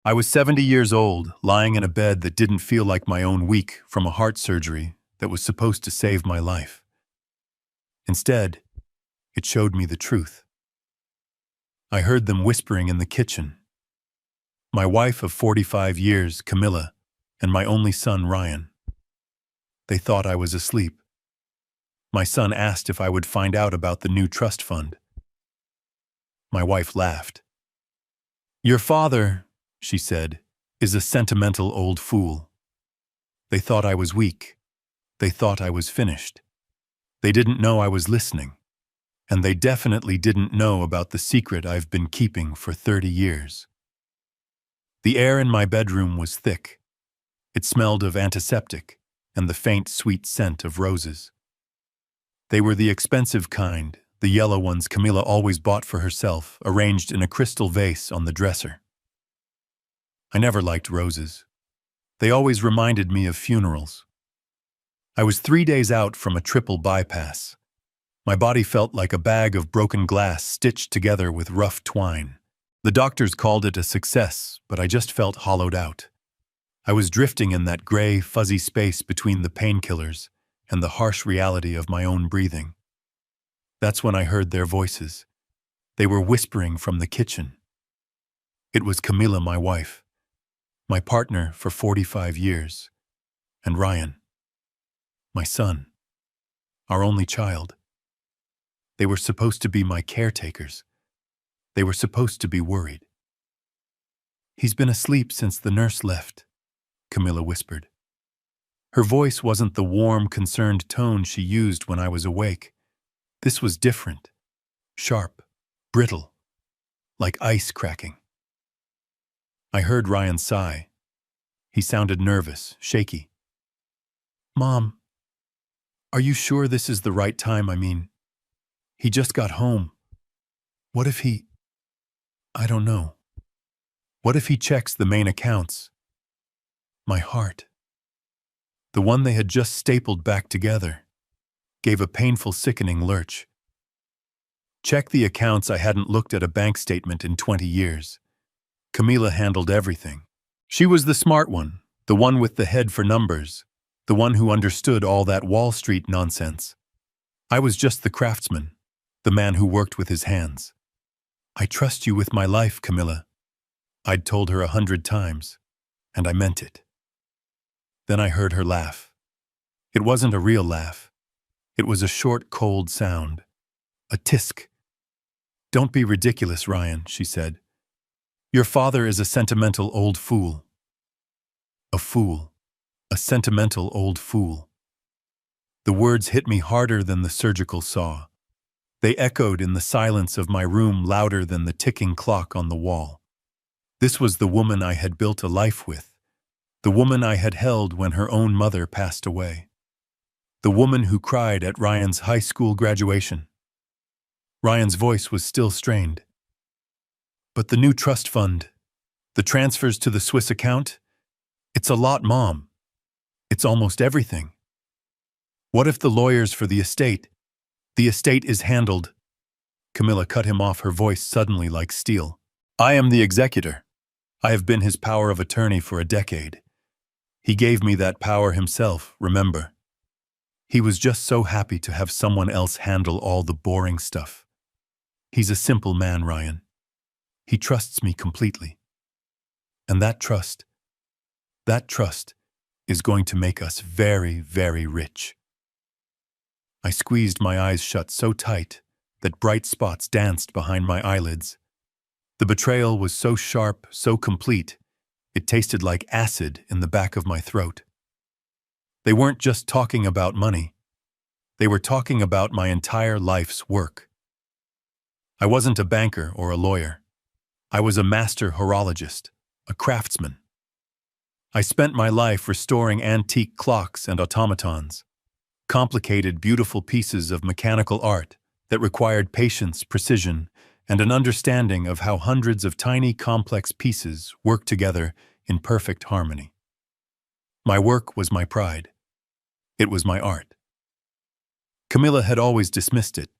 I was 70 years old, lying in a bed that didn't feel like my own week from a heart surgery that was supposed to save my life. Instead, it showed me the truth. I heard them whispering in the kitchen. My wife of 45 years, Camilla, and my only son, Ryan. They thought I was asleep. My son asked if I would find out about the new trust fund. My wife laughed. "Your father," she said, "is a sentimental old fool." They thought I was weak. They thought I was finished. They didn't know I was listening. And they definitely didn't know about the secret I've been keeping for 30 years. The air in my bedroom was thick. It smelled of antiseptic and the faint, sweet scent of roses. They were the expensive kind, the yellow ones Camilla always bought for herself, arranged in a crystal vase on the dresser. I never liked roses. They always reminded me of funerals. I was 3 days out from a triple bypass. My body felt like a bag of broken glass stitched together with rough twine. The doctors called it a success, but I just felt hollowed out. I was drifting in that gray, fuzzy space between the painkillers and the harsh reality of my own breathing. That's when I heard their voices. They were whispering from the kitchen. It was Camilla, my wife, my partner for 45 years, and Ryan, my son, our only child. They were supposed to be my caretakers. They were supposed to be worried. "He's been asleep since the nurse left," Camilla whispered. Her voice wasn't the warm, concerned tone she used when I was awake. This was different, sharp, brittle, like ice cracking. I heard Ryan sigh. He sounded nervous, shaky. "Mom, are you sure this is the right time? He just got home. What if I don't know. What if he checks the main accounts?" My heart, the one they had just stapled back together, gave a painful, sickening lurch. Check the accounts. I hadn't looked at a bank statement in 20 years. Camilla handled everything. She was the smart one, the one with the head for numbers, the one who understood all that Wall Street nonsense. I was just the craftsman, the man who worked with his hands. "I trust you with my life, Camilla," I'd told her 100 times, and I meant it. Then I heard her laugh. It wasn't a real laugh. It was a short, cold sound. A tisk. "Don't be ridiculous, Ryan," she said. "Your father is a sentimental old fool." A fool. A sentimental old fool. The words hit me harder than the surgical saw. They echoed in the silence of my room louder than the ticking clock on the wall. This was the woman I had built a life with, the woman I had held when her own mother passed away, the woman who cried at Ryan's high school graduation. Ryan's voice was still strained. "But the new trust fund, the transfers to the Swiss account, it's a lot, Mom. It's almost everything. What if the lawyers for the estate is handled?" Camilla cut him off, her voice suddenly like steel. "I am the executor. I have been his power of attorney for a decade. He gave me that power himself, remember? He was just so happy to have someone else handle all the boring stuff. He's a simple man, Ryan. He trusts me completely. And that trust is going to make us very, very rich." I squeezed my eyes shut so tight that bright spots danced behind my eyelids. The betrayal was so sharp, so complete, it tasted like acid in the back of my throat. They weren't just talking about money. They were talking about my entire life's work. I wasn't a banker or a lawyer. I was a master horologist, a craftsman. I spent my life restoring antique clocks and automatons, complicated, beautiful pieces of mechanical art that required patience, precision, and an understanding of how hundreds of tiny, complex pieces work together in perfect harmony. My work was my pride. It was my art. Camilla had always dismissed it.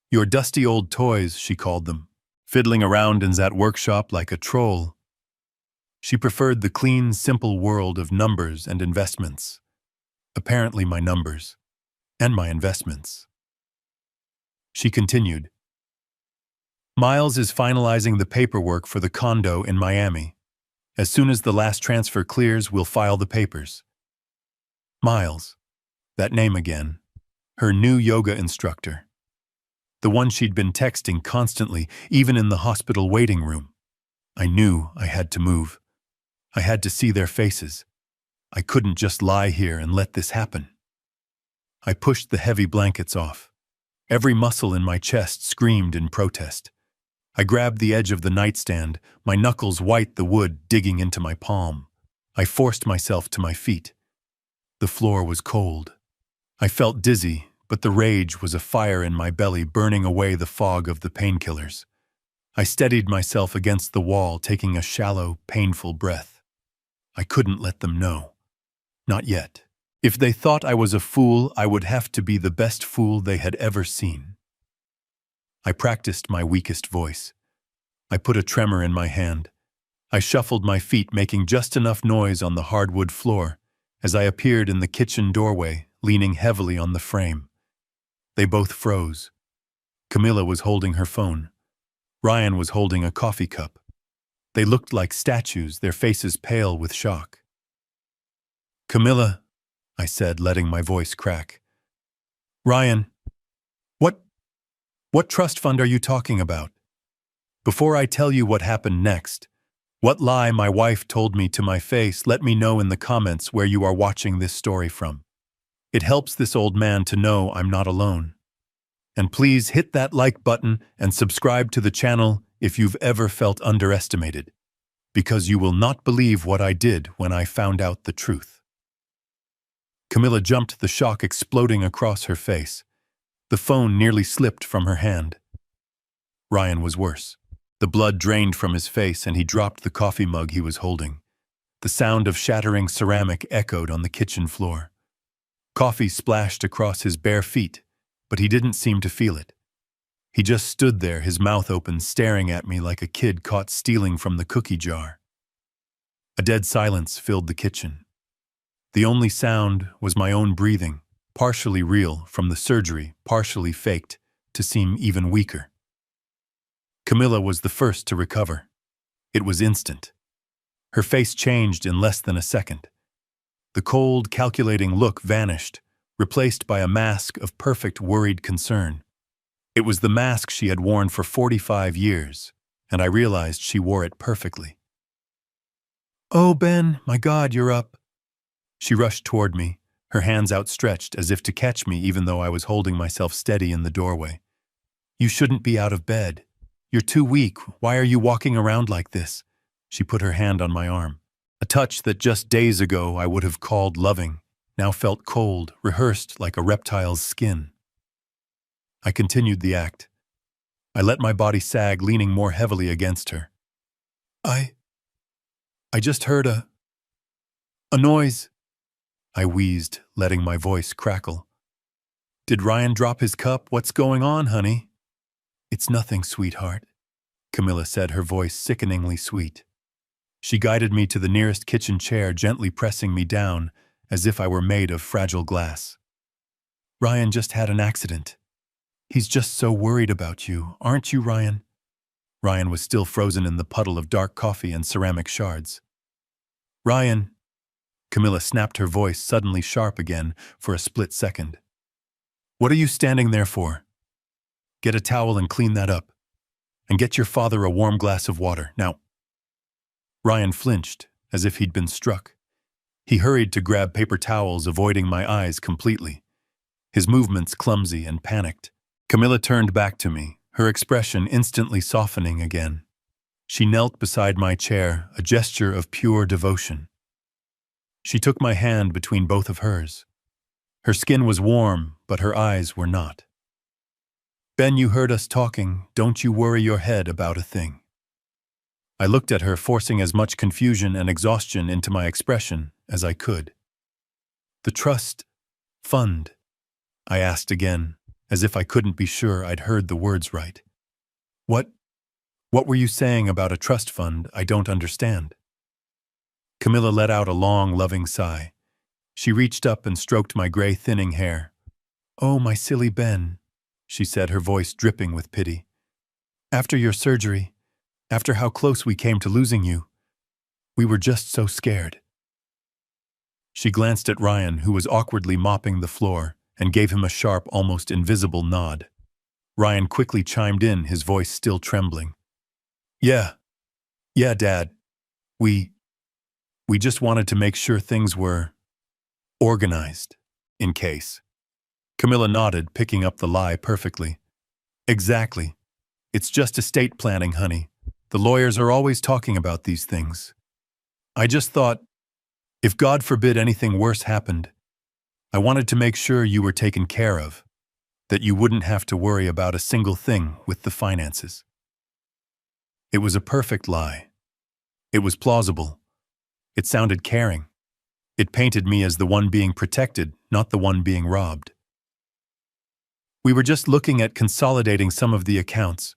"Your dusty old toys," she called them, "fiddling around in that workshop like a troll." She preferred the clean, simple world of numbers and investments. Apparently my numbers and my investments. She continued, Miles is finalizing the paperwork for the condo in Miami. As soon as the last transfer clears, we'll file the papers. Miles, that name again, her new yoga instructor. The one she'd been texting constantly, even in the hospital waiting room. I knew I had to move. I had to see their faces. I couldn't just lie here and let this happen. I pushed the heavy blankets off. Every muscle in my chest screamed in protest. I grabbed the edge of the nightstand, my knuckles white the wood digging into my palm. I forced myself to my feet. The floor was cold. I felt dizzy, but the rage was a fire in my belly burning away the fog of the painkillers. I steadied myself against the wall, taking a shallow, painful breath. I couldn't let them know. Not yet. If they thought I was a fool, I would have to be the best fool they had ever seen. I practiced my weakest voice. I put a tremor in my hand. I shuffled my feet, making just enough noise on the hardwood floor as I appeared in the kitchen doorway, leaning heavily on the frame. They both froze. Camilla was holding her phone. Ryan was holding a coffee cup. They looked like statues, their faces pale with shock. Camilla, I said, letting my voice crack. Ryan, what trust fund are you talking about? Before I tell you what happened next, what lie my wife told me to my face, let me know in the comments where you are watching this story from. It helps this old man to know I'm not alone. And please hit that like button and subscribe to the channel if you've ever felt underestimated, because you will not believe what I did when I found out the truth. Camilla jumped, the shock exploding across her face. The phone nearly slipped from her hand. Ryan was worse. The blood drained from his face and he dropped the coffee mug he was holding. The sound of shattering ceramic echoed on the kitchen floor. Coffee splashed across his bare feet, but he didn't seem to feel it. He just stood there, his mouth open, staring at me like a kid caught stealing from the cookie jar. A dead silence filled the kitchen. The only sound was my own breathing, partially real from the surgery, partially faked to seem even weaker. Camilla was the first to recover. It was instant. Her face changed in less than a second. The cold, calculating look vanished, replaced by a mask of perfect, worried concern. It was the mask she had worn for 45 years, and I realized she wore it perfectly. "Oh, Ben, my God, you're up." She rushed toward me, her hands outstretched as if to catch me even though I was holding myself steady in the doorway. "You shouldn't be out of bed. You're too weak. Why are you walking around like this?" She put her hand on my arm. A touch that just days ago I would have called loving, now felt cold, rehearsed like a reptile's skin. I continued the act. I let my body sag, leaning more heavily against her. I just heard a noise. I wheezed, letting my voice crackle. "Did Ryan drop his cup? What's going on, honey?" "It's nothing, sweetheart," Camilla said, her voice sickeningly sweet. She guided me to the nearest kitchen chair, gently pressing me down as if I were made of fragile glass. "Ryan just had an accident. He's just so worried about you, aren't you, Ryan?" Ryan was still frozen in the puddle of dark coffee and ceramic shards. "Ryan," Camilla snapped, her voice suddenly sharp again for a split second. "What are you standing there for? Get a towel and clean that up. And get your father a warm glass of water, now." Ryan flinched, as if he'd been struck. He hurried to grab paper towels, avoiding my eyes completely. His movements clumsy and panicked. Camilla turned back to me, her expression instantly softening again. She knelt beside my chair, a gesture of pure devotion. She took my hand between both of hers. Her skin was warm, but her eyes were not. "Ben, you heard us talking. Don't you worry your head about a thing." I looked at her, forcing as much confusion and exhaustion into my expression as I could. "The trust fund?" I asked again, as if I couldn't be sure I'd heard the words right. What were you saying about a trust fund? I don't understand." Camilla let out a long, loving sigh. She reached up and stroked my gray, thinning hair. "Oh, my silly Ben," she said, her voice dripping with pity. "After your surgery, after how close we came to losing you, we were just so scared." She glanced at Ryan, who was awkwardly mopping the floor, and gave him a sharp, almost invisible nod. Ryan quickly chimed in, his voice still trembling. Yeah, Dad. We just wanted to make sure things were organized, in case." Camilla nodded, picking up the lie perfectly. "Exactly. It's just estate planning, honey. The lawyers are always talking about these things. I just thought, if God forbid anything worse happened, I wanted to make sure you were taken care of, that you wouldn't have to worry about a single thing with the finances." It was a perfect lie. It was plausible. It sounded caring. It painted me as the one being protected, not the one being robbed. "We were just looking at consolidating some of the accounts,"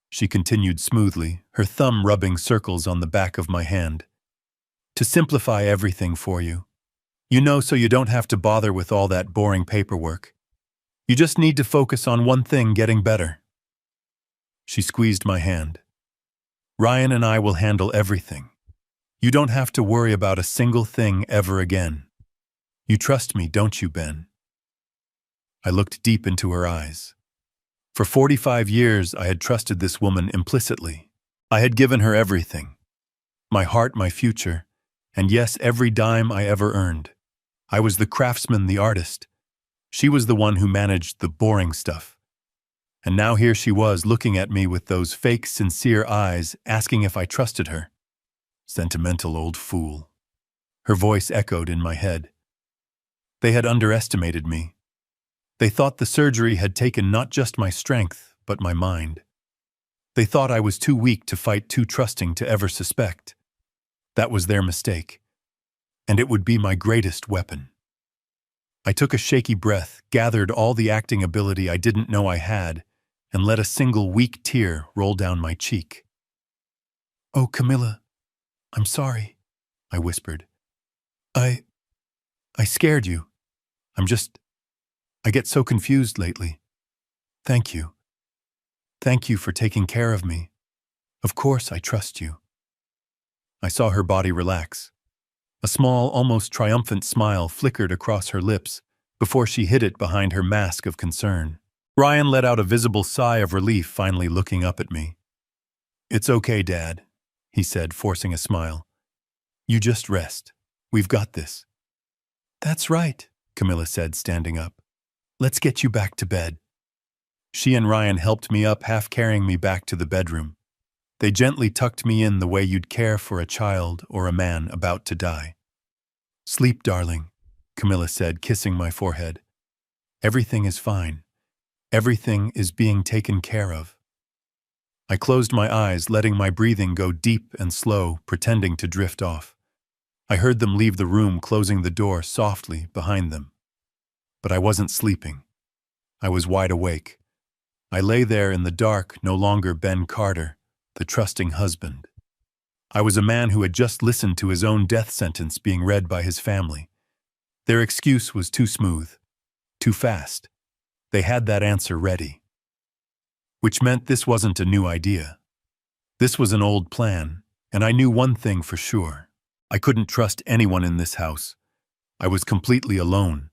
she continued smoothly, her thumb rubbing circles on the back of my hand. "To simplify everything for you. You know, so you don't have to bother with all that boring paperwork. You just need to focus on one thing getting better." She squeezed my hand. "Ryan and I will handle everything. You don't have to worry about a single thing ever again. You trust me, don't you, Ben?" I looked deep into her eyes. For 45 years, I had trusted this woman implicitly. I had given her everything. My heart, my future, and yes, every dime I ever earned. I was the craftsman, the artist. She was the one who managed the boring stuff. And now here she was, looking at me with those fake, sincere eyes, asking if I trusted her. Sentimental old fool. Her voice echoed in my head. They had underestimated me. They thought the surgery had taken not just my strength, but my mind. They thought I was too weak to fight, too trusting to ever suspect. That was their mistake. And it would be my greatest weapon. I took a shaky breath, gathered all the acting ability I didn't know I had, and let a single weak tear roll down my cheek. "Oh, Camilla, I'm sorry," I whispered. I scared you. I get so confused lately. Thank you. Thank you for taking care of me. Of course I trust you." I saw her body relax. A small, almost triumphant smile flickered across her lips before she hid it behind her mask of concern. Ryan let out a visible sigh of relief, finally looking up at me. "It's okay, Dad," he said, forcing a smile. "You just rest. We've got this." "That's right," Camilla said, standing up. "Let's get you back to bed." She and Ryan helped me up, half carrying me back to the bedroom. They gently tucked me in the way you'd care for a child or a man about to die. "Sleep, darling," Camilla said, kissing my forehead. "Everything is fine. Everything is being taken care of." I closed my eyes, letting my breathing go deep and slow, pretending to drift off. I heard them leave the room, closing the door softly behind them. But I wasn't sleeping. I was wide awake. I lay there in the dark, no longer Ben Carter, the trusting husband. I was a man who had just listened to his own death sentence being read by his family. Their excuse was too smooth, too fast. They had that answer ready. Which meant this wasn't a new idea. This was an old plan, and I knew one thing for sure. I couldn't trust anyone in this house. I was completely alone.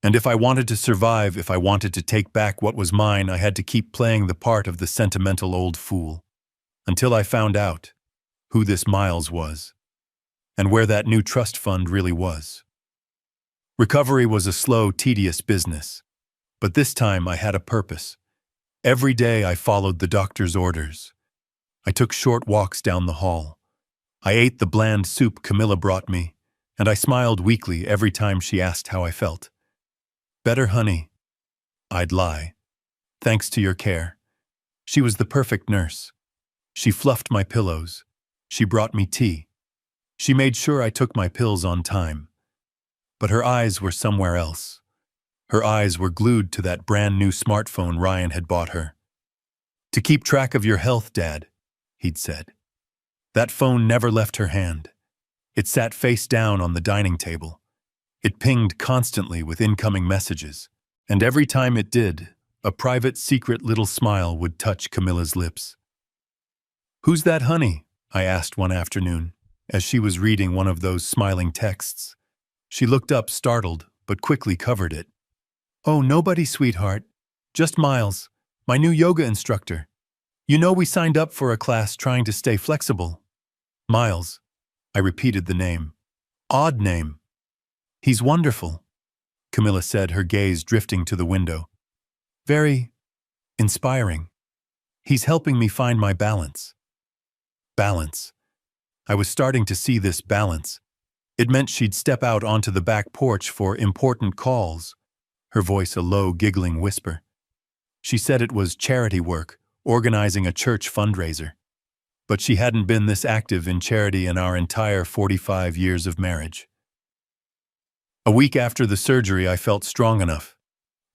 And if I wanted to survive, if I wanted to take back what was mine, I had to keep playing the part of the sentimental old fool. Until I found out who this Miles was, and where that new trust fund really was. Recovery was a slow, tedious business, but this time I had a purpose. Every day I followed the doctor's orders. I took short walks down the hall. I ate the bland soup Camilla brought me, and I smiled weakly every time she asked how I felt. "Better, honey." I'd lie. "Thanks to your care." She was the perfect nurse. She fluffed my pillows. She brought me tea. She made sure I took my pills on time. But her eyes were somewhere else. Her eyes were glued to that brand new smartphone Ryan had bought her. "To keep track of your health, Dad," he'd said. That phone never left her hand. It sat face down on the dining table. It pinged constantly with incoming messages, and every time it did, a private, secret little smile would touch Camilla's lips. "Who's that, honey?" I asked one afternoon, as she was reading one of those smiling texts. She looked up, startled, but quickly covered it. "Oh, nobody, sweetheart. Just Miles, my new yoga instructor. You know we signed up for a class trying to stay flexible." "Miles." I repeated the name. "Odd name." "He's wonderful," Camilla said, her gaze drifting to the window. "Very inspiring. He's helping me find my balance." Balance. I was starting to see this balance. It meant she'd step out onto the back porch for important calls, her voice a low, giggling whisper. She said it was charity work, organizing a church fundraiser. But she hadn't been this active in charity in our entire 45 years of marriage. A week after the surgery, I felt strong enough.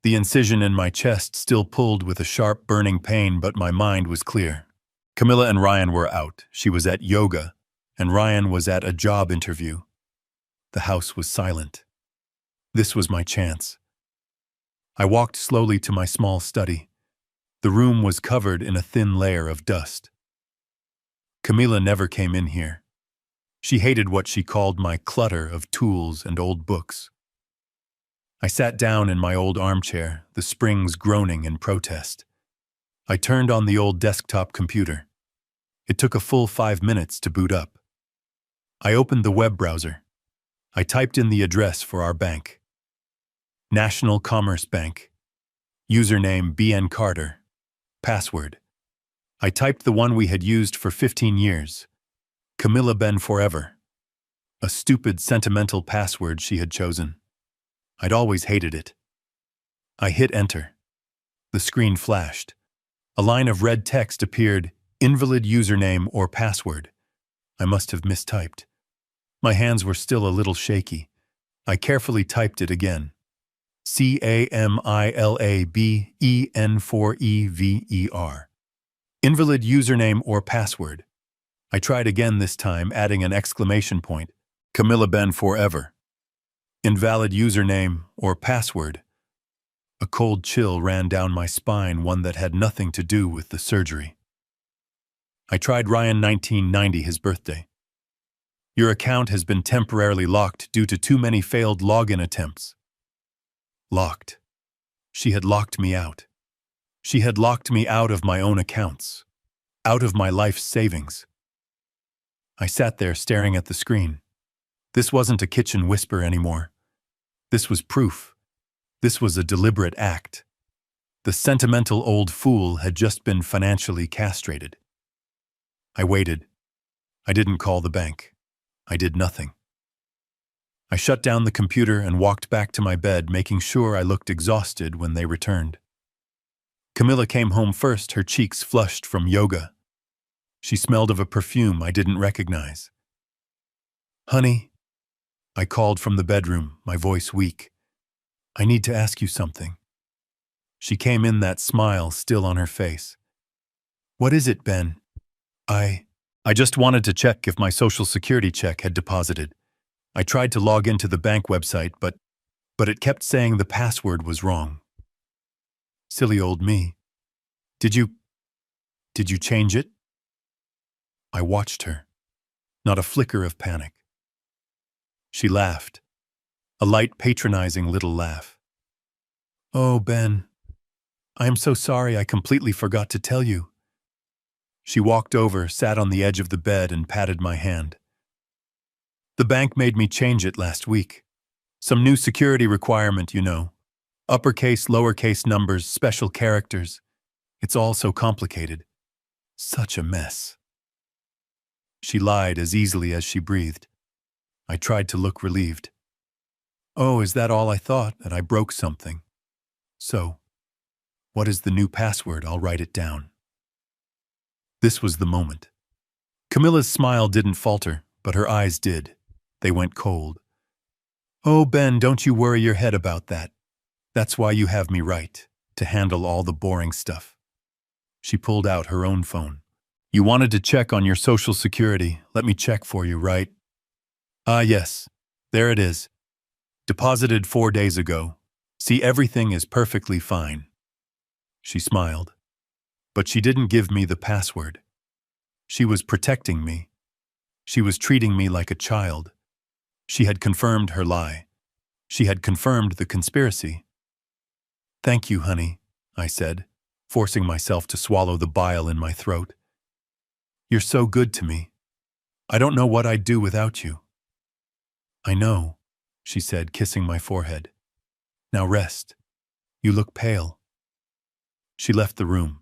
The incision in my chest still pulled with a sharp, burning pain, but my mind was clear. Camilla and Ryan were out. She was at yoga, and Ryan was at a job interview. The house was silent. This was my chance. I walked slowly to my small study. The room was covered in a thin layer of dust. Camilla never came in here. She hated what she called my clutter of tools and old books. I sat down in my old armchair, the springs groaning in protest. I turned on the old desktop computer. It took a full 5 minutes to boot up. I opened the web browser. I typed in the address for our bank. National Commerce Bank. Username BN Carter. Password. I typed the one we had used for 15 years. Camilla Ben Forever. A stupid, sentimental password she had chosen. I'd always hated it. I hit enter. The screen flashed. A line of red text appeared, invalid username or password. I must have mistyped. My hands were still a little shaky. I carefully typed it again. CAMILABEN4EVER. Invalid username or password. I tried again this time, adding an exclamation point. Camilla Ben Forever. Invalid username or password. A cold chill ran down my spine, one that had nothing to do with the surgery. I tried Ryan 1990, his birthday. Your account has been temporarily locked due to too many failed login attempts. Locked. She had locked me out. She had locked me out of my own accounts, out of my life's savings. I sat there staring at the screen. This wasn't a kitchen whisper anymore. This was proof. This was a deliberate act. The sentimental old fool had just been financially castrated. I waited. I didn't call the bank. I did nothing. I shut down the computer and walked back to my bed, making sure I looked exhausted when they returned. Camilla came home first, her cheeks flushed from yoga. She smelled of a perfume I didn't recognize. "Honey," I called from the bedroom, my voice weak. "I need to ask you something." She came in, that smile still on her face. "What is it, Ben?" I just wanted to check if my Social Security check had deposited. I tried to log into the bank website, but it kept saying the password was wrong. Silly old me. Did you change it? I watched her. Not a flicker of panic. She laughed. A light, patronizing little laugh. "Oh, Ben, I am so sorry, I completely forgot to tell you." She walked over, sat on the edge of the bed, and patted my hand. "The bank made me change it last week. Some new security requirement, you know. Uppercase, lowercase numbers, special characters. It's all so complicated. Such a mess." She lied as easily as she breathed. I tried to look relieved. "Oh, is that all? I thought that I broke something." "So, what is the new password? I'll write it down." This was the moment. Camilla's smile didn't falter, but her eyes did. They went cold. "Oh, Ben, don't you worry your head about that. That's why you have me right, to handle all the boring stuff." She pulled out her own phone. "You wanted to check on your Social Security. Let me check for you, right?" Ah, yes. There it is. Deposited 4 days ago. See, everything is perfectly fine. She smiled. But she didn't give me the password. She was protecting me. She was treating me like a child. She had confirmed her lie. She had confirmed the conspiracy. Thank you, honey, I said, forcing myself to swallow the bile in my throat. You're so good to me. I don't know what I'd do without you. I know, she said, kissing my forehead. Now rest. You look pale. She left the room.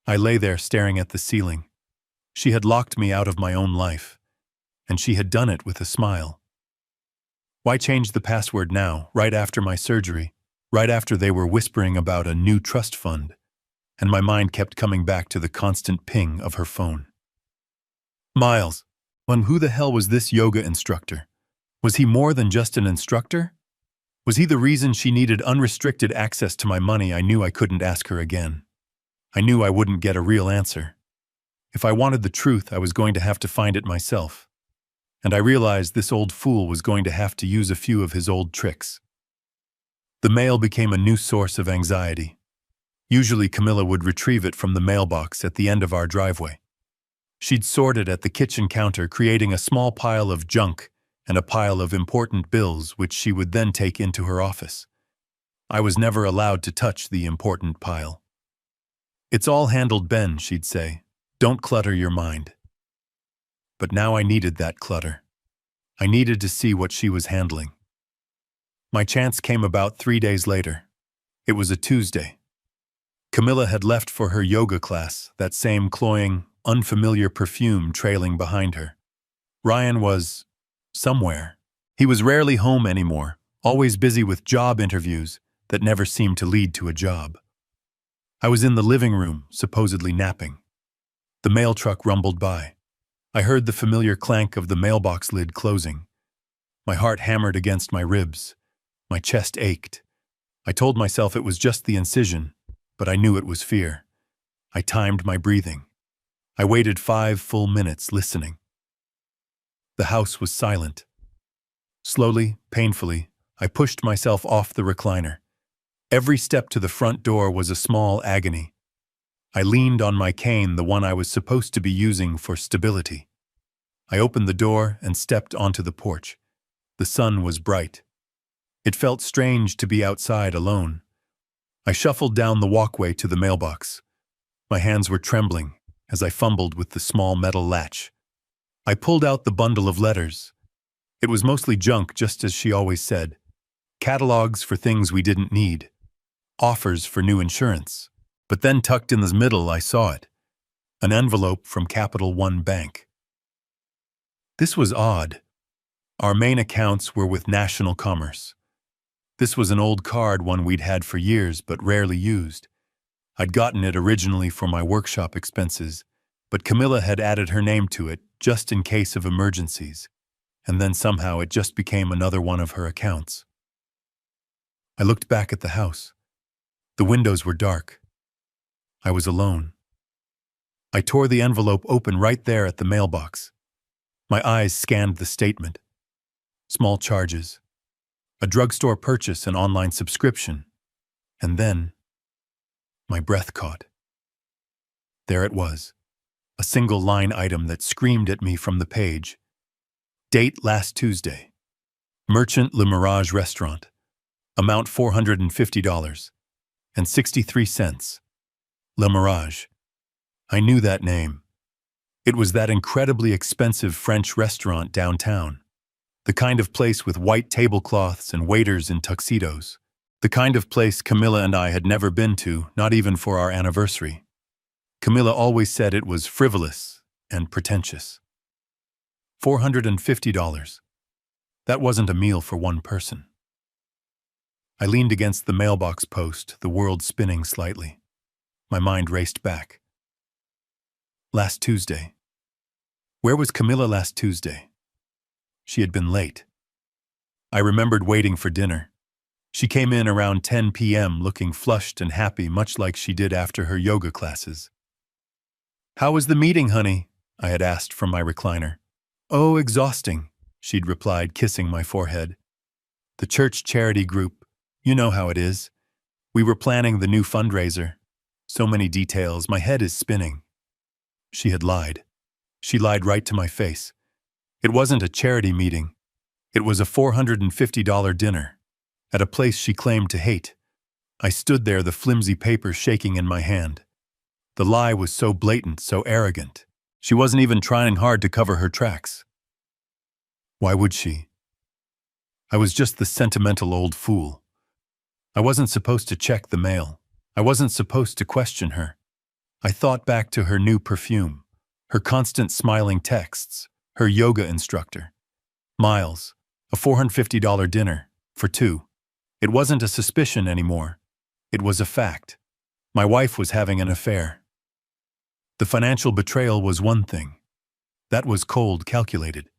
I lay there staring at the ceiling. She had locked me out of my own life, and she had done it with a smile. Why change the password now, right after my surgery, right after they were whispering about a new trust fund, and my mind kept coming back to the constant ping of her phone. Miles, who the hell was this yoga instructor? Was he more than just an instructor? Was he the reason she needed unrestricted access to my money? I knew I couldn't ask her again. I knew I wouldn't get a real answer. If I wanted the truth, I was going to have to find it myself. And I realized this old fool was going to have to use a few of his old tricks. The mail became a new source of anxiety. Usually Camilla would retrieve it from the mailbox at the end of our driveway. She'd sort it at the kitchen counter, creating a small pile of junk and a pile of important bills, which she would then take into her office. I was never allowed to touch the important pile. It's all handled, Ben, she'd say. Don't clutter your mind. But now I needed that clutter. I needed to see what she was handling. My chance came about 3 days later. It was a Tuesday. Camilla had left for her yoga class, that same cloying, unfamiliar perfume trailing behind her. Ryan was somewhere. He was rarely home anymore, always busy with job interviews that never seemed to lead to a job. I was in the living room, supposedly napping. The mail truck rumbled by. I heard the familiar clank of the mailbox lid closing. My heart hammered against my ribs. My chest ached. I told myself it was just the incision, but I knew it was fear. I timed my breathing. I waited 5 full minutes, listening. The house was silent. Slowly, painfully, I pushed myself off the recliner. Every step to the front door was a small agony. I leaned on my cane, the one I was supposed to be using for stability. I opened the door and stepped onto the porch. The sun was bright. It felt strange to be outside alone. I shuffled down the walkway to the mailbox. My hands were trembling as I fumbled with the small metal latch. I pulled out the bundle of letters. It was mostly junk, just as she always said. Catalogs for things we didn't need. Offers for new insurance. But then tucked in the middle, I saw it. An envelope from Capital One Bank. This was odd. Our main accounts were with National Commerce. This was an old card, one we'd had for years but rarely used. I'd gotten it originally for my workshop expenses, but Camilla had added her name to it just in case of emergencies, and then somehow it just became another one of her accounts. I looked back at the house. The windows were dark. I was alone. I tore the envelope open right there at the mailbox. My eyes scanned the statement. Small charges. A drugstore purchase, an online subscription. And then, my breath caught. There it was. A single line item that screamed at me from the page. Date last Tuesday. Merchant Le Mirage Restaurant. Amount $450. And 63 cents. Le Mirage. I knew that name. It was that incredibly expensive French restaurant downtown. The kind of place with white tablecloths and waiters in tuxedos. The kind of place Camilla and I had never been to, not even for our anniversary. Camilla always said it was frivolous and pretentious. $450. That wasn't a meal for one person. I leaned against the mailbox post, the world spinning slightly. My mind raced back. Last Tuesday. Where was Camilla last Tuesday? She had been late. I remembered waiting for dinner. She came in around 10 p.m. looking flushed and happy, much like she did after her yoga classes. How was the meeting, honey? I had asked from my recliner. Oh, exhausting, she'd replied, kissing my forehead. The church charity group. You know how it is. We were planning the new fundraiser. So many details, my head is spinning. She had lied. She lied right to my face. It wasn't a charity meeting. It was a $450 dinner at a place she claimed to hate. I stood there, the flimsy paper shaking in my hand. The lie was so blatant, so arrogant. She wasn't even trying hard to cover her tracks. Why would she? I was just the sentimental old fool. I wasn't supposed to check the mail. I wasn't supposed to question her. I thought back to her new perfume, her constant smiling texts, her yoga instructor. Miles, a $450 dinner, for two. It wasn't a suspicion anymore. It was a fact. My wife was having an affair. The financial betrayal was one thing. That was cold, calculated.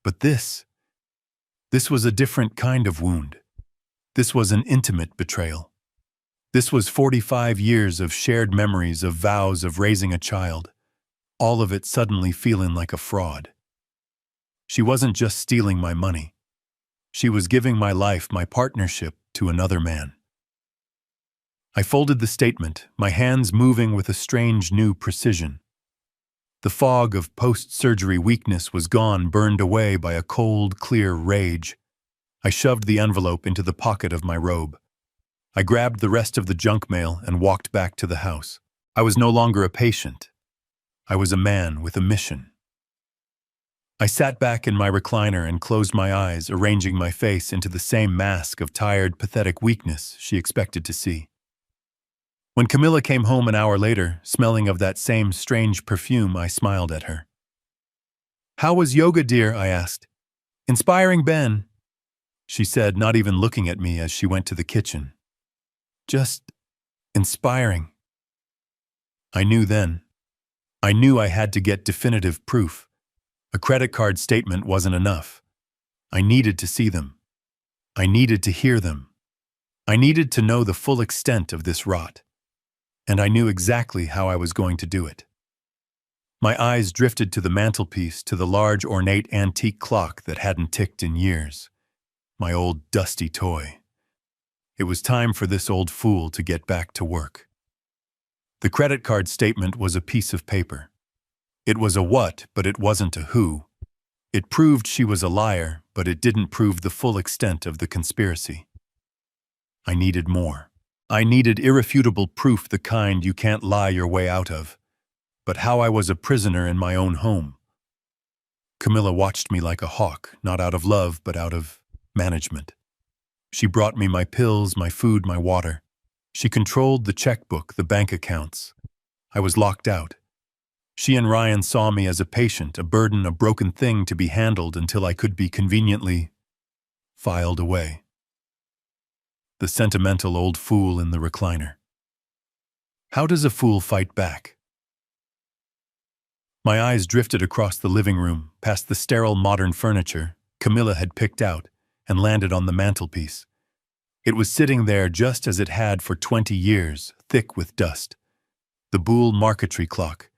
But this was a different kind of wound. This was an intimate betrayal. This was 45 years of shared memories, of vows, of raising a child. All of it suddenly feeling like a fraud. She wasn't just stealing my money. She was giving my life, my partnership, to another man. I folded the statement, my hands moving with a strange new precision. The fog of post-surgery weakness was gone, burned away by a cold, clear rage. I shoved the envelope into the pocket of my robe. I grabbed the rest of the junk mail and walked back to the house. I was no longer a patient. I was a man with a mission. I sat back in my recliner and closed my eyes, arranging my face into the same mask of tired, pathetic weakness she expected to see. When Camilla came home an hour later, smelling of that same strange perfume, I smiled at her. "How was yoga, dear?" I asked. "Inspiring, Ben," she said, not even looking at me as she went to the kitchen. "Just inspiring." I knew then. I knew I had to get definitive proof. A credit card statement wasn't enough. I needed to see them. I needed to hear them. I needed to know the full extent of this rot. And I knew exactly how I was going to do it. My eyes drifted to the mantelpiece, to the large, ornate antique clock that hadn't ticked in years. My old, dusty toy. It was time for this old fool to get back to work. The credit card statement was a piece of paper. It was a what, but it wasn't a who. It proved she was a liar, but it didn't prove the full extent of the conspiracy. I needed more. I needed irrefutable proof, the kind you can't lie your way out of. But how I was a prisoner in my own home. Camilla watched me like a hawk, not out of love, but out of management. She brought me my pills, my food, my water. She controlled the checkbook, the bank accounts. I was locked out. She and Ryan saw me as a patient, a burden, a broken thing to be handled until I could be conveniently filed away. The sentimental old fool in the recliner. How does a fool fight back? My eyes drifted across the living room, past the sterile modern furniture Camilla had picked out, and landed on the mantelpiece. It was sitting there just as it had for 20 years, thick with dust. The Boule marquetry clock.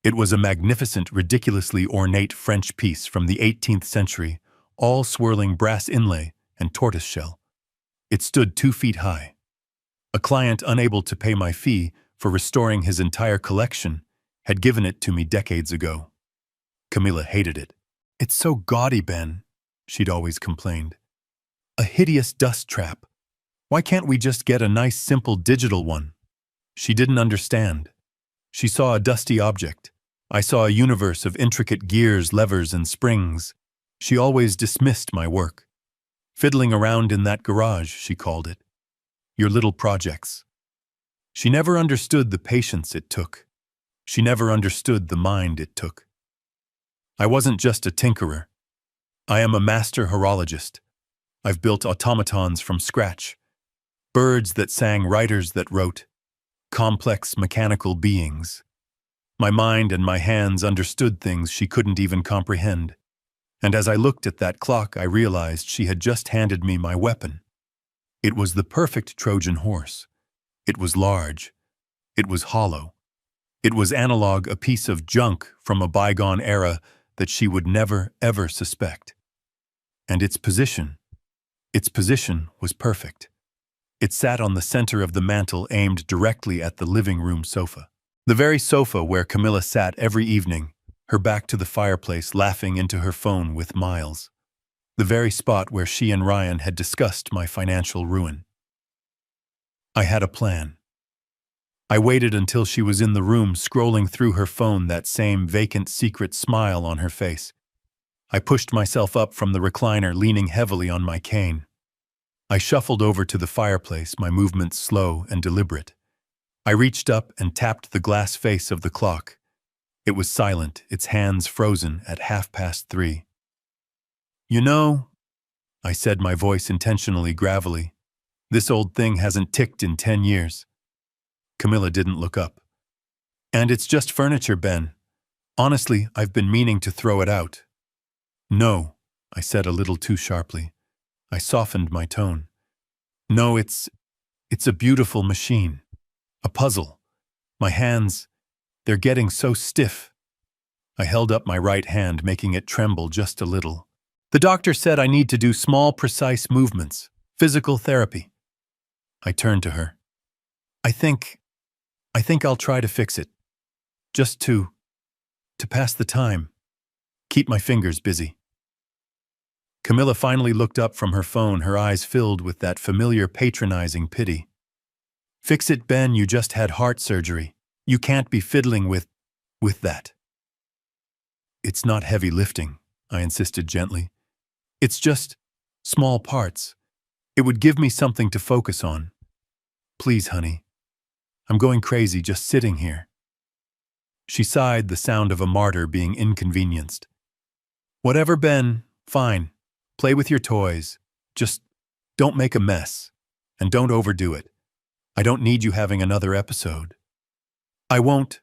It was a magnificent, ridiculously ornate French piece from the 18th century, all swirling brass inlay and tortoiseshell. It stood 2 feet high. A client unable to pay my fee for restoring his entire collection had given it to me decades ago. Camilla hated it. "It's so gaudy, Ben," she'd always complained. "A hideous dust trap. Why can't we just get a nice, simple digital one?" She didn't understand. She saw a dusty object. I saw a universe of intricate gears, levers, and springs. She always dismissed my work. Fiddling around in that garage, she called it. Your little projects. She never understood the patience it took. She never understood the mind it took. I wasn't just a tinkerer. I am a master horologist. I've built automatons from scratch. Birds that sang, writers that wrote. Complex mechanical beings. My mind and my hands understood things she couldn't even comprehend. And as I looked at that clock, I realized she had just handed me my weapon. It was the perfect Trojan horse. It was large. It was hollow. It was analog, a piece of junk from a bygone era that she would never, ever suspect. And its position was perfect. It sat on the center of the mantel aimed directly at the living room sofa. The very sofa where Camilla sat every evening, her back to the fireplace laughing into her phone with Miles. The very spot where she and Ryan had discussed my financial ruin. I had a plan. I waited until she was in the room scrolling through her phone, that same vacant secret smile on her face. I pushed myself up from the recliner, leaning heavily on my cane. I shuffled over to the fireplace, my movements slow and deliberate. I reached up and tapped the glass face of the clock. It was silent, its hands frozen at 3:30. "You know," I said, my voice intentionally gravelly, "this old thing hasn't ticked in 10 years. Camilla didn't look up. "And it's just furniture, Ben. Honestly, I've been meaning to throw it out." "No," I said a little too sharply. I softened my tone. "No, it's a beautiful machine. A puzzle. My hands, they're getting so stiff." I held up my right hand, making it tremble just a little. "The doctor said I need to do small, precise movements. Physical therapy." I turned to her. I think I'll try to fix it. Just to pass the time. Keep my fingers busy." Camilla finally looked up from her phone, her eyes filled with that familiar patronizing pity. "Fix it, Ben, you just had heart surgery. You can't be fiddling with that." "It's not heavy lifting," I insisted gently. "It's just small parts. It would give me something to focus on. Please, honey. I'm going crazy just sitting here." She sighed, the sound of a martyr being inconvenienced. "Whatever, Ben. Fine. Play with your toys. Just don't make a mess. And don't overdo it. I don't need you having another episode." "I won't,"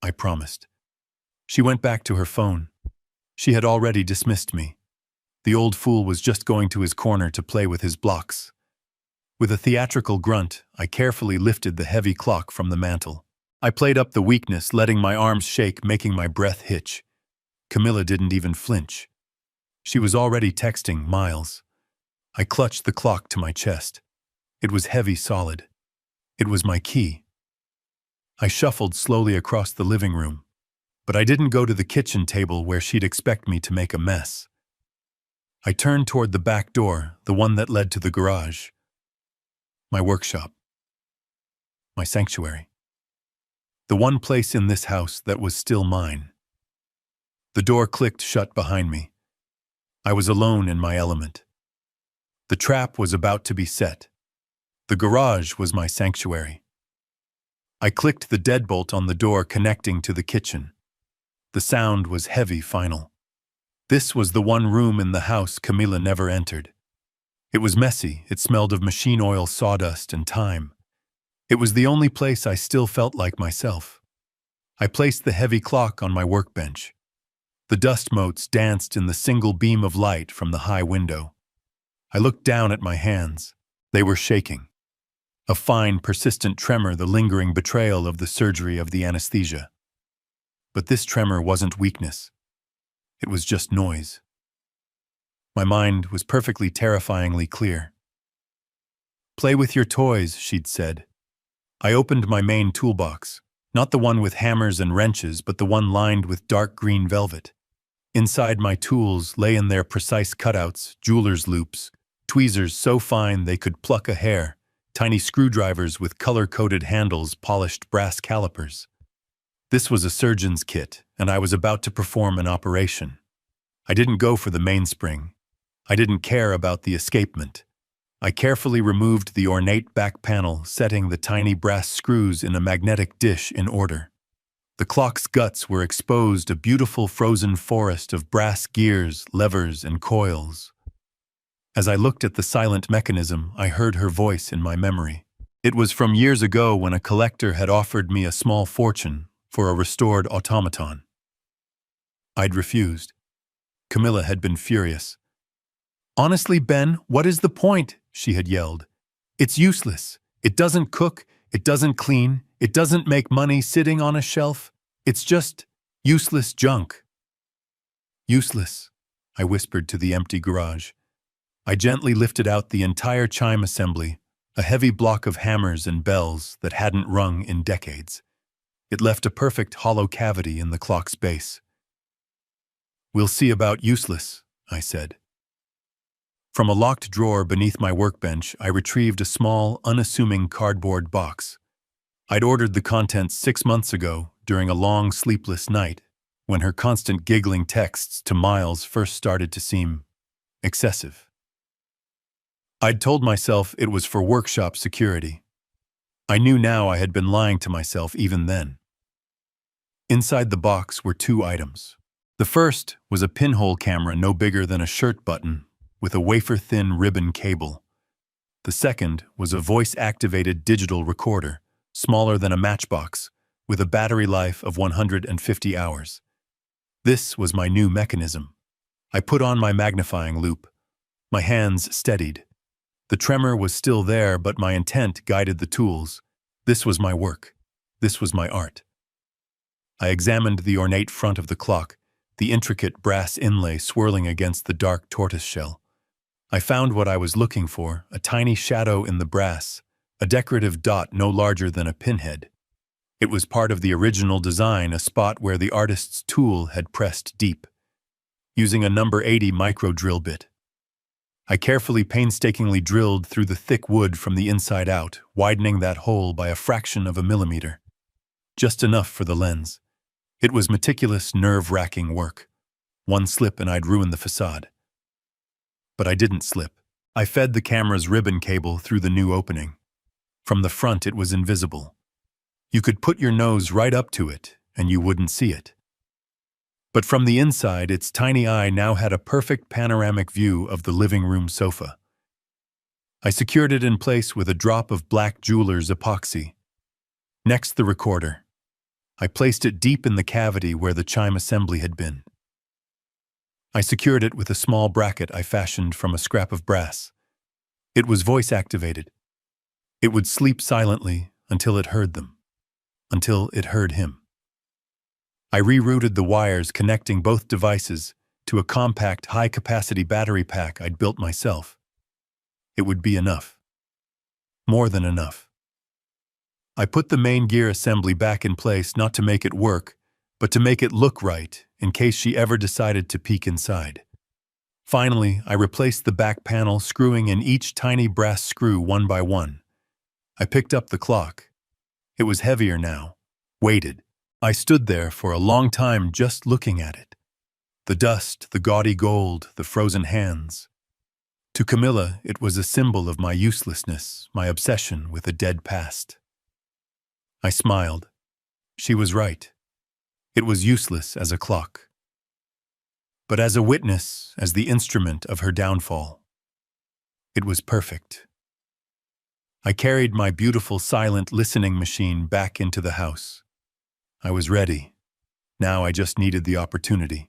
I promised. She went back to her phone. She had already dismissed me. The old fool was just going to his corner to play with his blocks. With a theatrical grunt, I carefully lifted the heavy clock from the mantel. I played up the weakness, letting my arms shake, making my breath hitch. Camilla didn't even flinch. She was already texting Miles. I clutched the clock to my chest. It was heavy, solid. It was my key. I shuffled slowly across the living room, but I didn't go to the kitchen table where she'd expect me to make a mess. I turned toward the back door, the one that led to the garage. My workshop. My sanctuary. The one place in this house that was still mine. The door clicked shut behind me. I was alone in my element. The trap was about to be set. The garage was my sanctuary. I clicked the deadbolt on the door connecting to the kitchen. The sound was heavy, final. This was the one room in the house Camilla never entered. It was messy. It smelled of machine oil, sawdust, and time. It was the only place I still felt like myself. I placed the heavy clock on my workbench. The dust motes danced in the single beam of light from the high window. I looked down at my hands. They were shaking. A fine, persistent tremor, the lingering betrayal of the surgery, of the anesthesia. But this tremor wasn't weakness. It was just noise. My mind was perfectly terrifyingly clear. "Play with your toys," she'd said. I opened my main toolbox, not the one with hammers and wrenches, but the one lined with dark green velvet. Inside my tools lay in their precise cutouts, jeweler's loops, tweezers so fine they could pluck a hair, tiny screwdrivers with color-coded handles, polished brass calipers. This was a surgeon's kit, and I was about to perform an operation. I didn't go for the mainspring. I didn't care about the escapement. I carefully removed the ornate back panel, setting the tiny brass screws in a magnetic dish in order. The clock's guts were exposed, a beautiful frozen forest of brass gears, levers, and coils. As I looked at the silent mechanism, I heard her voice in my memory. It was from years ago when a collector had offered me a small fortune for a restored automaton. I'd refused. Camilla had been furious. "Honestly, Ben, what is the point?" she had yelled. "It's useless. It doesn't cook, it doesn't clean, it doesn't make money sitting on a shelf. It's just useless junk." "Useless," I whispered to the empty garage. I gently lifted out the entire chime assembly, a heavy block of hammers and bells that hadn't rung in decades. It left a perfect hollow cavity in the clock's base. "We'll see about useless," I said. From a locked drawer beneath my workbench, I retrieved a small, unassuming cardboard box. I'd ordered the contents 6 months ago during a long, sleepless night, when her constant giggling texts to Miles first started to seem excessive. I'd told myself it was for workshop security. I knew now I had been lying to myself even then. Inside the box were 2 items. The first was a pinhole camera no bigger than a shirt button, with a wafer-thin ribbon cable. The second was a voice-activated digital recorder, smaller than a matchbox, with a battery life of 150 hours. This was my new mechanism. I put on my magnifying loupe. My hands steadied. The tremor was still there, but my intent guided the tools. This was my work. This was my art. I examined the ornate front of the clock, the intricate brass inlay swirling against the dark tortoise shell. I found what I was looking for, a tiny shadow in the brass, a decorative dot no larger than a pinhead. It was part of the original design, a spot where the artist's tool had pressed deep, using a number 80 micro drill bit. I carefully, painstakingly drilled through the thick wood from the inside out, widening that hole by a fraction of a millimeter. Just enough for the lens. It was meticulous, nerve-wracking work. One slip and I'd ruined the facade. But I didn't slip. I fed the camera's ribbon cable through the new opening. From the front it was invisible. You could put your nose right up to it, and you wouldn't see it. But from the inside, its tiny eye now had a perfect panoramic view of the living room sofa. I secured it in place with a drop of black jeweler's epoxy. Next, the recorder. I placed it deep in the cavity where the chime assembly had been. I secured it with a small bracket I fashioned from a scrap of brass. It was voice-activated. It would sleep silently until it heard them, until it heard him. I rerouted the wires connecting both devices to a compact, high-capacity battery pack I'd built myself. It would be enough. More than enough. I put the main gear assembly back in place not to make it work, but to make it look right in case she ever decided to peek inside. Finally, I replaced the back panel, screwing in each tiny brass screw one by one. I picked up the clock. It was heavier now, weighted. I stood there for a long time just looking at it. The dust, the gaudy gold, the frozen hands. To Camilla, it was a symbol of my uselessness, my obsession with a dead past. I smiled. She was right. It was useless as a clock. But as a witness, as the instrument of her downfall, it was perfect. I carried my beautiful silent listening machine back into the house. I was ready. Now I just needed the opportunity.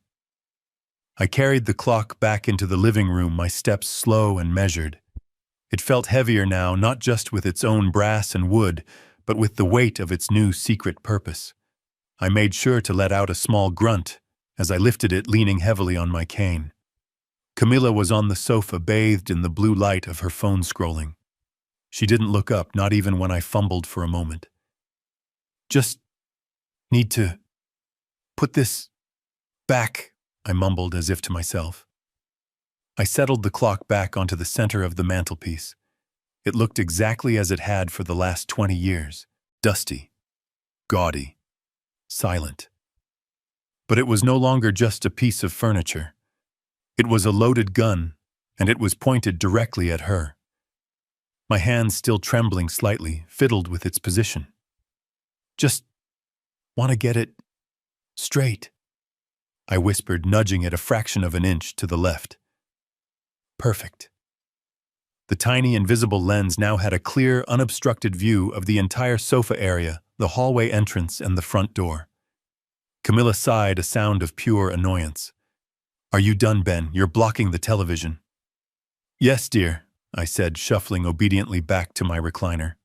I carried the clock back into the living room, my steps slow and measured. It felt heavier now, not just with its own brass and wood, but with the weight of its new secret purpose. I made sure to let out a small grunt as I lifted it, leaning heavily on my cane. Camilla was on the sofa, bathed in the blue light of her phone scrolling. She didn't look up, not even when I fumbled for a moment. "Just need to put this back," I mumbled as if to myself. I settled the clock back onto the center of the mantelpiece. It looked exactly as it had for the last 20 years, dusty, gaudy, silent. But it was no longer just a piece of furniture. It was a loaded gun, and it was pointed directly at her. My hands, still trembling slightly, fiddled with its position. "Just want to get it straight," I whispered, nudging it a fraction of an inch to the left. Perfect. The tiny invisible lens now had a clear, unobstructed view of the entire sofa area, the hallway entrance, and the front door. Camilla sighed, a sound of pure annoyance. "Are you done, Ben? You're blocking the television." "Yes, dear," I said, shuffling obediently back to my recliner.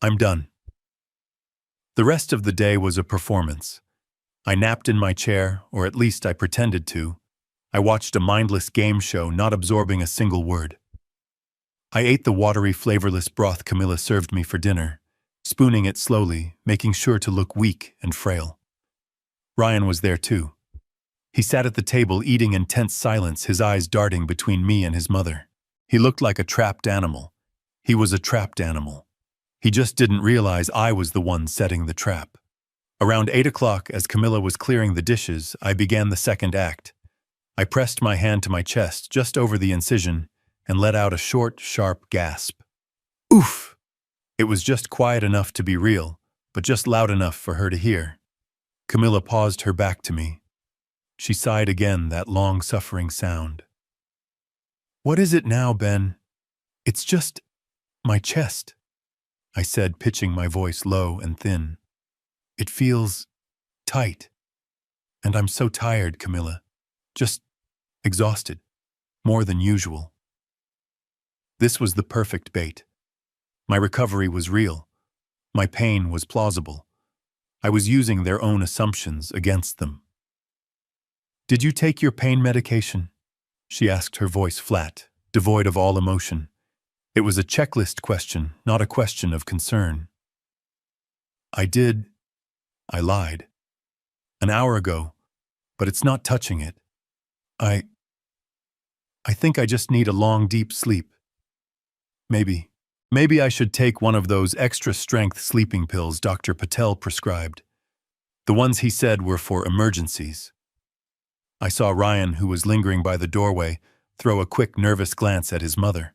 "I'm done." The rest of the day was a performance. I napped in my chair, or at least I pretended to, I watched a mindless game show, not absorbing a single word. I ate the watery, flavorless broth Camilla served me for dinner, spooning it slowly, making sure to look weak and frail. Ryan was there too. He sat at the table eating in tense silence, his eyes darting between me and his mother. He looked like a trapped animal. He was a trapped animal. He just didn't realize I was the one setting the trap. Around 8 o'clock, as Camilla was clearing the dishes, I began the second act. I pressed my hand to my chest, just over the incision, and let out a short, sharp gasp. Oof! It was just quiet enough to be real, but just loud enough for her to hear. Camilla paused her back to me. She sighed again, that long, suffering sound. What is it now, Ben? It's just my chest, I said, pitching my voice low and thin. It feels tight. And I'm so tired, Camilla. Just exhausted. More than usual. This was the perfect bait. My recovery was real. My pain was plausible. I was using their own assumptions against them. Did you take your pain medication? She asked, her voice flat, devoid of all emotion. It was a checklist question, not a question of concern. I did. I lied. An hour ago, but it's not touching it. I think I just need a long, deep sleep. Maybe I should take one of those extra-strength sleeping pills Dr. Patel prescribed. The ones he said were for emergencies. I saw Ryan, who was lingering by the doorway, throw a quick, nervous glance at his mother.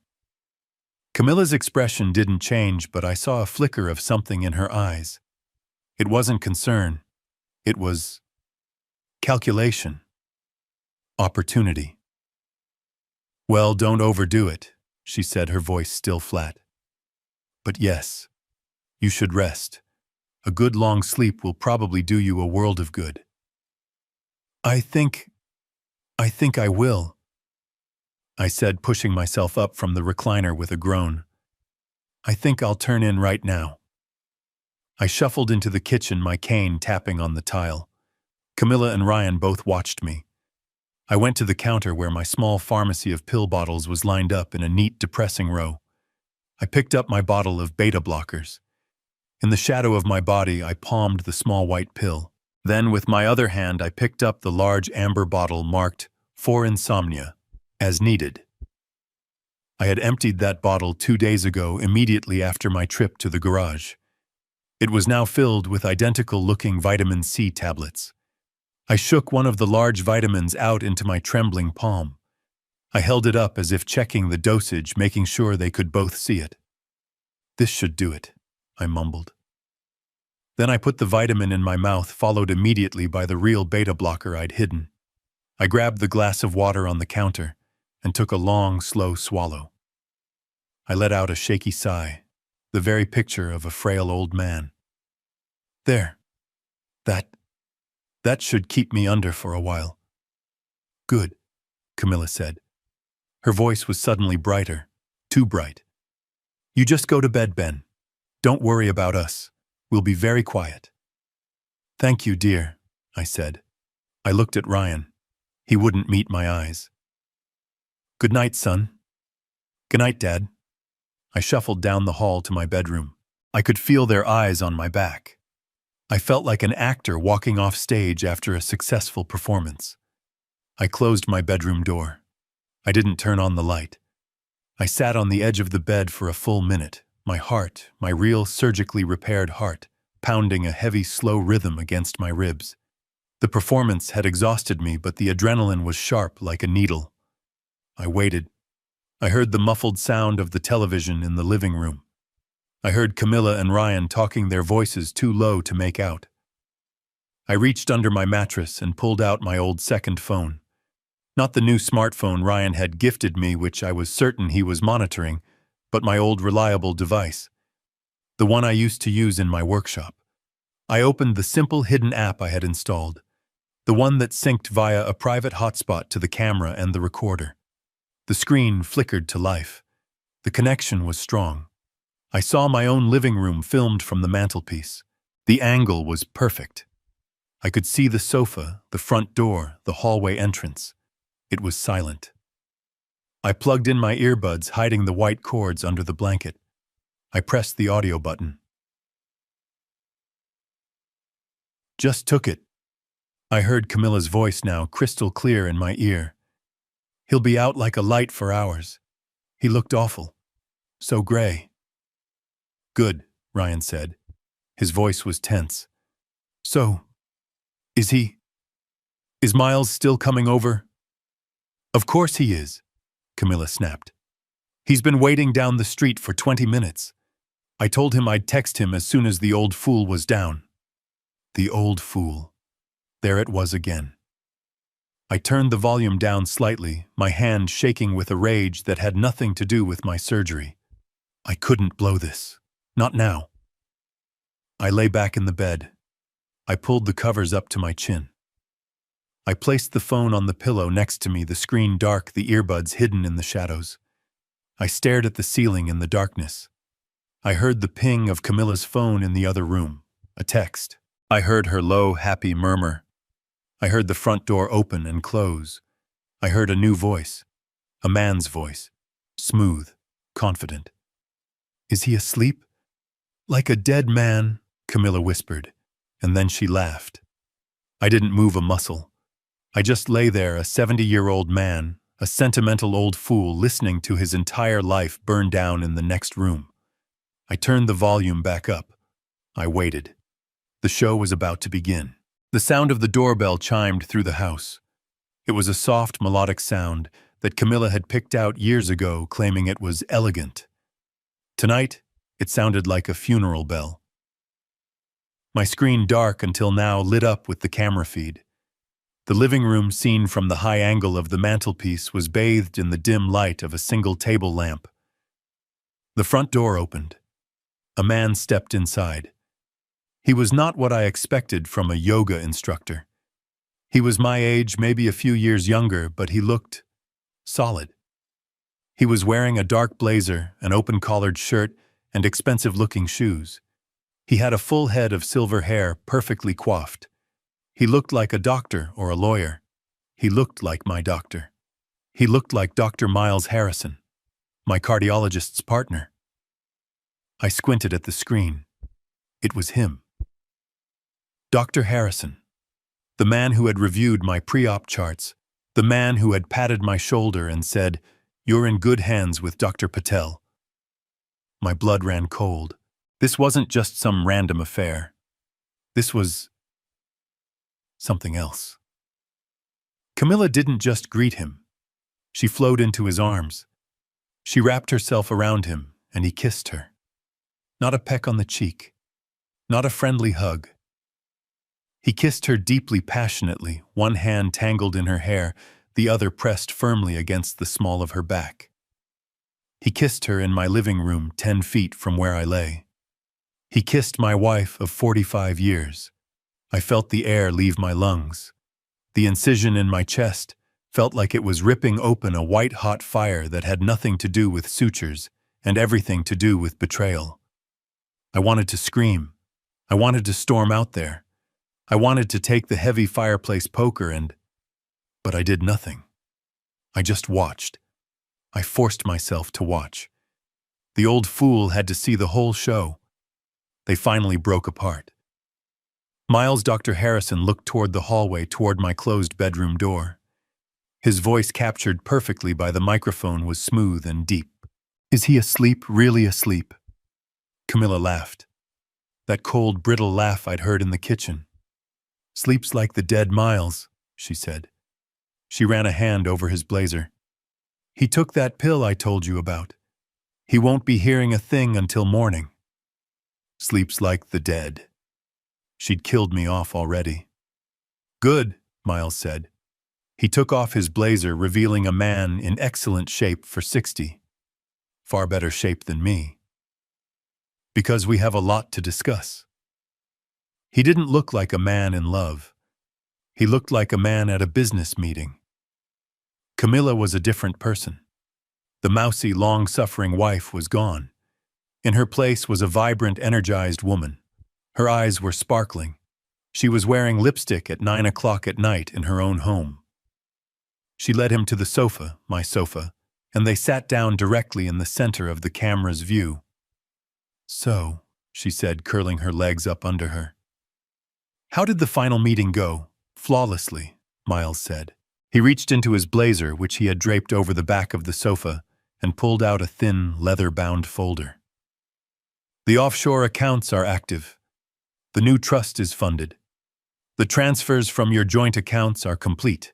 Camilla's expression didn't change, but I saw a flicker of something in her eyes. It wasn't concern. It was calculation. Opportunity. Well, don't overdo it, she said, her voice still flat. But yes, you should rest. A good long sleep will probably do you a world of good. I think I will, I said, pushing myself up from the recliner with a groan. I think I'll turn in right now. I shuffled into the kitchen, my cane tapping on the tile. Camilla and Ryan both watched me. I went to the counter where my small pharmacy of pill bottles was lined up in a neat, depressing row. I picked up my bottle of beta blockers. In the shadow of my body, I palmed the small white pill. Then, with my other hand, I picked up the large amber bottle marked for insomnia, as needed. I had emptied that bottle 2 days ago, immediately after my trip to the garage. It was now filled with identical-looking vitamin C tablets. I shook one of the large vitamins out into my trembling palm. I held it up as if checking the dosage, making sure they could both see it. This should do it, I mumbled. Then I put the vitamin in my mouth, followed immediately by the real beta blocker I'd hidden. I grabbed the glass of water on the counter and took a long, slow swallow. I let out a shaky sigh, the very picture of a frail old man. There. That should keep me under for a while. Good, Camilla said. Her voice was suddenly brighter, too bright. You just go to bed, Ben. Don't worry about us. We'll be very quiet. Thank you, dear, I said. I looked at Ryan. He wouldn't meet my eyes. Good night, son. Good night, Dad. I shuffled down the hall to my bedroom. I could feel their eyes on my back. I felt like an actor walking off stage after a successful performance. I closed my bedroom door. I didn't turn on the light. I sat on the edge of the bed for a full minute, my heart, my real surgically repaired heart, pounding a heavy, slow rhythm against my ribs. The performance had exhausted me, but the adrenaline was sharp like a needle. I waited. I heard the muffled sound of the television in the living room. I heard Camilla and Ryan talking, their voices too low to make out. I reached under my mattress and pulled out my old second phone. Not the new smartphone Ryan had gifted me, which I was certain he was monitoring, but my old reliable device. The one I used to use in my workshop. I opened the simple hidden app I had installed. The one that synced via a private hotspot to the camera and the recorder. The screen flickered to life. The connection was strong. I saw my own living room filmed from the mantelpiece. The angle was perfect. I could see the sofa, the front door, the hallway entrance. It was silent. I plugged in my earbuds, hiding the white cords under the blanket. I pressed the audio button. Just took it. I heard Camilla's voice now, crystal clear in my ear. He'll be out like a light for hours. He looked awful. So gray. Good, Ryan said. His voice was tense. So, is Miles still coming over? Of course he is, Camilla snapped. He's been waiting down the street for 20 minutes. I told him I'd text him as soon as the old fool was down. The old fool. There it was again. I turned the volume down slightly, my hand shaking with a rage that had nothing to do with my surgery. I couldn't blow this. Not now. I lay back in the bed. I pulled the covers up to my chin. I placed the phone on the pillow next to me, the screen dark, the earbuds hidden in the shadows. I stared at the ceiling in the darkness. I heard the ping of Camilla's phone in the other room, a text. I heard her low, happy murmur. I heard the front door open and close. I heard a new voice, a man's voice, smooth, confident. Is he asleep? Like a dead man, Camilla whispered, and then she laughed. I didn't move a muscle. I just lay there, a 70-year-old man, a sentimental old fool listening to his entire life burn down in the next room. I turned the volume back up. I waited. The show was about to begin. The sound of the doorbell chimed through the house. It was a soft, melodic sound that Camilla had picked out years ago, claiming it was elegant. Tonight, it sounded like a funeral bell. My screen, dark until now, lit up with the camera feed. The living room, seen from the high angle of the mantelpiece, was bathed in the dim light of a single table lamp. The front door opened. A man stepped inside. He was not what I expected from a yoga instructor. He was my age, maybe a few years younger, but he looked solid. He was wearing a dark blazer, an open-collared shirt, and expensive-looking shoes. He had a full head of silver hair, perfectly coiffed. He looked like a doctor or a lawyer. He looked like my doctor. He looked like Dr. Miles Harrison, my cardiologist's partner. I squinted at the screen. It was him. Dr. Harrison, the man who had reviewed my pre-op charts, the man who had patted my shoulder and said, "You're in good hands with Dr. Patel." My blood ran cold. This wasn't just some random affair. This was something else. Camilla didn't just greet him. She flowed into his arms. She wrapped herself around him, and he kissed her. Not a peck on the cheek. Not a friendly hug. He kissed her deeply, passionately, one hand tangled in her hair, the other pressed firmly against the small of her back. He kissed her in my living room, 10 feet from where I lay. He kissed my wife of 45 years. I felt the air leave my lungs. The incision in my chest felt like it was ripping open a white-hot fire that had nothing to do with sutures and everything to do with betrayal. I wanted to scream. I wanted to storm out there. I wanted to take the heavy fireplace poker but I did nothing. I just watched. I forced myself to watch. The old fool had to see the whole show. They finally broke apart. Miles, Dr. Harrison looked toward the hallway, toward my closed bedroom door. His voice, captured perfectly by the microphone, was smooth and deep. Is he asleep, really asleep? Camilla laughed. That cold, brittle laugh I'd heard in the kitchen. Sleeps like the dead Miles, she said. She ran a hand over his blazer. He took that pill I told you about. He won't be hearing a thing until morning. Sleeps like the dead. She'd killed me off already. Good, Miles said. He took off his blazer, revealing a man in excellent shape for 60. Far better shape than me. Because we have a lot to discuss. He didn't look like a man in love. He looked like a man at a business meeting. Camilla was a different person. The mousy, long-suffering wife was gone. In her place was a vibrant, energized woman. Her eyes were sparkling. She was wearing lipstick at 9 o'clock at night in her own home. She led him to the sofa, my sofa, and they sat down directly in the center of the camera's view. "So," she said, curling her legs up under her. "How did the final meeting go?" "Flawlessly," Miles said. He reached into his blazer, which he had draped over the back of the sofa, and pulled out a thin, leather-bound folder. "The offshore accounts are active. The new trust is funded. The transfers from your joint accounts are complete.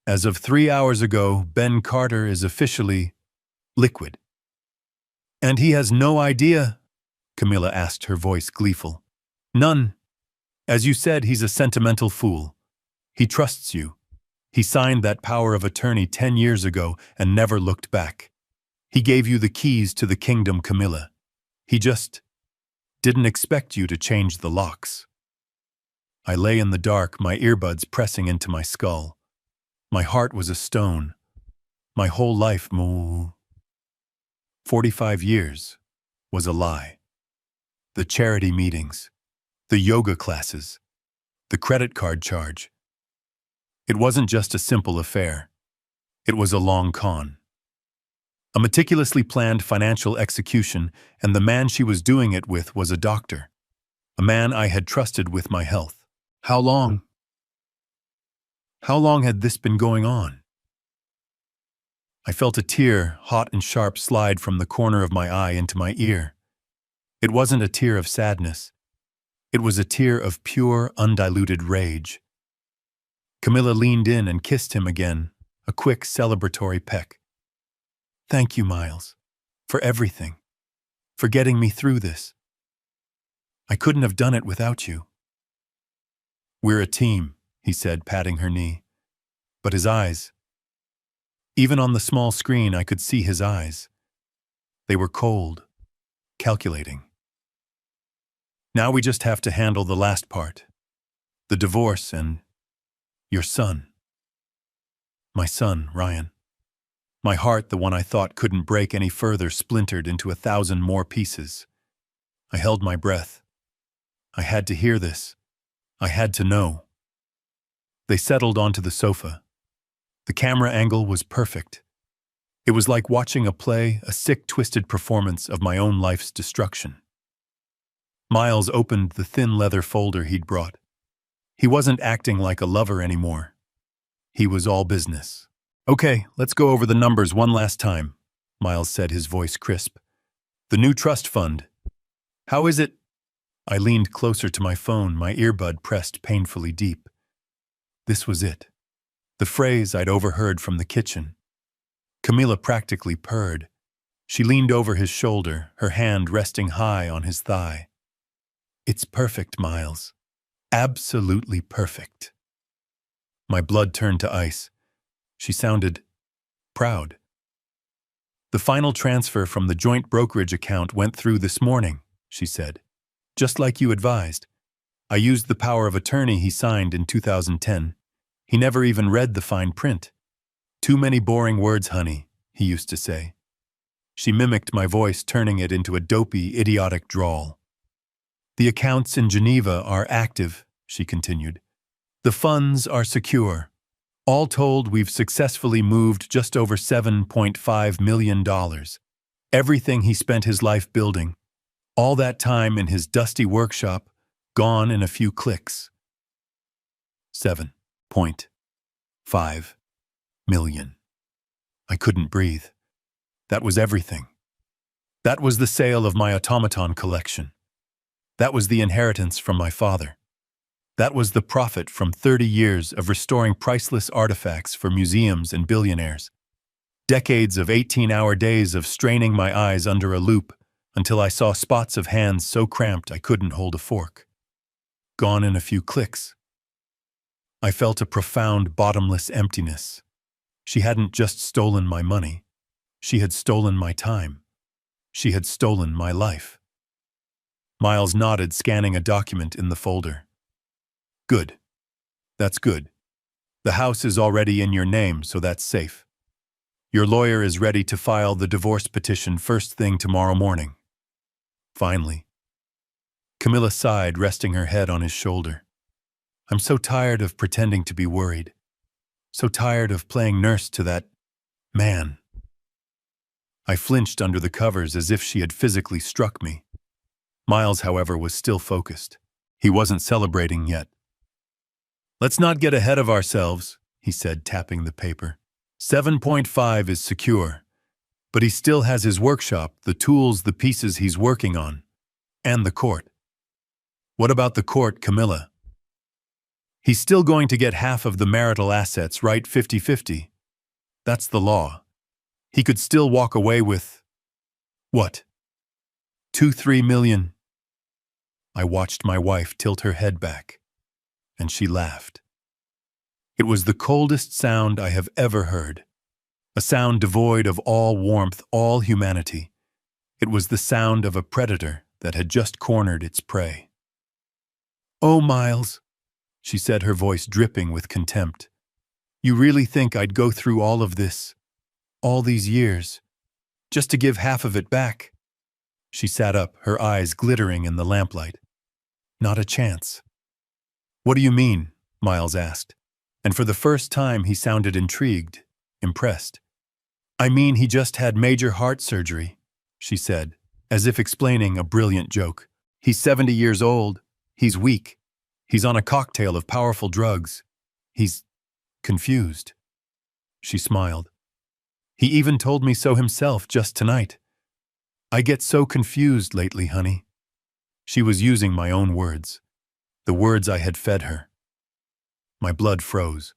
As of 3 hours ago, Ben Carter is officially liquid." "And he has no idea?" Camilla asked, her voice gleeful. "None. As you said, he's a sentimental fool. He trusts you. He signed that power of attorney 10 years ago and never looked back. He gave you the keys to the kingdom, Camilla. He just didn't expect you to change the locks." I lay in the dark, my earbuds pressing into my skull. My heart was a stone. My whole life, 45 years, was a lie. The charity meetings, the yoga classes, the credit card charge. It wasn't just a simple affair. It was a long con. A meticulously planned financial execution, and the man she was doing it with was a doctor. A man I had trusted with my health. How long? How long had this been going on? I felt a tear, hot and sharp, slide from the corner of my eye into my ear. It wasn't a tear of sadness. It was a tear of pure, undiluted rage. Camilla leaned in and kissed him again, a quick, celebratory peck. "Thank you, Miles, for everything, for getting me through this. I couldn't have done it without you." "We're a team," he said, patting her knee. But his eyes, even on the small screen, I could see his eyes. They were cold, calculating. "Now we just have to handle the last part. The divorce and your son." My son, Ryan. My heart, the one I thought couldn't break any further, splintered into 1,000 more pieces. I held my breath. I had to hear this. I had to know. They settled onto the sofa. The camera angle was perfect. It was like watching a play, a sick, twisted performance of my own life's destruction. Miles opened the thin leather folder he'd brought. He wasn't acting like a lover anymore. He was all business. "Okay, let's go over the numbers one last time," Miles said, his voice crisp. "The new trust fund. How is it?" I leaned closer to my phone, my earbud pressed painfully deep. This was it. The phrase I'd overheard from the kitchen. Camilla practically purred. She leaned over his shoulder, her hand resting high on his thigh. "It's perfect, Miles. Absolutely perfect." My blood turned to ice. She sounded proud. "The final transfer from the joint brokerage account went through this morning," she said. "Just like you advised. I used the power of attorney he signed in 2010. He never even read the fine print. 'Too many boring words, honey,' he used to say." She mimicked my voice, turning it into a dopey, idiotic drawl. "The accounts in Geneva are active," she continued. "The funds are secure. All told, we've successfully moved just over $7.5 million. Everything he spent his life building, all that time in his dusty workshop, gone in a few clicks. $7.5 million. I couldn't breathe. That was everything. That was the sale of my automaton collection. That was the inheritance from my father. That was the profit from 30 years of restoring priceless artifacts for museums and billionaires. Decades of 18-hour days of straining my eyes under a loupe until I saw spots of hands so cramped I couldn't hold a fork. Gone in a few clicks. I felt a profound, bottomless emptiness. She hadn't just stolen my money. She had stolen my time. She had stolen my life. Miles nodded, scanning a document in the folder. "Good. That's good. The house is already in your name, so that's safe. Your lawyer is ready to file the divorce petition first thing tomorrow morning." Finally. Camilla sighed, resting her head on his shoulder. "I'm so tired of pretending to be worried. So tired of playing nurse to that man. I flinched under the covers as if she had physically struck me. Miles, however, was still focused. He wasn't celebrating yet. "Let's not get ahead of ourselves," he said, tapping the paper. 7.5 is secure, but he still has his workshop, the tools, the pieces he's working on, and the court. What about the court, Camilla? He's still going to get half of the marital assets, right? 50-50. That's the law. He could still walk away with, what? 2-3 million. I watched my wife tilt her head back, and she laughed. It was the coldest sound I have ever heard, a sound devoid of all warmth, all humanity. It was the sound of a predator that had just cornered its prey. "Oh, Miles," she said, her voice dripping with contempt. "You really think I'd go through all of this, all these years, just to give half of it back?" She sat up, her eyes glittering in the lamplight. "Not a chance." "What do you mean?" Miles asked, and for the first time he sounded intrigued, impressed. "I mean, he just had major heart surgery," she said, as if explaining a brilliant joke. "He's 70 years old. He's weak. He's on a cocktail of powerful drugs. He's confused." She smiled. "He even told me so himself just tonight. I get so confused lately, honey." She was using my own words, the words I had fed her. My blood froze.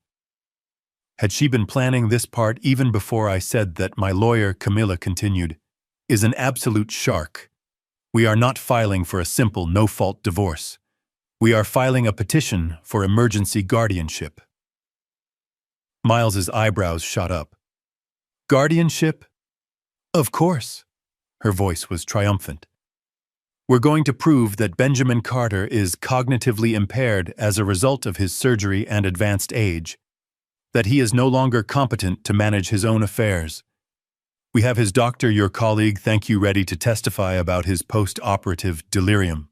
Had she been planning this part even before I said that? My lawyer, Camilla continued, is an absolute shark. We are not filing for a simple no-fault divorce. We are filing a petition for emergency guardianship. Miles's eyebrows shot up. "Guardianship? Of course." Her voice was triumphant. "We're going to prove that Benjamin Carter is cognitively impaired as a result of his surgery and advanced age, that he is no longer competent to manage his own affairs. We have his doctor, your colleague, thank you, ready to testify about his post-operative delirium.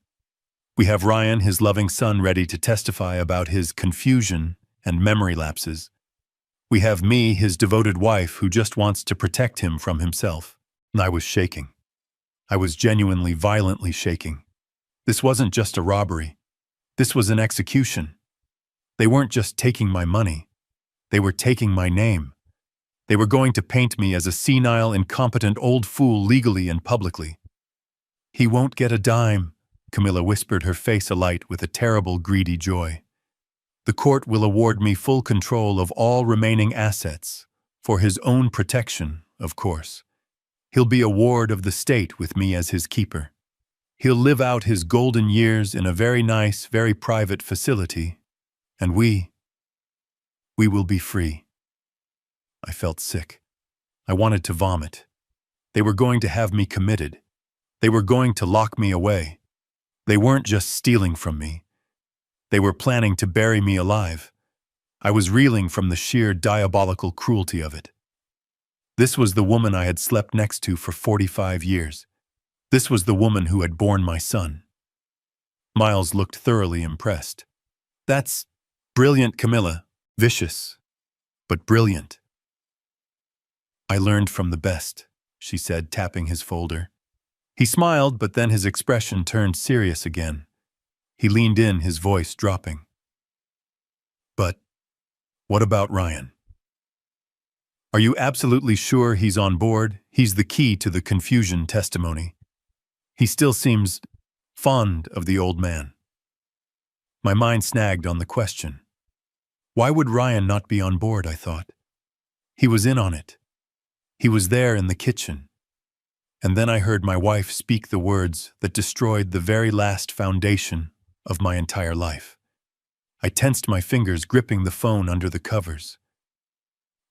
We have Ryan, his loving son, ready to testify about his confusion and memory lapses. We have me, his devoted wife, who just wants to protect him from himself." And I was shaking. I was genuinely, violently shaking. This wasn't just a robbery. This was an execution. They weren't just taking my money. They were taking my name. They were going to paint me as a senile, incompetent old fool legally and publicly. "He won't get a dime," Camilla whispered, her face alight with a terrible, greedy joy. "The court will award me full control of all remaining assets, for his own protection, of course. He'll be a ward of the state with me as his keeper. He'll live out his golden years in a very nice, very private facility, and we will be free." I felt sick. I wanted to vomit. They were going to have me committed. They were going to lock me away. They weren't just stealing from me. They were planning to bury me alive. I was reeling from the sheer diabolical cruelty of it. This was the woman I had slept next to for 45 years. This was the woman who had borne my son. Miles looked thoroughly impressed. "That's brilliant, Camilla. Vicious, but brilliant." "I learned from the best," she said, tapping his folder. He smiled, but then his expression turned serious again. He leaned in, his voice dropping. "But what about Ryan? Are you absolutely sure he's on board? He's the key to the confusion testimony. He still seems fond of the old man." My mind snagged on the question. Why would Ryan not be on board, I thought. He was in on it. He was there in the kitchen. And then I heard my wife speak the words that destroyed the very last foundation of my entire life. I tensed my fingers, gripping the phone under the covers.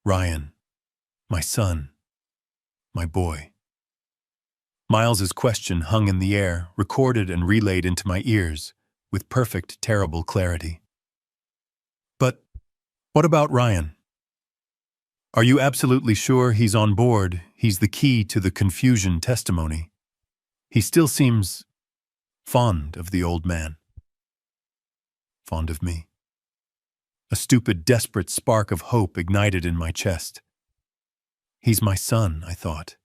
"Ryan. My son. My boy." Miles's question hung in the air, recorded and relayed into my ears with perfect, terrible clarity. "But what about Ryan? Are you absolutely sure he's on board? He's the key to the confusion testimony. He still seems fond of the old man." "Fond of me?" A stupid, desperate spark of hope ignited in my chest. He's my son, I thought.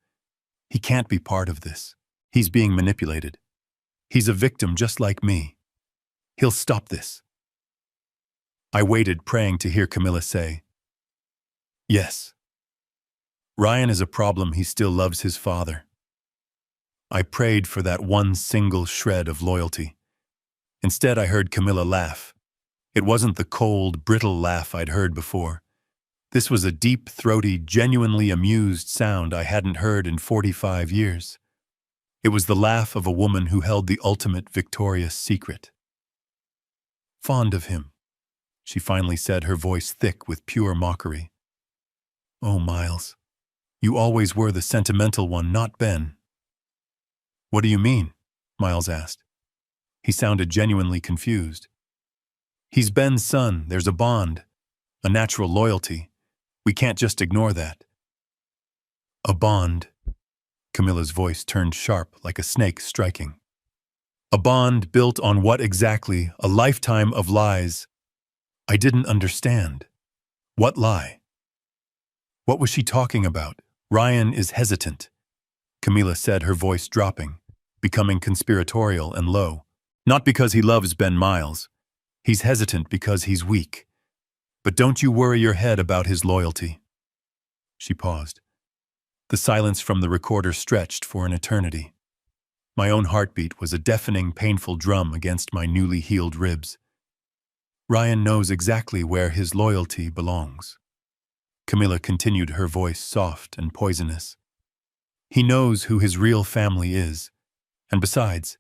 He can't be part of this. He's being manipulated. He's a victim just like me. He'll stop this. I waited, praying to hear Camilla say, "Yes. Ryan is a problem. He still loves his father." I prayed for that one single shred of loyalty. Instead, I heard Camilla laugh. It wasn't the cold, brittle laugh I'd heard before. This was a deep, throaty, genuinely amused sound I hadn't heard in 45 years. It was the laugh of a woman who held the ultimate victorious secret. "Fond of him," she finally said, her voice thick with pure mockery. "Oh, Miles, you always were the sentimental one, not Ben." "What do you mean?" Miles asked. He sounded genuinely confused. "He's Ben's son. There's a bond, a natural loyalty. We can't just ignore that." "A bond?" Camilla's voice turned sharp like a snake striking. "A bond built on what exactly? A lifetime of lies." I didn't understand. What lie? What was she talking about? "Ryan is hesitant," Camilla said, her voice dropping, becoming conspiratorial and low. "Not because he loves Ben Miles. He's hesitant because he's weak. But don't you worry your head about his loyalty." She paused. The silence from the recorder stretched for an eternity. My own heartbeat was a deafening, painful drum against my newly healed ribs. "Ryan knows exactly where his loyalty belongs." Camilla continued, her voice soft and poisonous. "He knows who his real family is. And besides,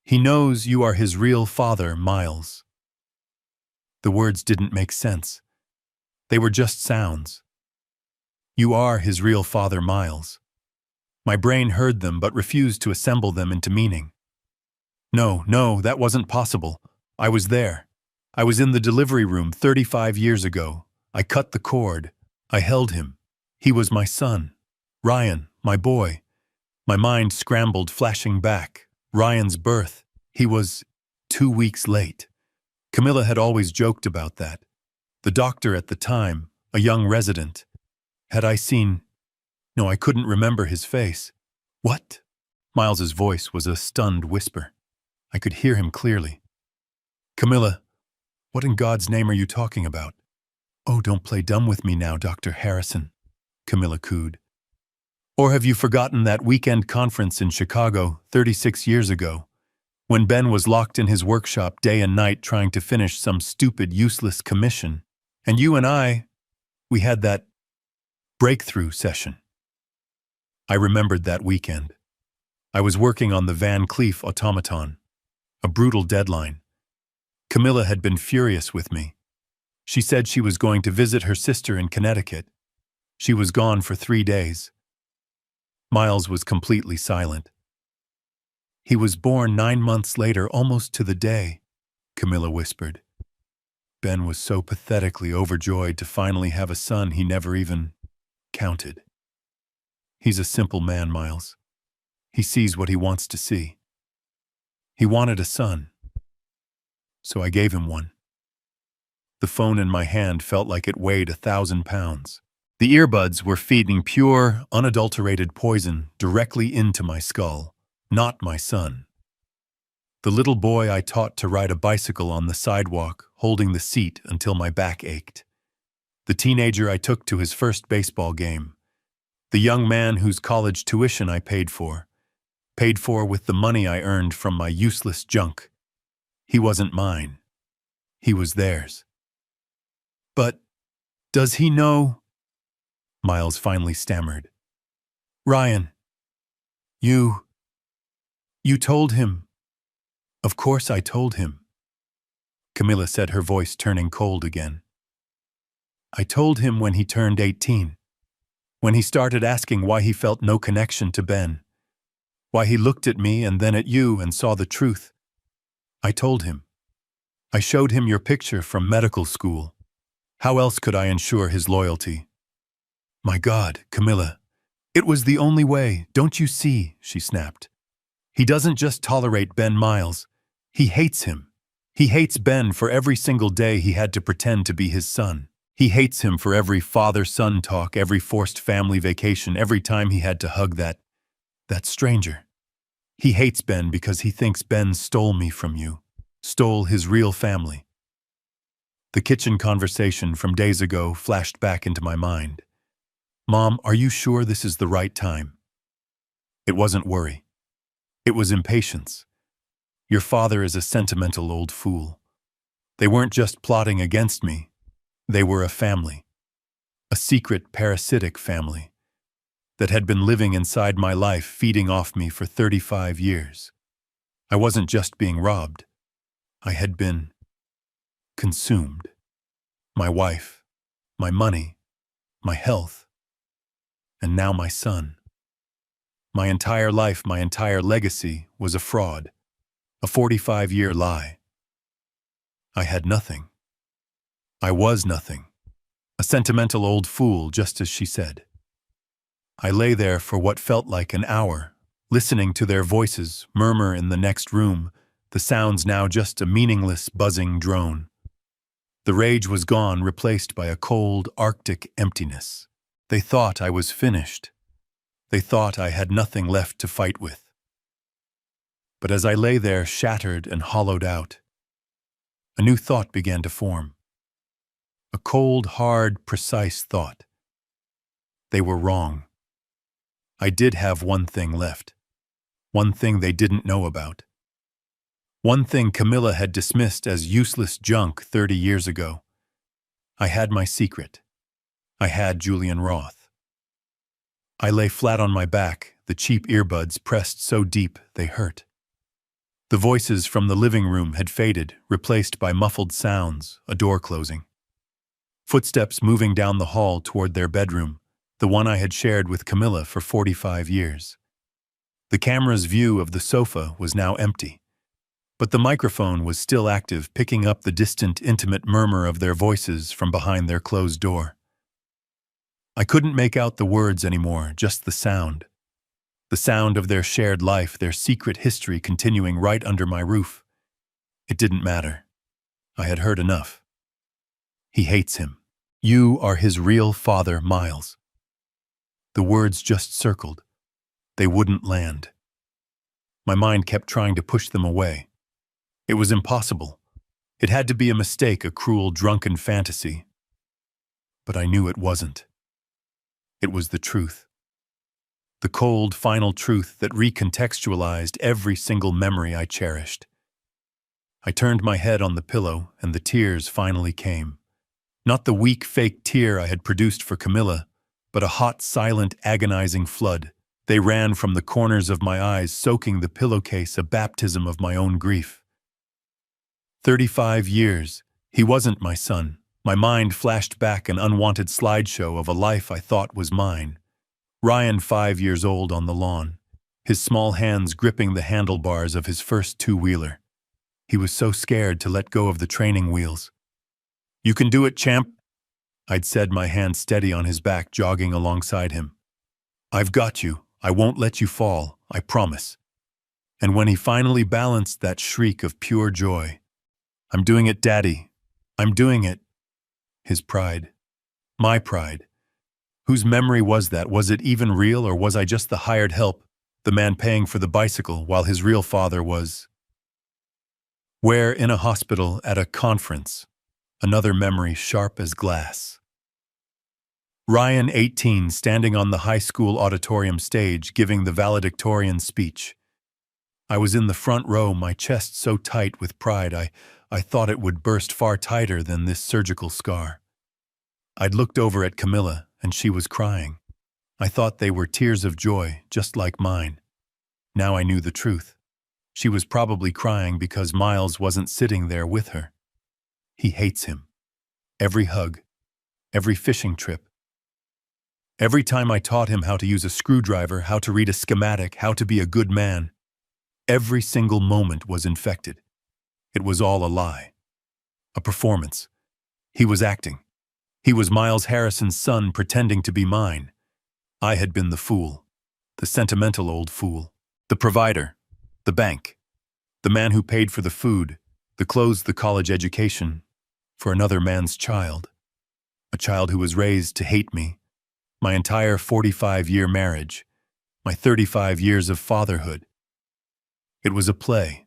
he knows you are his real father, Miles." The words didn't make sense. They were just sounds. "You are his real father, Miles." My brain heard them but refused to assemble them into meaning. No, that wasn't possible. I was there. I was in the delivery room 35 years ago. I cut the cord. I held him. He was my son. Ryan, my boy. My mind scrambled, flashing back. Ryan's birth. He was 2 weeks late. Camilla had always joked about that. The doctor at the time, a young resident. Had I seen? No, I couldn't remember his face. "What?" Miles's voice was a stunned whisper. I could hear him clearly. "Camilla, what in God's name are you talking about?" "Oh, don't play dumb with me now, Dr. Harrison," Camilla cooed. "Or have you forgotten that weekend conference in Chicago 36 years ago, when Ben was locked in his workshop day and night trying to finish some stupid, useless commission, and you and we had that breakthrough session?" I remembered that weekend. I was working on the Van Cleef automaton, a brutal deadline. Camilla had been furious with me. She said she was going to visit her sister in Connecticut. She was gone for 3 days. Miles was completely silent. "He was born 9 months later, almost to the day," Camilla whispered. Ben was so pathetically overjoyed to finally have a son he never even counted. "He's a simple man, Miles. He sees what he wants to see. He wanted a son, so I gave him one." The phone in my hand felt like it weighed 1,000 pounds. The earbuds were feeding pure, unadulterated poison directly into my skull, not my son. The little boy I taught to ride a bicycle on the sidewalk, holding the seat until my back ached. The teenager I took to his first baseball game. The young man whose college tuition I paid for with the money I earned from my useless junk. He wasn't mine. He was theirs. "But does he know?" Miles finally stammered. "Ryan, you told him." "Of course I told him," Camilla said, her voice turning cold again. "I told him when he turned 18, when he started asking why he felt no connection to Ben, why he looked at me and then at you and saw the truth. I told him. I showed him your picture from medical school. How else could I ensure his loyalty?" "My God, Camilla, it was the only way, don't you see?" she snapped. "He doesn't just tolerate Ben Miles. He hates him. He hates Ben for every single day he had to pretend to be his son. He hates him for every father-son talk, every forced family vacation, every time he had to hug that stranger. He hates Ben because he thinks Ben stole me from you, stole his real family. The kitchen conversation from days ago flashed back into my mind. Mom, are you sure this is the right time? It wasn't worry. It was impatience. Your father is a sentimental old fool. They weren't just plotting against me. They were a family. A secret, parasitic family that had been living inside my life, feeding off me for 35 years. I wasn't just being robbed. I had been consumed. My wife, my money, my health, and now my son. My entire life, my entire legacy was a fraud, a 45-year lie. I had nothing. I was nothing. A sentimental old fool, just as she said. I lay there for what felt like an hour, listening to their voices murmur in the next room, the sounds now just a meaningless, buzzing drone. The rage was gone, replaced by a cold, arctic emptiness. They thought I was finished. They thought I had nothing left to fight with. But as I lay there, shattered and hollowed out, a new thought began to form. A cold, hard, precise thought. They were wrong. I did have one thing left. One thing they didn't know about. One thing Camilla had dismissed as useless junk 30 years ago. I had my secret. I had Julian Roth. I lay flat on my back, the cheap earbuds pressed so deep they hurt. The voices from the living room had faded, replaced by muffled sounds, a door closing. Footsteps moving down the hall toward their bedroom, the one I had shared with Camilla for 45 years. The camera's view of the sofa was now empty, but the microphone was still active, picking up the distant, intimate murmur of their voices from behind their closed door. I couldn't make out the words anymore, just the sound. The sound of their shared life, their secret history continuing right under my roof. It didn't matter. I had heard enough. He hates him. You are his real father, Miles. The words just circled. They wouldn't land. My mind kept trying to push them away. It was impossible. It had to be a mistake, a cruel, drunken fantasy. But I knew it wasn't. It was the truth. The cold, final truth that recontextualized every single memory I cherished. I turned my head on the pillow, and the tears finally came. Not the weak, fake tear I had produced for Camilla, but a hot, silent, agonizing flood. They ran from the corners of my eyes, soaking the pillowcase, a baptism of my own grief. 35 years. He wasn't my son. My mind flashed back an unwanted slideshow of a life I thought was mine. Ryan, 5 years old, on the lawn, his small hands gripping the handlebars of his first two-wheeler. He was so scared to let go of the training wheels. "You can do it, champ," I'd said, my hand steady on his back, jogging alongside him. "I've got you. I won't let you fall, I promise." And when he finally balanced, that shriek of pure joy. "I'm doing it, Daddy. I'm doing it." His pride. My pride. Whose memory was that? Was it even real, or was I just the hired help, the man paying for the bicycle, while his real father was where? In a hospital, at a conference. Another memory sharp as glass. Ryan, 18, standing on the high school auditorium stage, giving the valedictorian speech. I was in the front row, my chest so tight with pride I thought it would burst, far tighter than this surgical scar. I'd looked over at Camilla, and she was crying. I thought they were tears of joy, just like mine. Now I knew the truth. She was probably crying because Miles wasn't sitting there with her. He hates him. Every hug, every fishing trip. Every time I taught him how to use a screwdriver, how to read a schematic, how to be a good man. Every single moment was infected. It was all a lie. A performance. He was acting. He was Miles Harrison's son, pretending to be mine. I had been the fool. The sentimental old fool. The provider. The bank. The man who paid for the food. the clothes, the college education, for another man's child. A child who was raised to hate me, my entire 45-year marriage, my 35 years of fatherhood. It was a play,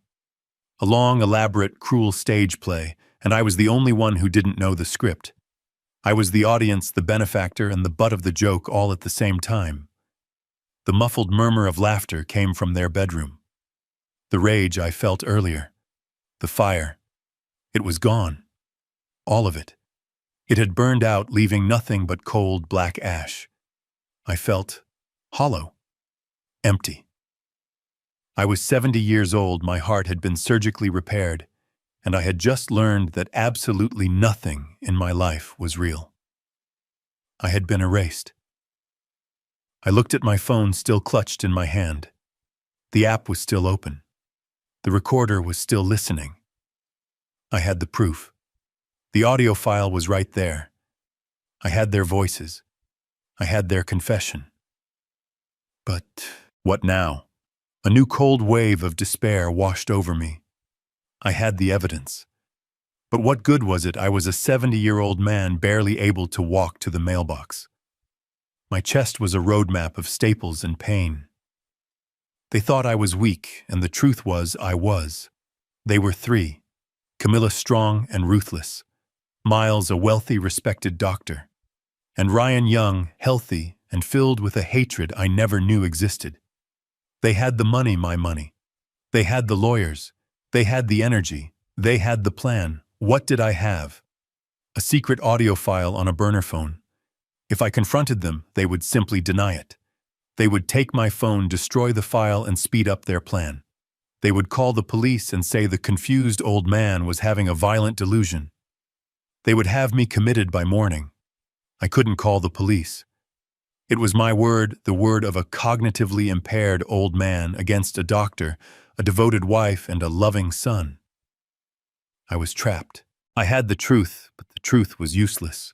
a long, elaborate, cruel stage play, and I was the only one who didn't know the script. I was the audience, the benefactor, and the butt of the joke all at the same time. The muffled murmur of laughter came from their bedroom. The rage I felt earlier, the fire, it was gone. All of it. It had burned out, leaving nothing but cold black ash. I felt hollow, empty. I was 70 years old, my heart had been surgically repaired, and I had just learned that absolutely nothing in my life was real. I had been erased. I looked at my phone still clutched in my hand. The app was still open. The recorder was still listening. I had the proof. The audio file was right there. I had their voices. I had their confession. But what now? A new cold wave of despair washed over me. I had the evidence. But what good was it? I was a 70-year-old man barely able to walk to the mailbox. My chest was a roadmap of staples and pain. They thought I was weak, and the truth was I was. They were three: Camilla, strong and ruthless; Miles, a wealthy, respected doctor; and Ryan, young, healthy, and filled with a hatred I never knew existed. They had the money, my money. They had the lawyers. They had the energy. They had the plan. What did I have? A secret audio file on a burner phone. If I confronted them, they would simply deny it. They would take my phone, destroy the file, and speed up their plan. They would call the police and say the confused old man was having a violent delusion. They would have me committed by morning. I couldn't call the police. It was my word, the word of a cognitively impaired old man against a doctor, a devoted wife, and a loving son. I was trapped. I had the truth, but the truth was useless.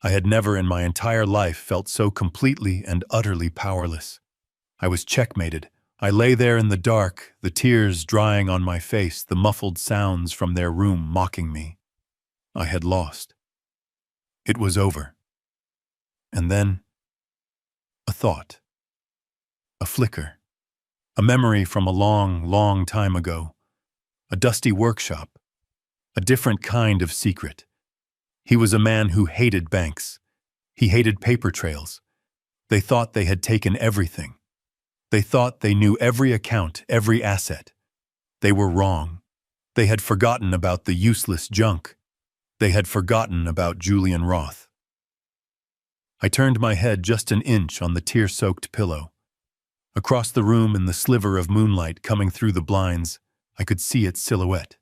I had never in my entire life felt so completely and utterly powerless. I was checkmated. I lay there in the dark, the tears drying on my face, the muffled sounds from their room mocking me. I had lost. It was over. And then, a thought. A flicker. A memory from a long, long time ago. A dusty workshop. A different kind of secret. He was a man who hated banks. He hated paper trails. They thought they had taken everything. They thought they knew every account, every asset. They were wrong. They had forgotten about the useless junk. They had forgotten about Julian Roth. I turned my head just an inch on the tear-soaked pillow. Across the room, in the sliver of moonlight coming through the blinds, I could see its silhouette.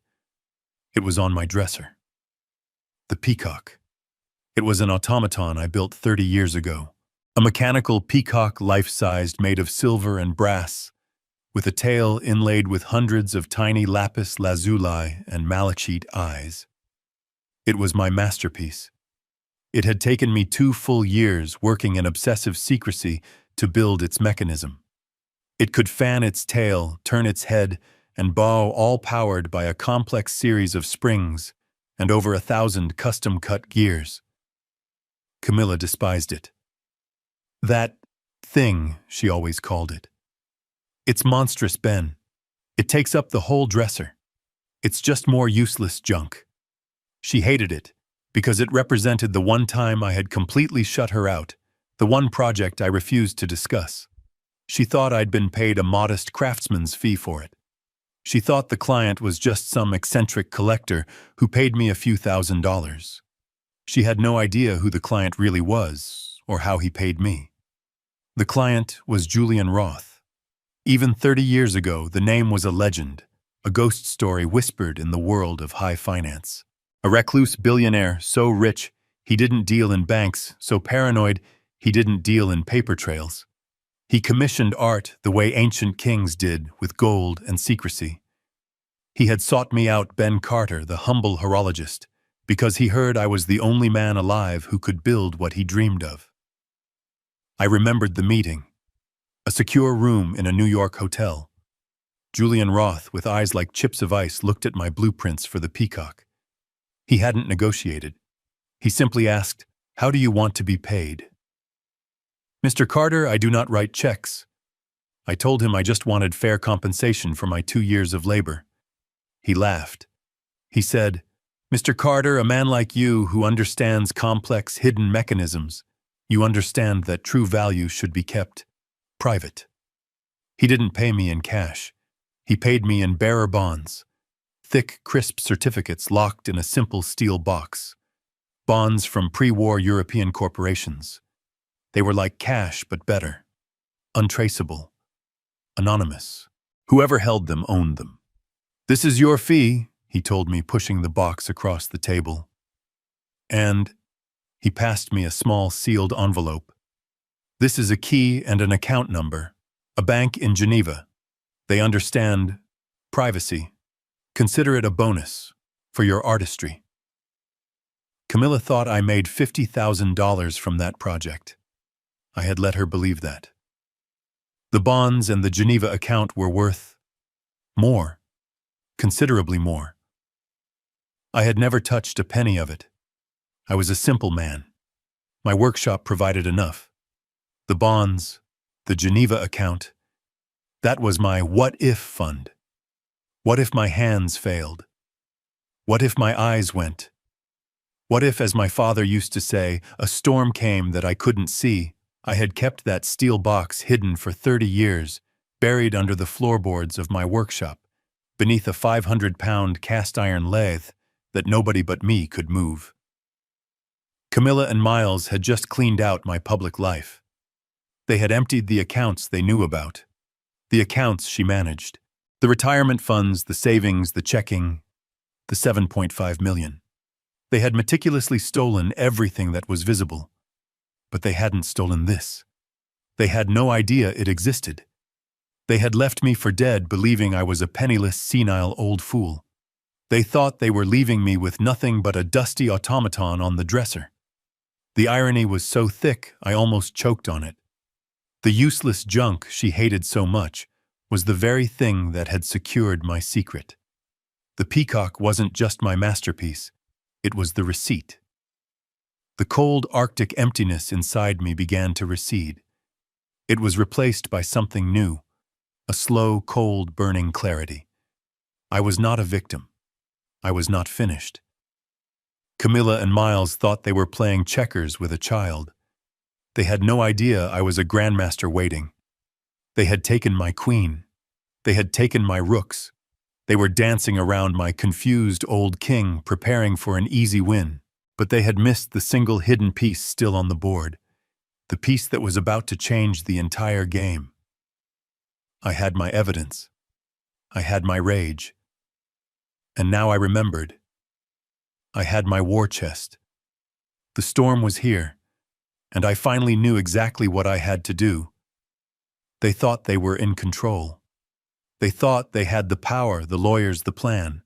It was on my dresser. The peacock. It was an automaton I built 30 years ago. A mechanical peacock, life-sized, made of silver and brass, with a tail inlaid with hundreds of tiny lapis lazuli and malachite eyes. It was my masterpiece. It had taken me 2 full years working in obsessive secrecy to build its mechanism. It could fan its tail, turn its head, and bow, all powered by a complex series of springs and over 1,000 custom-cut gears. Camilla despised it. That thing, she always called it. It's monstrous, Ben. It takes up the whole dresser. It's just more useless junk. She hated it because it represented the one time I had completely shut her out, the one project I refused to discuss. She thought I'd been paid a modest craftsman's fee for it. She thought the client was just some eccentric collector who paid me a few $1,000s. She had no idea who the client really was or how he paid me. The client was Julian Roth. Even 30 years ago, the name was a legend, a ghost story whispered in the world of high finance. A recluse billionaire so rich he didn't deal in banks, so paranoid he didn't deal in paper trails. He commissioned art the way ancient kings did, with gold and secrecy. He had sought me out, Ben Carter, the humble horologist, because he heard I was the only man alive who could build what he dreamed of. I remembered the meeting. A secure room in a New York hotel. Julian Roth, with eyes like chips of ice, looked at my blueprints for the peacock. He hadn't negotiated. He simply asked, "How do you want to be paid?" "Mr. Carter, I do not write checks." I told him I just wanted fair compensation for my 2 years of labor. He laughed. He said, "Mr. Carter, a man like you who understands complex hidden mechanisms, you understand that true value should be kept private." He didn't pay me in cash. He paid me in bearer bonds, thick, crisp certificates locked in a simple steel box. Bonds from pre-war European corporations. They were like cash, but better. Untraceable. Anonymous. Whoever held them owned them. "This is your fee," he told me, pushing the box across the table. And he passed me a small sealed envelope. "This is a key and an account number. A bank in Geneva. They understand privacy. Consider it a bonus for your artistry." Camilla thought I made $50,000 from that project. I had let her believe that. The bonds and the Geneva account were worth more, considerably more. I had never touched a penny of it. I was a simple man. My workshop provided enough. The bonds, the Geneva account, that was my what-if fund. What if my hands failed? What if my eyes went? What if, as my father used to say, a storm came that I couldn't see? I had kept that steel box hidden for 30 years, buried under the floorboards of my workshop, beneath a 500-pound cast-iron lathe that nobody but me could move. Camilla and Miles had just cleaned out my public life. They had emptied the accounts they knew about, the accounts she managed, the retirement funds, the savings, the checking, the 7.5 million. They had meticulously stolen everything that was visible. But they hadn't stolen this. They had no idea it existed. They had left me for dead, believing I was a penniless, senile old fool. They thought they were leaving me with nothing but a dusty automaton on the dresser. The irony was so thick, I almost choked on it. The useless junk she hated so much was the very thing that had secured my secret. The peacock wasn't just my masterpiece. It was the receipt. The cold Arctic emptiness inside me began to recede. It was replaced by something new, a slow, cold, burning clarity. I was not a victim. I was not finished. Camilla and Miles thought they were playing checkers with a child. They had no idea I was a grandmaster waiting. They had taken my queen. They had taken my rooks. They were dancing around my confused old king, preparing for an easy win. But they had missed the single hidden piece still on the board, the piece that was about to change the entire game. I had my evidence. I had my rage. And now I remembered. I had my war chest. The storm was here, and I finally knew exactly what I had to do. They thought they were in control. They thought they had the power, the lawyers, the plan.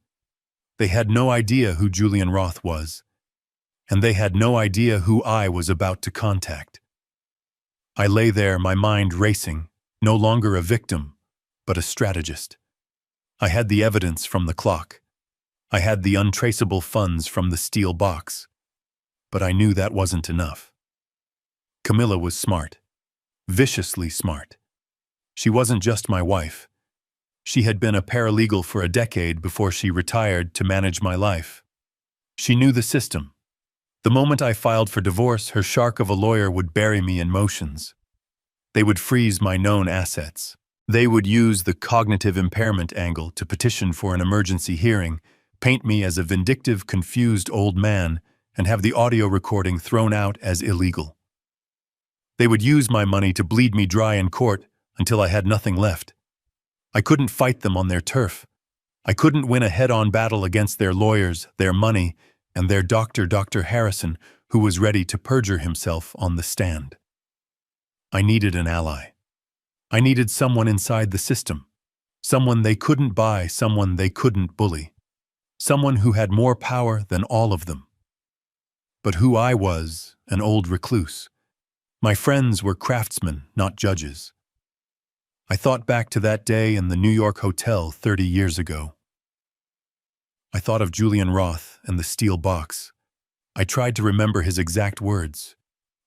They had no idea who Julian Roth was. And they had no idea who I was about to contact. I lay there, my mind racing, no longer a victim, but a strategist. I had the evidence from the clock. I had the untraceable funds from the steel box. But I knew that wasn't enough. Camilla was smart, viciously smart. She wasn't just my wife. She had been a paralegal for a decade before she retired to manage my life. She knew the system. The moment I filed for divorce, her shark of a lawyer would bury me in motions. They would freeze my known assets. They would use the cognitive impairment angle to petition for an emergency hearing, paint me as a vindictive, confused old man, and have the audio recording thrown out as illegal. They would use my money to bleed me dry in court until I had nothing left. I couldn't fight them on their turf. I couldn't win a head-on battle against their lawyers, their money, and their doctor, Dr. Harrison, who was ready to perjure himself on the stand. I needed an ally. I needed someone inside the system. Someone they couldn't buy, someone they couldn't bully. Someone who had more power than all of them. But who I was, an old recluse. My friends were craftsmen, not judges. I thought back to that day in the New York hotel 30 years ago. I thought of Julian Roth and the steel box. I tried to remember his exact words.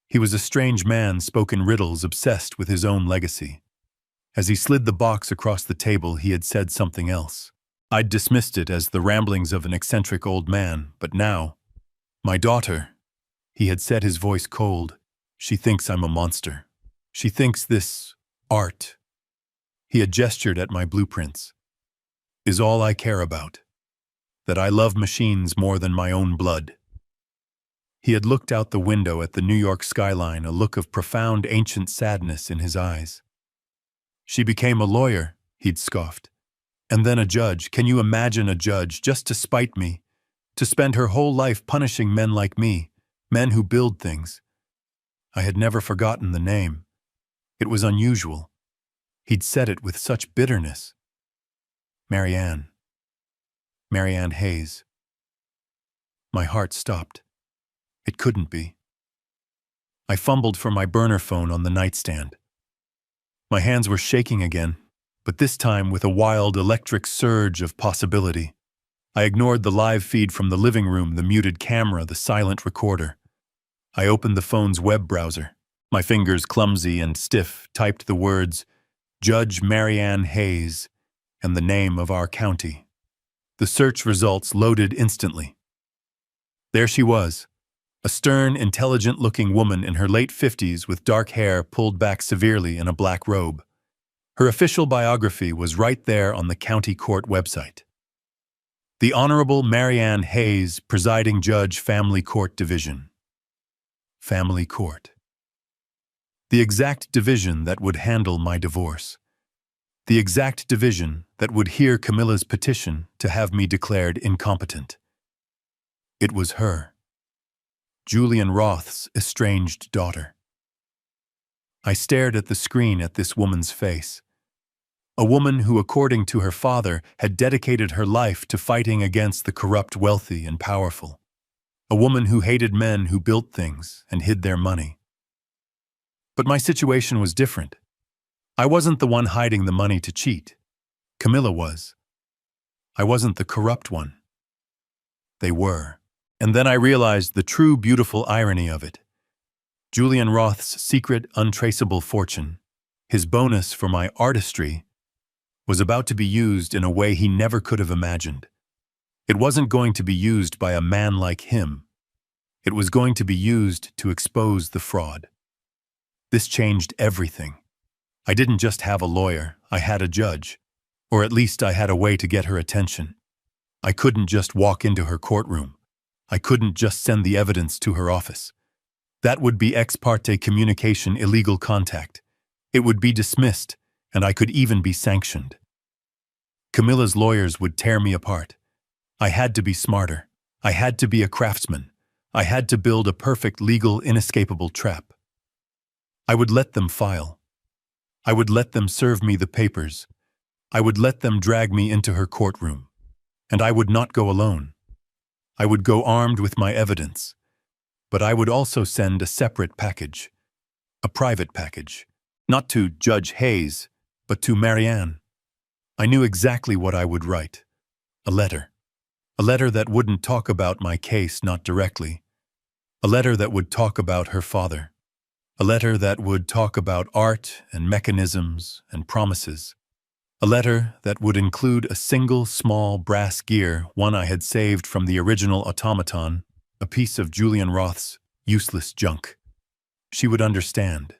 He was a strange man, spoke in riddles, obsessed with his own legacy. As he slid the box across the table, he had said something else. I'd dismissed it as the ramblings of an eccentric old man, but now, my daughter, he had said, his voice cold, she thinks I'm a monster. She thinks this art, he had gestured at my blueprints, is all I care about, that I love machines more than my own blood. He had looked out the window at the New York skyline, a look of profound ancient sadness in his eyes. She became a lawyer, he'd scoffed. And then a judge. Can you imagine a judge, just to spite me, to spend her whole life punishing men like me, men who build things? I had never forgotten the name. It was unusual. He'd said it with such bitterness. Marianne. Marianne Hayes. My heart stopped. It couldn't be. I fumbled for my burner phone on the nightstand. My hands were shaking again, but this time with a wild electric surge of possibility. I ignored the live feed from the living room, the muted camera, the silent recorder. I opened the phone's web browser. My fingers, clumsy and stiff, typed the words, Judge Marianne Hayes, and the name of our county. The search results loaded instantly. There she was, a stern, intelligent-looking woman in her late 50s with dark hair pulled back severely in a black robe. Her official biography was right there on the county court website. The Honorable Marianne Hayes, Presiding Judge, Family Court Division. Family Court. The exact division that would handle my divorce. The exact division that would hear Camilla's petition to have me declared incompetent. It was her. Julian Roth's estranged daughter. I stared at the screen at this woman's face. A woman who, according to her father, had dedicated her life to fighting against the corrupt, wealthy, and powerful. A woman who hated men who built things and hid their money. But my situation was different. I wasn't the one hiding the money to cheat. Camilla was. I wasn't the corrupt one. They were. And then I realized the true beautiful irony of it. Julian Roth's secret, untraceable fortune, his bonus for my artistry, was about to be used in a way he never could have imagined. It wasn't going to be used by a man like him. It was going to be used to expose the fraud. This changed everything. I didn't just have a lawyer, I had a judge. Or at least I had a way to get her attention. I couldn't just walk into her courtroom. I couldn't just send the evidence to her office. That would be ex parte communication, illegal contact. It would be dismissed, and I could even be sanctioned. Camilla's lawyers would tear me apart. I had to be smarter. I had to be a craftsman. I had to build a perfect, legal, inescapable trap. I would let them file. I would let them serve me the papers. I would let them drag me into her courtroom. And I would not go alone. I would go armed with my evidence. But I would also send a separate package. A private package. Not to Judge Hayes, but to Marianne. I knew exactly what I would write. A letter. A letter that wouldn't talk about my case, not directly. A letter that would talk about her father. A letter that would talk about art and mechanisms and promises. A letter that would include a single small brass gear, one I had saved from the original automaton, a piece of Julian Roth's useless junk. She would understand.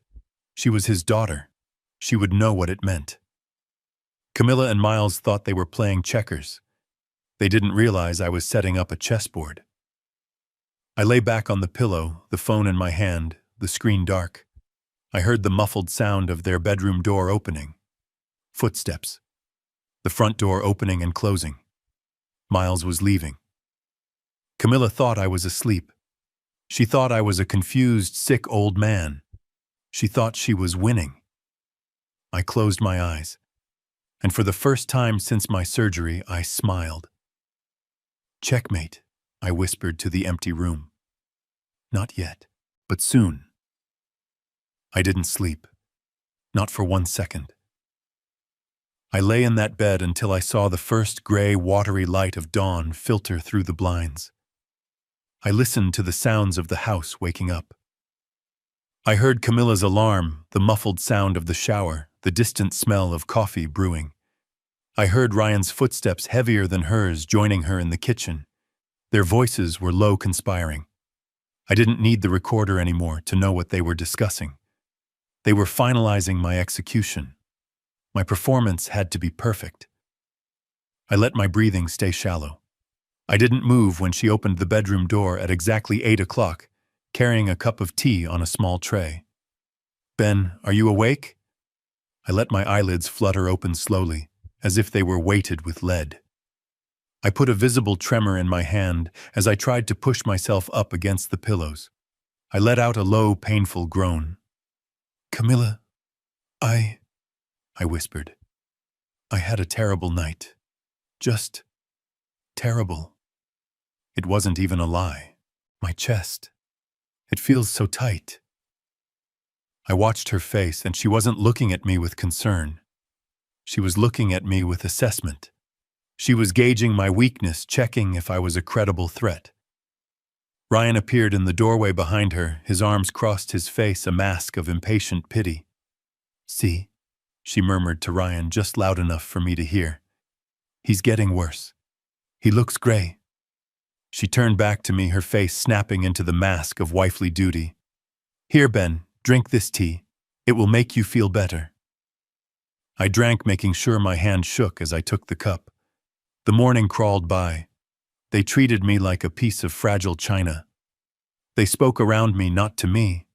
She was his daughter. She would know what it meant. Camilla and Miles thought they were playing checkers. They didn't realize I was setting up a chessboard. I lay back on the pillow, the phone in my hand, the screen dark. I heard the muffled sound of their bedroom door opening. Footsteps. The front door opening and closing. Miles was leaving. Camilla thought I was asleep. She thought I was a confused, sick old man. She thought she was winning. I closed my eyes, and for the first time since my surgery, I smiled. Checkmate, I whispered to the empty room. Not yet, but soon. I didn't sleep. Not for 1 second. I lay in that bed until I saw the first gray, watery light of dawn filter through the blinds. I listened to the sounds of the house waking up. I heard Camilla's alarm, the muffled sound of the shower, the distant smell of coffee brewing. I heard Ryan's footsteps heavier than hers joining her in the kitchen. Their voices were low conspiring. I didn't need the recorder anymore to know what they were discussing. They were finalizing my execution. My performance had to be perfect. I let my breathing stay shallow. I didn't move when she opened the bedroom door at exactly 8 o'clock, carrying a cup of tea on a small tray. "Ben, are you awake?" I let my eyelids flutter open slowly, as if they were weighted with lead. I put a visible tremor in my hand as I tried to push myself up against the pillows. I let out a low, painful groan. "Camilla, I whispered. "I had a terrible night. Just terrible." It wasn't even a lie. My chest. It feels so tight. I watched her face, and she wasn't looking at me with concern. She was looking at me with assessment. She was gauging my weakness, checking if I was a credible threat. Ryan appeared in the doorway behind her, his arms crossed, his face a mask of impatient pity. "See?" she murmured to Ryan, just loud enough for me to hear. "He's getting worse. He looks gray." She turned back to me, her face snapping into the mask of wifely duty. "Here, Ben, drink this tea. It will make you feel better." I drank, making sure my hand shook as I took the cup. The morning crawled by. They treated me like a piece of fragile china. They spoke around me, not to me.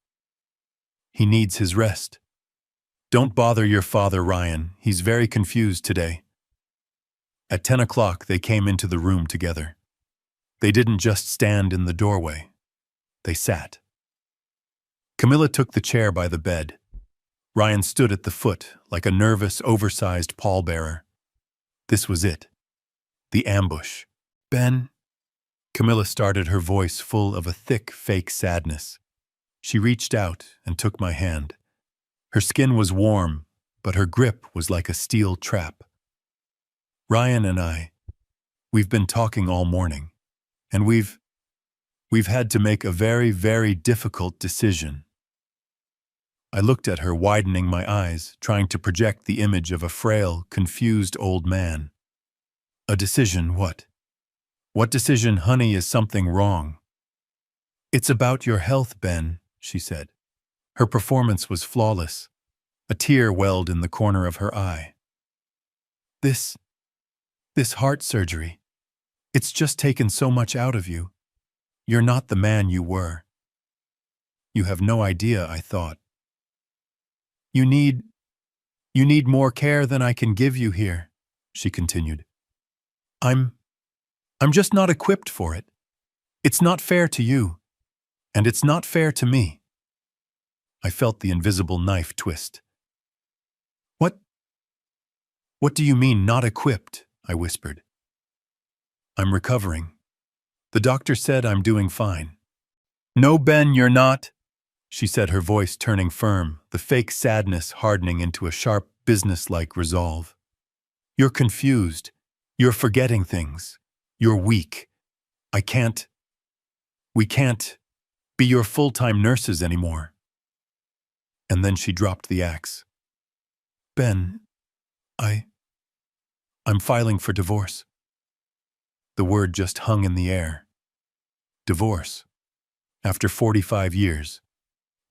"He needs his rest. Don't bother your father, Ryan. He's very confused today." At 10 o'clock, they came into the room together. They didn't just stand in the doorway. They sat. Camilla took the chair by the bed. Ryan stood at the foot, like a nervous, oversized pallbearer. This was it. The ambush. "Ben," Camilla started, her voice full of a thick, fake sadness. She reached out and took my hand. Her skin was warm, but her grip was like a steel trap. "Ryan and we've been talking all morning, and we've had to make a very, very difficult decision." I looked at her, widening my eyes, trying to project the image of a frail, confused old man. "A decision, what? What decision, honey? Is something wrong?" "It's about your health, Ben," she said. Her performance was flawless. A tear welled in the corner of her eye. This heart surgery, it's just taken so much out of you. You're not the man you were." "You have no idea," I thought. You need more care than I can give you here," she continued. I'm just not equipped for it. It's not fair to you, and it's not fair to me." I felt the invisible knife twist. What do you mean, not equipped?" I whispered. "I'm recovering. The doctor said I'm doing fine." "No, Ben, you're not," she said, her voice turning firm, the fake sadness hardening into a sharp, businesslike resolve. "You're confused. You're forgetting things. You're weak. We can't be your full-time nurses anymore." And then she dropped the axe. "Ben, I'm filing for divorce." The word just hung in the air. Divorce. After 45 years.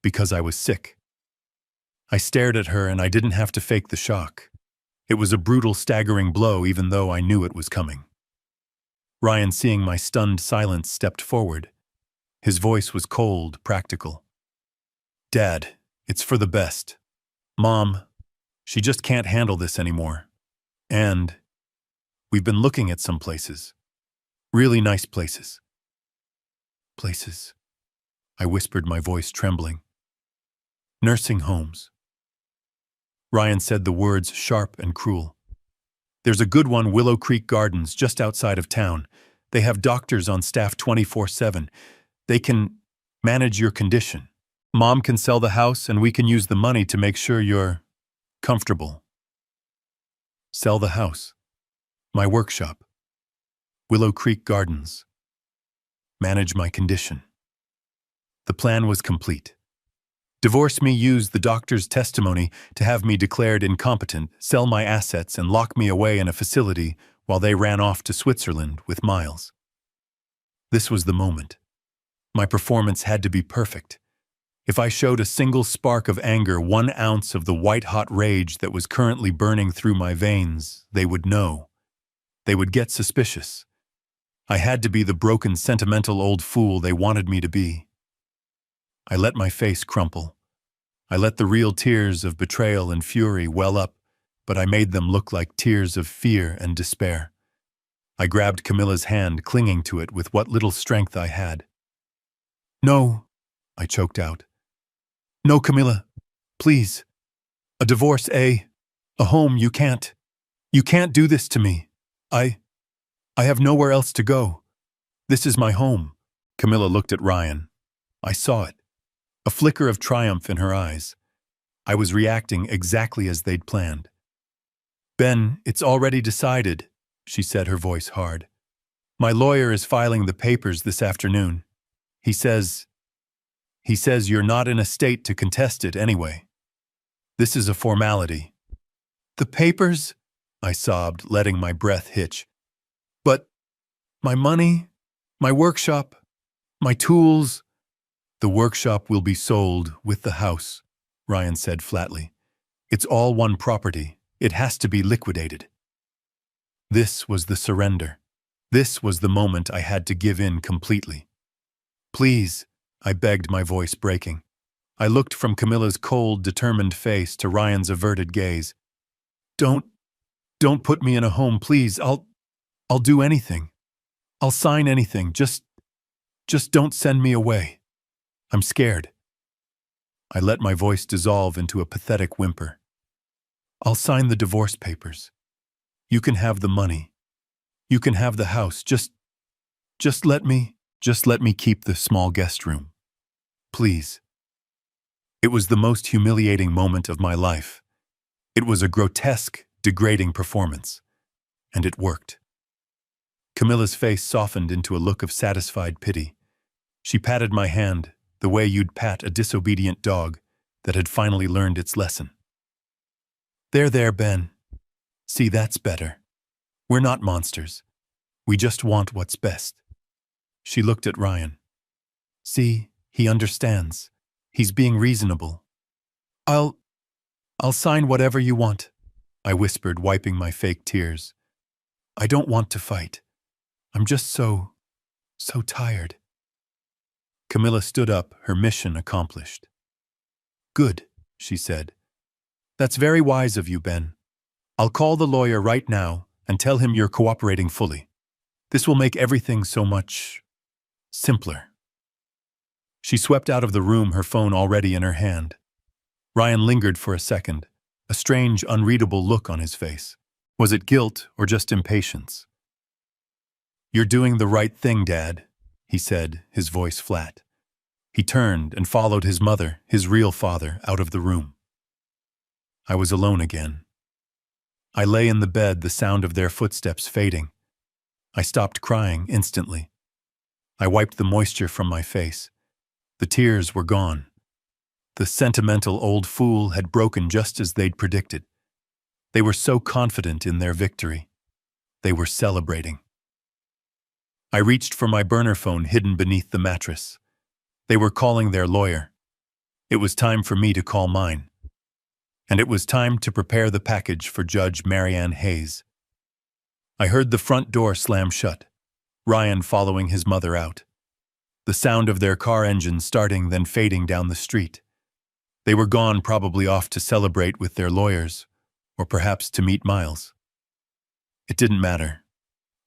Because I was sick. I stared at her, and I didn't have to fake the shock. It was a brutal, staggering blow, even though I knew it was coming. Ryan, seeing my stunned silence, stepped forward. His voice was cold, practical. "Dad, it's for the best. Mom, she just can't handle this anymore. And we've been looking at some places. Really nice places." "Places?" I whispered, my voice trembling. "Nursing homes." Ryan said the words sharp and cruel. "There's a good one, Willow Creek Gardens, just outside of town. They have doctors on staff 24/7. They can manage your condition. Mom can sell the house, and we can use the money to make sure you're comfortable." Sell the house. My workshop. Willow Creek Gardens. Manage my condition. The plan was complete. Divorce me, use the doctor's testimony to have me declared incompetent, sell my assets, and lock me away in a facility while they ran off to Switzerland with Miles. This was the moment. My performance had to be perfect. If I showed a single spark of anger, 1 ounce of the white-hot rage that was currently burning through my veins, they would know. They would get suspicious. I had to be the broken, sentimental old fool they wanted me to be. I let my face crumple. I let the real tears of betrayal and fury well up, but I made them look like tears of fear and despair. I grabbed Camilla's hand, clinging to it with what little strength I had. "No," I choked out. "No, Camilla, please. A divorce, a home, you can't do this to me. I have nowhere else to go. This is my home." Camilla looked at Ryan. I saw it. A flicker of triumph in her eyes. I was reacting exactly as they'd planned. "Ben, it's already decided," she said, her voice hard. "My lawyer is filing the papers this afternoon. He says you're not in a state to contest it anyway. This is a formality." "The papers?" I sobbed, letting my breath hitch. "But my money, my workshop, my tools..." "The workshop will be sold with the house," Ryan said flatly. "It's all one property. It has to be liquidated." This was the surrender. This was the moment I had to give in completely. "Please," I begged, my voice breaking. I looked from Camilla's cold, determined face to Ryan's averted gaze. Don't put me in a home, please. I'll do anything. I'll sign anything. Just don't send me away. I'm scared." I let my voice dissolve into a pathetic whimper. "I'll sign the divorce papers. You can have the money. You can have the house. Just let me keep the small guest room. Please." It was the most humiliating moment of my life. It was a grotesque, degrading performance. And it worked. Camilla's face softened into a look of satisfied pity. She patted my hand, the way you'd pat a disobedient dog that had finally learned its lesson. There, Ben. See, that's better. We're not monsters. We just want what's best." She looked at Ryan. "See, he understands. He's being reasonable." I'll sign whatever you want," I whispered, wiping my fake tears. "I don't want to fight. I'm just so tired." Camilla stood up, her mission accomplished. "Good," she said. "That's very wise of you, Ben. I'll call the lawyer right now and tell him you're cooperating fully. This will make everything so much simpler." She swept out of the room, her phone already in her hand. Ryan lingered for a second, a strange, unreadable look on his face. Was it guilt or just impatience? "You're doing the right thing, Dad," he said, his voice flat. He turned and followed his mother, his real father, out of the room. I was alone again. I lay in the bed, the sound of their footsteps fading. I stopped crying instantly. I wiped the moisture from my face. The tears were gone. The sentimental old fool had broken just as they'd predicted. They were so confident in their victory. They were celebrating. I reached for my burner phone hidden beneath the mattress. They were calling their lawyer. It was time for me to call mine. And it was time to prepare the package for Judge Marianne Hayes. I heard the front door slam shut, Ryan following his mother out. The sound of their car engine starting, then fading down the street. They were gone, probably off to celebrate with their lawyers, or perhaps to meet Miles. It didn't matter.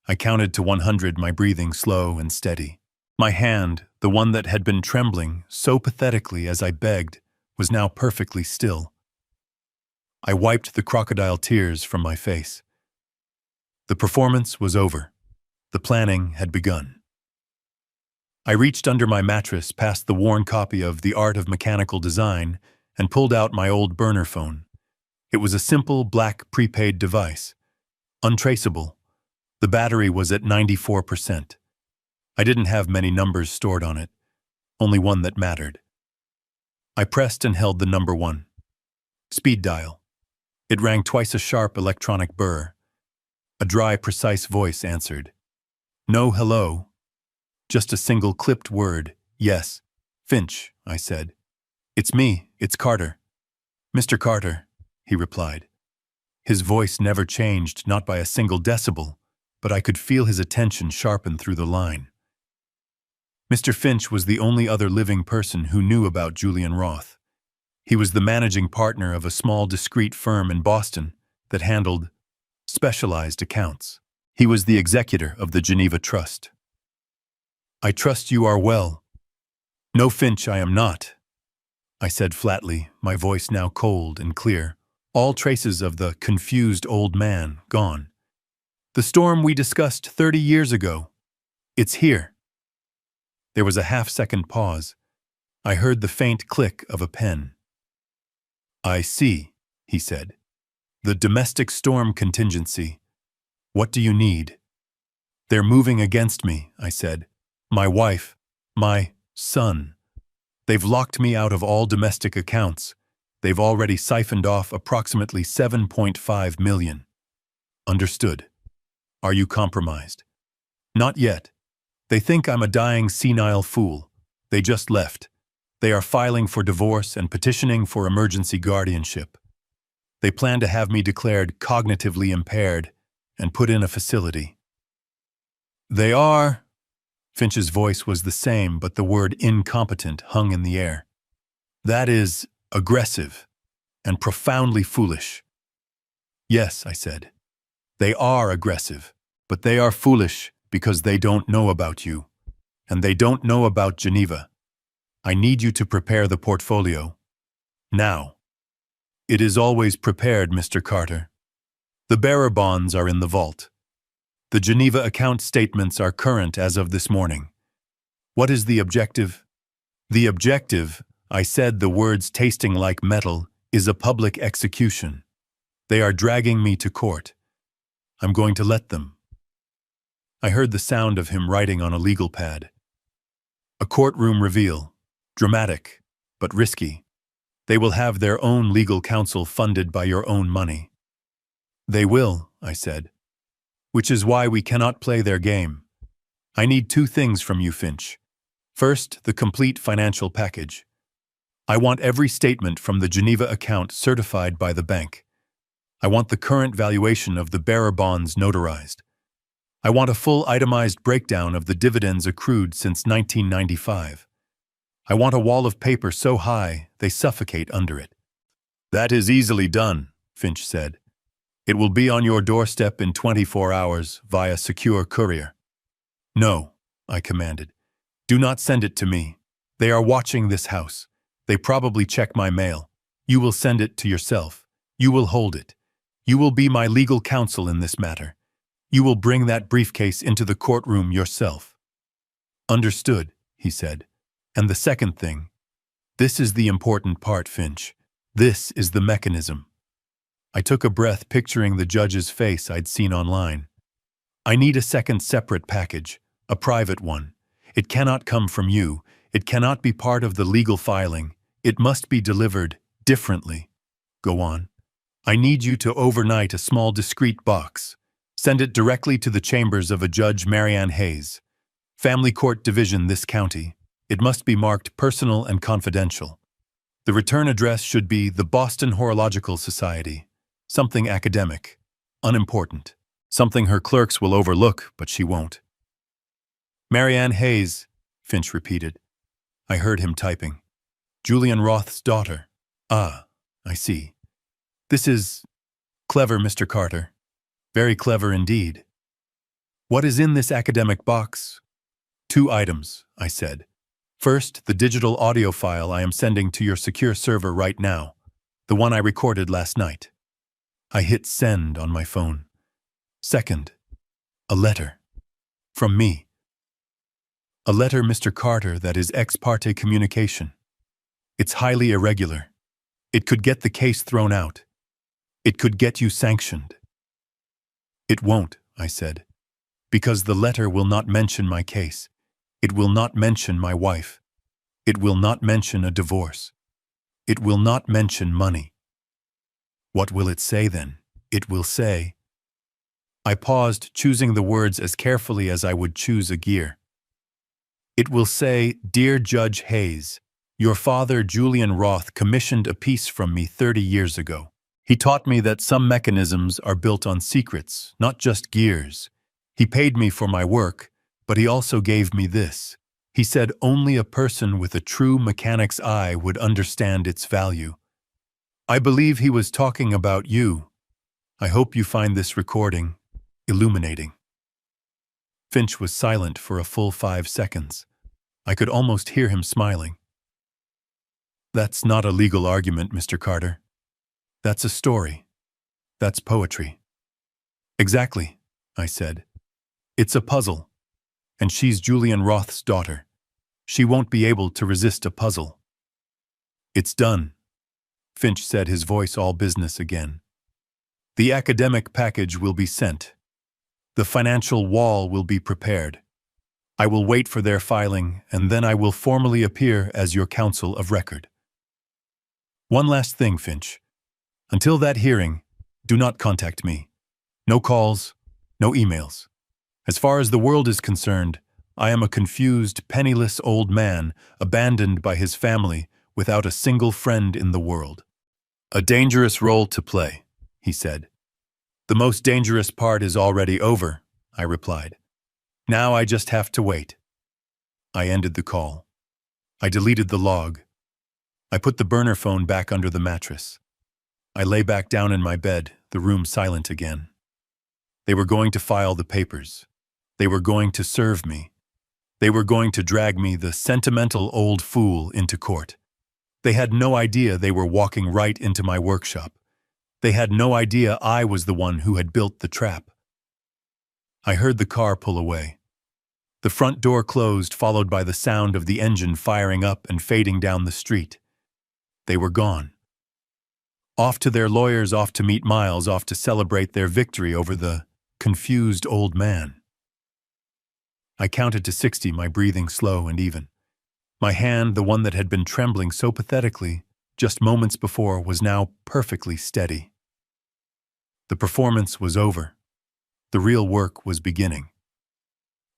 I counted to 100, my breathing slow and steady. My hand, the one that had been trembling so pathetically as I begged, was now perfectly still. I wiped the crocodile tears from my face. The performance was over. The planning had begun. I reached under my mattress past the worn copy of The Art of Mechanical Design and pulled out my old burner phone. It was a simple black prepaid device, Untraceable. The battery was at 94%. I didn't have many numbers stored on it, only one that mattered. I pressed and held the number 1. Speed dial. It rang twice a sharp electronic burr. A dry, precise voice answered. No hello. Just a single clipped word. Yes. Finch, I said. It's me, it's Carter. Mr. Carter, he replied. His voice never changed, not by a single decibel, but I could feel his attention sharpen through the line. Mr. Finch was the only other living person who knew about Julian Roth. He was the managing partner of a small, discreet firm in Boston that handled specialized accounts. He was the executor of the Geneva Trust. I trust you are well. No, Finch, I am not, I said flatly, my voice now cold and clear, all traces of the confused old man gone. The storm we discussed 30 years ago. It's here. There was a half-second pause. I heard the faint click of a pen. I see, he said. The domestic storm contingency. What do you need? They're moving against me, I said. My wife, my son. They've locked me out of all domestic accounts. They've already siphoned off approximately 7.5 million. Understood. Are you compromised? Not yet. They think I'm a dying senile fool. They just left. They are filing for divorce and petitioning for emergency guardianship. They plan to have me declared cognitively impaired and put in a facility. They are... Finch's voice was the same, but the word incompetent hung in the air. That is aggressive and profoundly foolish. Yes, I said. They are aggressive, but they are foolish because they don't know about you, and they don't know about Geneva. I need you to prepare the portfolio. Now. It is always prepared, Mr. Carter. The bearer bonds are in the vault. The Geneva account statements are current as of this morning. What is the objective? The objective, I said, the words tasting like metal, is a public execution. They are dragging me to court. I'm going to let them. I heard the sound of him writing on a legal pad. A courtroom reveal. Dramatic, but risky. They will have their own legal counsel funded by your own money. They will, I said. Which is why we cannot play their game. I need 2 things from you, Finch. First, the complete financial package. I want every statement from the Geneva account certified by the bank. I want the current valuation of the bearer bonds notarized. I want a full itemized breakdown of the dividends accrued since 1995. I want a wall of paper so high they suffocate under it. That is easily done, Finch said. It will be on your doorstep in 24 hours via secure courier. No, I commanded. Do not send it to me. They are watching this house. They probably check my mail. You will send it to yourself. You will hold it. You will be my legal counsel in this matter. You will bring that briefcase into the courtroom yourself. Understood, he said. And the second thing. This is the important part, Finch. This is the mechanism. I took a breath, picturing the judge's face I'd seen online. I need a second separate package, a private one. It cannot come from you. It cannot be part of the legal filing. It must be delivered differently. Go on. I need you to overnight a small discreet box. Send it directly to the chambers of a Judge Marianne Hayes. Family Court Division, this county. It must be marked personal and confidential. The return address should be the Boston Horological Society. Something academic, unimportant, something her clerks will overlook, but she won't. Marianne Hayes, Finch repeated. I heard him typing. Julian Roth's daughter. Ah, I see. This is clever, Mr. Carter. Very clever indeed. What is in this academic box? 2 items, I said. First, the digital audio file I am sending to your secure server right now, the one I recorded last night. I hit send on my phone. Second, a letter. From me. A letter, Mr. Carter, that is ex parte communication. It's highly irregular. It could get the case thrown out. It could get you sanctioned. It won't, I said, because the letter will not mention my case. It will not mention my wife. It will not mention a divorce. It will not mention money. What will it say then? It will say— I paused, choosing the words as carefully as I would choose a gear. It will say, Dear Judge Hayes, your father, Julian Roth, commissioned a piece from me 30 years ago. He taught me that some mechanisms are built on secrets, not just gears. He paid me for my work, but he also gave me this. He said only a person with a true mechanic's eye would understand its value. I believe he was talking about you. I hope you find this recording illuminating. Finch was silent for a full 5 seconds. I could almost hear him smiling. That's not a legal argument, Mr. Carter. That's a story. That's poetry. Exactly, I said. It's a puzzle. And she's Julian Roth's daughter. She won't be able to resist a puzzle. It's done, Finch said, his voice all business again. The academic package will be sent. The financial wall will be prepared. I will wait for their filing, and then I will formally appear as your counsel of record. One last thing, Finch. Until that hearing, do not contact me. No calls, no emails. As far as the world is concerned, I am a confused, penniless old man, abandoned by his family, without a single friend in the world. A dangerous role to play, he said. The most dangerous part is already over, I replied. Now I just have to wait. I ended the call. I deleted the log. I put the burner phone back under the mattress. I lay back down in my bed, the room silent again. They were going to file the papers. They were going to serve me. They were going to drag me, the sentimental old fool, into court. They had no idea they were walking right into my workshop. They had no idea I was the one who had built the trap. I heard the car pull away. The front door closed, followed by the sound of the engine firing up and fading down the street. They were gone. Off to their lawyers, off to meet Miles, off to celebrate their victory over the confused old man. I counted to 60, my breathing slow and even. My hand, the one that had been trembling so pathetically just moments before, was now perfectly steady. The performance was over. The real work was beginning.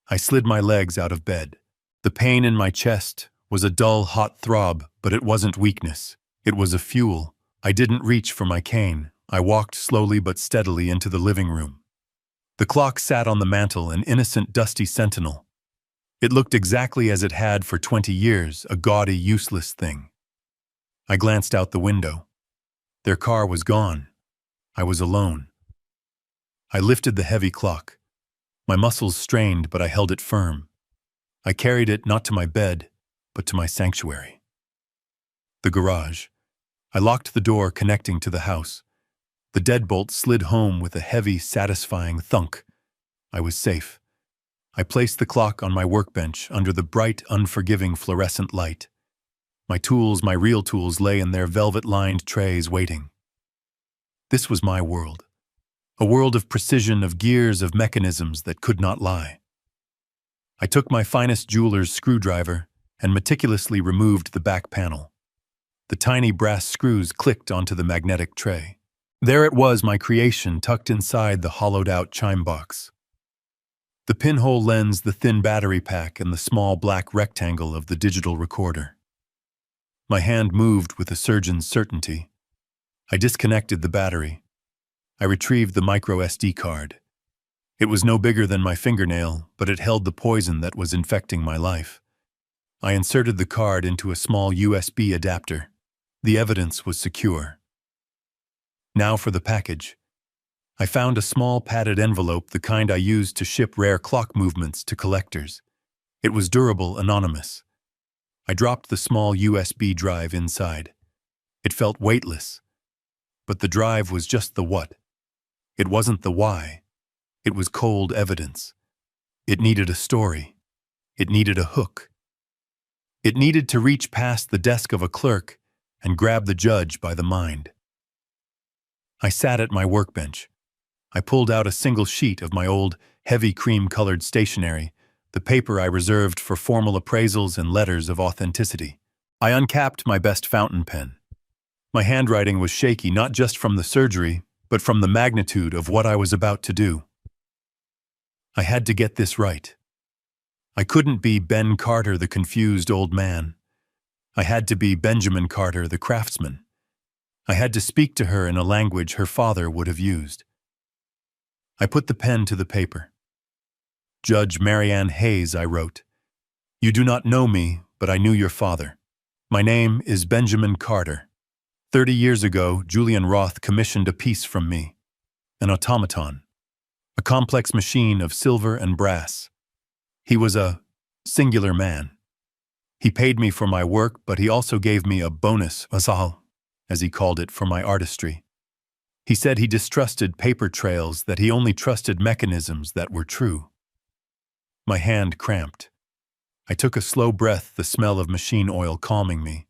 I slid my legs out of bed. The pain in my chest was a dull, hot throb, but it wasn't weakness. It was a fuel. I didn't reach for my cane. I walked slowly but steadily into the living room. The clock sat on the mantel, an innocent, dusty sentinel. It looked exactly as it had for 20 years, a gaudy, useless thing. I glanced out the window. Their car was gone. I was alone. I lifted the heavy clock. My muscles strained, but I held it firm. I carried it not to my bed, but to my sanctuary. The garage. I locked the door connecting to the house. The deadbolt slid home with a heavy, satisfying thunk. I was safe. I placed the clock on my workbench under the bright, unforgiving fluorescent light. My tools, my real tools, lay in their velvet-lined trays waiting. This was my world. A world of precision, of gears, of mechanisms that could not lie. I took my finest jeweler's screwdriver and meticulously removed the back panel. The tiny brass screws clicked onto the magnetic tray. There it was, my creation, tucked inside the hollowed-out chime box. The pinhole lens, the thin battery pack, and the small black rectangle of the digital recorder. My hand moved with a surgeon's certainty. I disconnected the battery. I retrieved the micro SD card. It was no bigger than my fingernail, but it held the poison that was infecting my life. I inserted the card into a small USB adapter. The evidence was secure. Now for the package. I found a small padded envelope, the kind I used to ship rare clock movements to collectors. It was durable, anonymous. I dropped the small USB drive inside. It felt weightless. But the drive was just the what. It wasn't the why. It was cold evidence. It needed a story. It needed a hook. It needed to reach past the desk of a clerk and grab the judge by the mind. I sat at my workbench. I pulled out a single sheet of my old, heavy cream-colored stationery, the paper I reserved for formal appraisals and letters of authenticity. I uncapped my best fountain pen. My handwriting was shaky not just from the surgery, but from the magnitude of what I was about to do. I had to get this right. I couldn't be Ben Carter, the confused old man. I had to be Benjamin Carter, the craftsman. I had to speak to her in a language her father would have used. I put the pen to the paper. Judge Marianne Hayes, I wrote. You do not know me, but I knew your father. My name is Benjamin Carter. 30 years ago, Julian Roth commissioned a piece from me. An automaton. A complex machine of silver and brass. He was a singular man. He paid me for my work, but he also gave me a bonus, as he called it, for my artistry. He said he distrusted paper trails, that he only trusted mechanisms that were true. My hand cramped. I took a slow breath, the smell of machine oil calming me.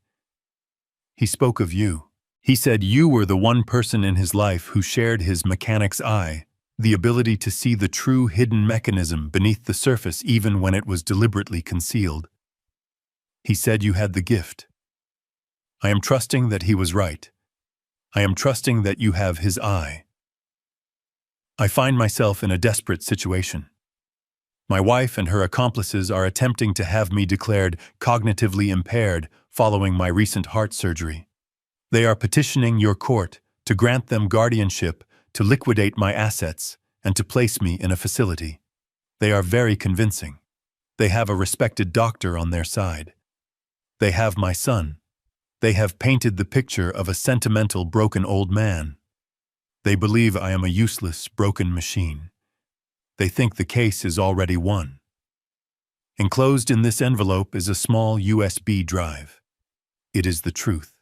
He spoke of you. He said you were the one person in his life who shared his mechanic's eye, the ability to see the true hidden mechanism beneath the surface even when it was deliberately concealed. He said you had the gift. I am trusting that he was right. I am trusting that you have his eye. I find myself in a desperate situation. My wife and her accomplices are attempting to have me declared cognitively impaired following my recent heart surgery. They are petitioning your court to grant them guardianship, to liquidate my assets, and to place me in a facility. They are very convincing. They have a respected doctor on their side. They have my son. They have painted the picture of a sentimental, broken old man. They believe I am a useless, broken machine. They think the case is already won. Enclosed in this envelope is a small USB drive. It is the truth.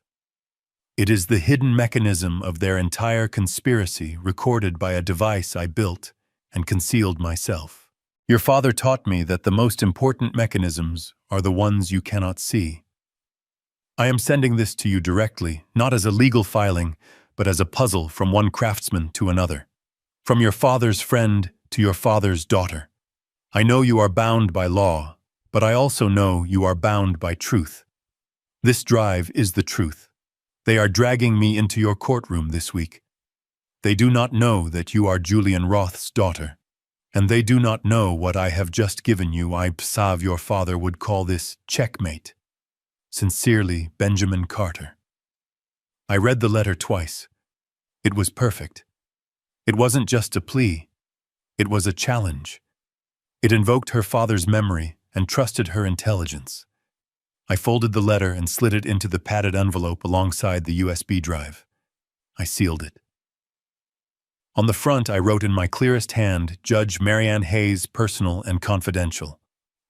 It is the hidden mechanism of their entire conspiracy recorded by a device I built and concealed myself. Your father taught me that the most important mechanisms are the ones you cannot see. I am sending this to you directly, not as a legal filing, but as a puzzle from one craftsman to another. From your father's friend to your father's daughter. I know you are bound by law, but I also know you are bound by truth. This drive is the truth. They are dragging me into your courtroom this week. They do not know that you are Julian Roth's daughter, and they do not know what I have just given you. I believe your father would call this checkmate. Sincerely, Benjamin Carter. I read the letter twice. It was perfect. It wasn't just a plea. It was a challenge. It invoked her father's memory and trusted her intelligence. I folded the letter and slid it into the padded envelope alongside the USB drive. I sealed it. On the front, I wrote in my clearest hand, Judge Marianne Hayes, personal and confidential,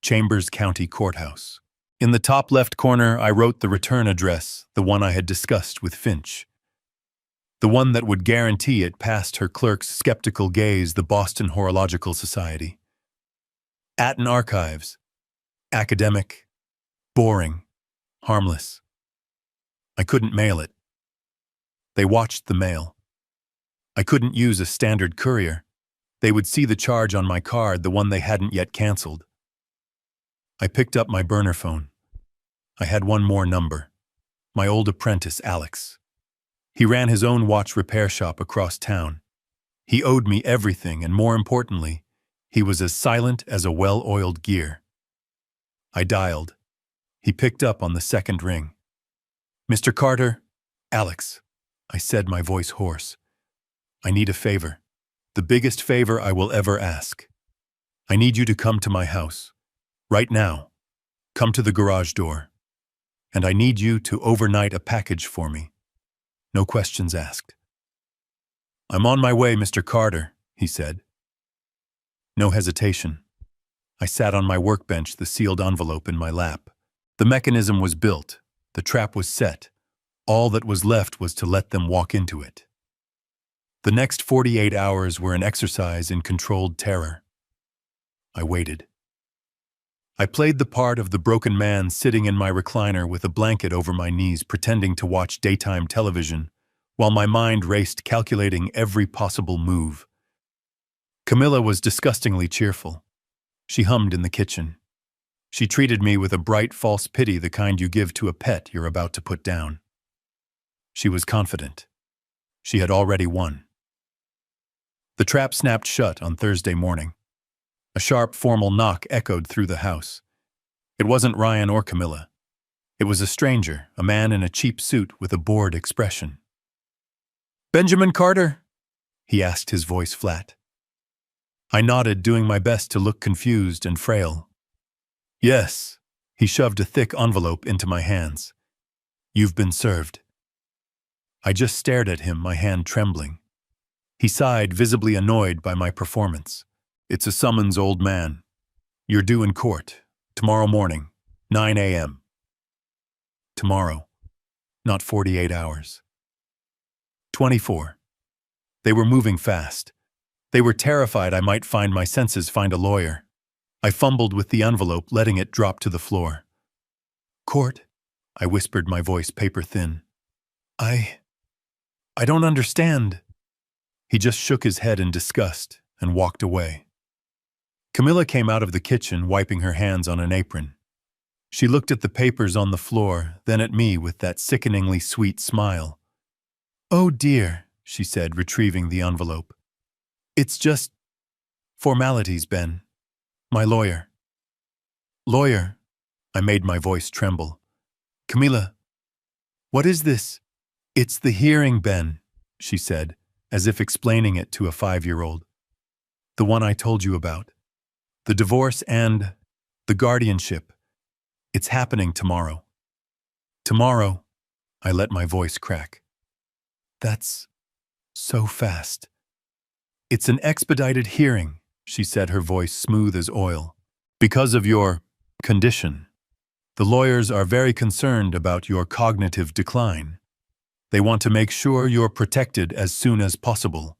Chambers County Courthouse. In the top left corner, I wrote the return address, the one I had discussed with Finch. The one that would guarantee it past her clerk's skeptical gaze, the Boston Horological Society. Atten Archives. Academic. Boring. Harmless. I couldn't mail it. They watched the mail. I couldn't use a standard courier. They would see the charge on my card, the one they hadn't yet canceled. I picked up my burner phone. I had one more number. My old apprentice, Alex. He ran his own watch repair shop across town. He owed me everything, and more importantly, he was as silent as a well-oiled gear. I dialed. He picked up on the second ring. Mr. Carter, Alex, I said, my voice hoarse. I need a favor. The biggest favor I will ever ask. I need you to come to my house. Right now. Come to the garage door. And I need you to overnight a package for me. No questions asked. I'm on my way, Mr. Carter, he said. No hesitation. I sat on my workbench, the sealed envelope in my lap. The mechanism was built. The trap was set. All that was left was to let them walk into it. The next 48 hours were an exercise in controlled terror. I waited. I played the part of the broken man sitting in my recliner with a blanket over my knees, pretending to watch daytime television, while my mind raced, calculating every possible move. Camilla was disgustingly cheerful. She hummed in the kitchen. She treated me with a bright false pity, the kind you give to a pet you're about to put down. She was confident. She had already won. The trap snapped shut on Thursday morning. A sharp, formal knock echoed through the house. It wasn't Ryan or Camilla. It was a stranger, a man in a cheap suit with a bored expression. "Benjamin Carter?" he asked, his voice flat. I nodded, doing my best to look confused and frail. "Yes." He shoved a thick envelope into my hands. "You've been served." I just stared at him, my hand trembling. He sighed, visibly annoyed by my performance. "It's a summons, old man. You're due in court, tomorrow morning, 9 a.m. Tomorrow, not 48 hours. 24. They were moving fast. They were terrified I might find my senses, find a lawyer. I fumbled with the envelope, letting it drop to the floor. "Court?" I whispered, my voice paper thin. I don't understand." He just shook his head in disgust and walked away. Camilla came out of the kitchen, wiping her hands on an apron. She looked at the papers on the floor, then at me with that sickeningly sweet smile. "Oh dear," she said, retrieving the envelope. "It's just formalities, Ben. My lawyer." "Lawyer?" I made my voice tremble. "Camilla, what is this?" "It's the hearing, Ben," she said, as if explaining it to a 5-year-old. "The one I told you about. The divorce and the guardianship. It's happening tomorrow." "Tomorrow?" I let my voice crack. "That's so fast." "It's an expedited hearing," she said, her voice smooth as oil. "Because of your condition. The lawyers are very concerned about your cognitive decline. They want to make sure you're protected as soon as possible."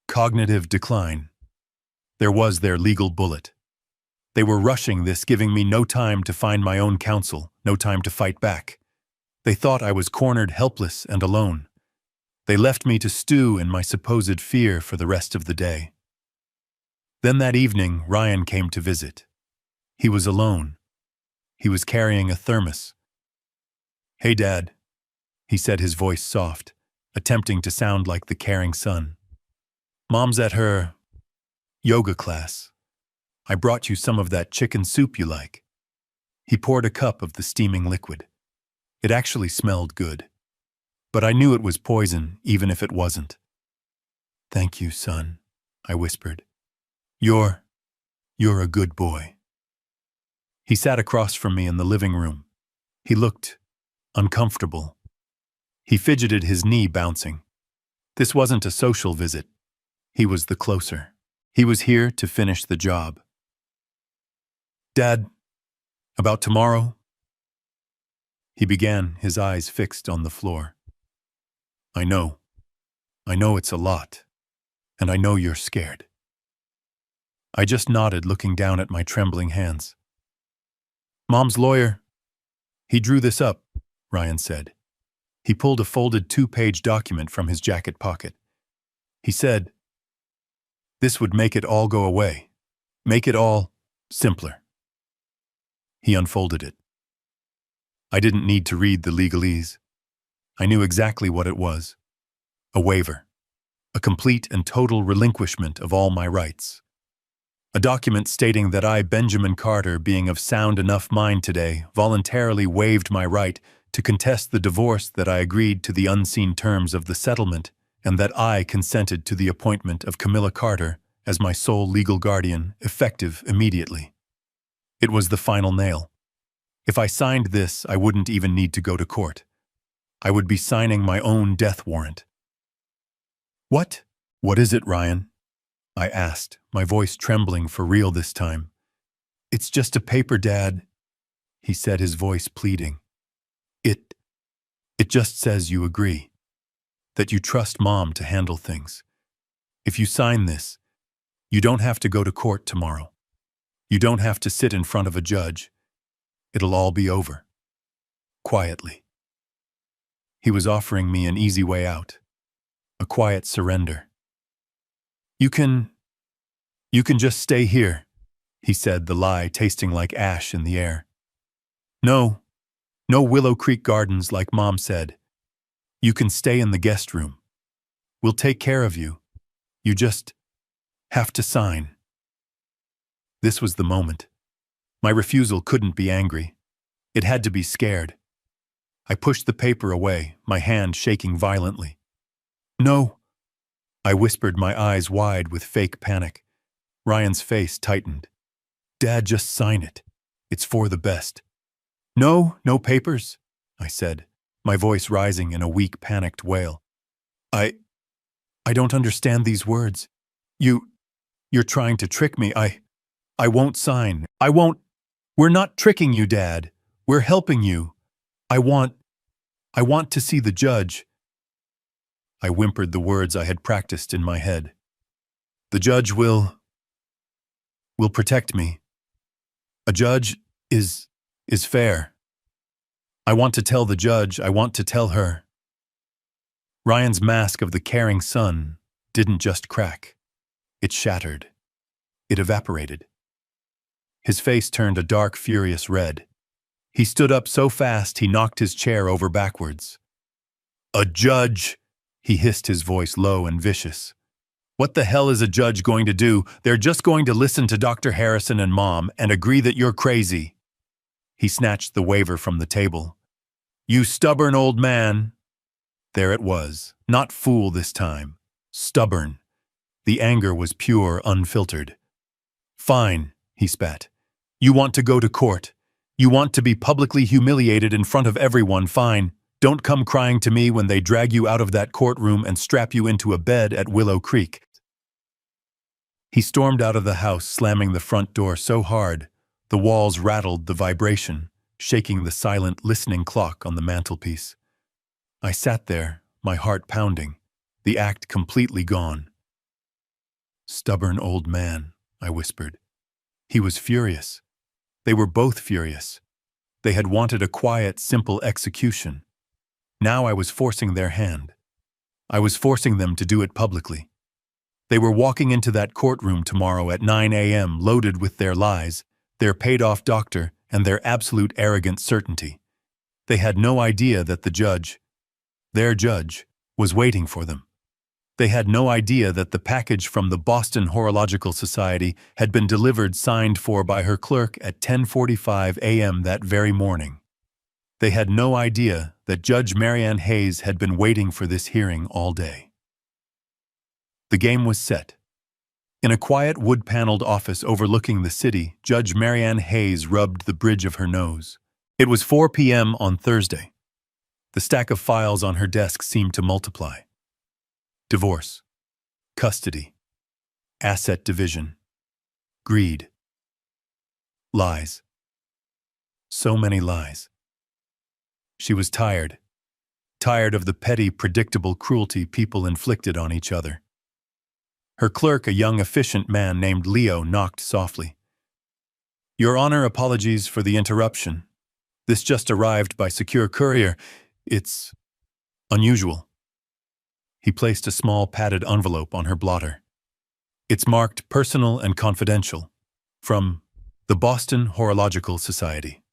Cognitive decline. There was their legal bullet. They were rushing this, giving me no time to find my own counsel, no time to fight back. They thought I was cornered, helpless and alone. They left me to stew in my supposed fear for the rest of the day. Then that evening, Ryan came to visit. He was alone. He was carrying a thermos. "Hey, Dad," he said, his voice soft, attempting to sound like the caring son. "Mom's at her yoga class. I brought you some of that chicken soup you like." He poured a cup of the steaming liquid. It actually smelled good. But I knew it was poison, even if it wasn't. "Thank you, son," I whispered. You're a good boy." He sat across from me in the living room. He looked uncomfortable. He fidgeted, his knee bouncing. This wasn't a social visit. He was the closer. He was here to finish the job. "Dad, about tomorrow?" He began, his eyes fixed on the floor. I know it's a lot, and I know you're scared." I just nodded, looking down at my trembling hands. "Mom's lawyer." "He drew this up," Ryan said. He pulled a folded 2-page document from his jacket pocket. He said, "This would make it all go away. Make it all simpler." He unfolded it. I didn't need to read the legalese. I knew exactly what it was. A waiver. A complete and total relinquishment of all my rights. A document stating that I, Benjamin Carter, being of sound enough mind today, voluntarily waived my right to contest the divorce, that I agreed to the unseen terms of the settlement, and that I consented to the appointment of Camilla Carter as my sole legal guardian, effective immediately. It was the final nail. If I signed this, I wouldn't even need to go to court. I would be signing my own death warrant. "What? What is it, Ryan?" I asked, my voice trembling for real this time. "It's just a paper, Dad," he said, his voice pleading. It just says you agree, that you trust Mom to handle things. If you sign this, you don't have to go to court tomorrow. You don't have to sit in front of a judge. It'll all be over. Quietly." He was offering me an easy way out, a quiet surrender. "You can You can just stay here, he said, the lie tasting like ash in the air. No, no Willow Creek Gardens like Mom said. You can stay in the guest room. We'll take care of you. You just have to sign. This was the moment. My refusal couldn't be angry. It had to be scared. I pushed the paper away, my hand shaking violently. No, I whispered, my eyes wide with fake panic. Ryan's face tightened. Dad, just sign it. It's for the best. No, no papers, I said, my voice rising in a weak, panicked wail. I don't understand these words. You're trying to trick me. I won't sign. I won't. We're not tricking you, Dad. We're helping you. I want to see the judge. I whimpered the words I had practiced in my head. The judge will protect me. A judge is fair. I want to tell the judge, I want to tell her. Ryan's mask of the caring son didn't just crack. It shattered. It evaporated. His face turned a dark, furious red. He stood up so fast he knocked his chair over backwards. A judge, he hissed, his voice low and vicious. What the hell is a judge going to do? They're just going to listen to Dr. Harrison and Mom and agree that you're crazy. He snatched the waiver from the table. You stubborn old man. There it was, not fool this time. Stubborn. The anger was pure, unfiltered. Fine, he spat. You want to go to court. You want to be publicly humiliated in front of everyone. Fine. Don't come crying to me when they drag you out of that courtroom and strap you into a bed at Willow Creek. He stormed out of the house, slamming the front door so hard, the walls rattled the vibration, shaking the silent, listening clock on the mantelpiece. I sat there, my heart pounding, the act completely gone. Stubborn old man, I whispered. He was furious. They were both furious. They had wanted a quiet, simple execution. Now I was forcing their hand. I was forcing them to do it publicly. They were walking into that courtroom tomorrow at 9 a.m. loaded with their lies, their paid-off doctor, and their absolute arrogant certainty. They had no idea that the judge, their judge, was waiting for them. They had no idea that the package from the Boston Horological Society had been delivered signed for by her clerk at 10:45 a.m. that very morning. They had no idea that Judge Marianne Hayes had been waiting for this hearing all day. The game was set. In a quiet wood-paneled office overlooking the city, Judge Marianne Hayes rubbed the bridge of her nose. It was 4 p.m. on Thursday. The stack of files on her desk seemed to multiply. Divorce, custody, asset division, greed, lies. So many lies. She was tired of the petty, predictable cruelty people inflicted on each other. Her clerk, a young, efficient man named Leo, knocked softly. Your Honor, apologies for the interruption. This just arrived by secure courier. It's unusual. He placed a small padded envelope on her blotter. It's marked personal and confidential. From the Boston Horological Society.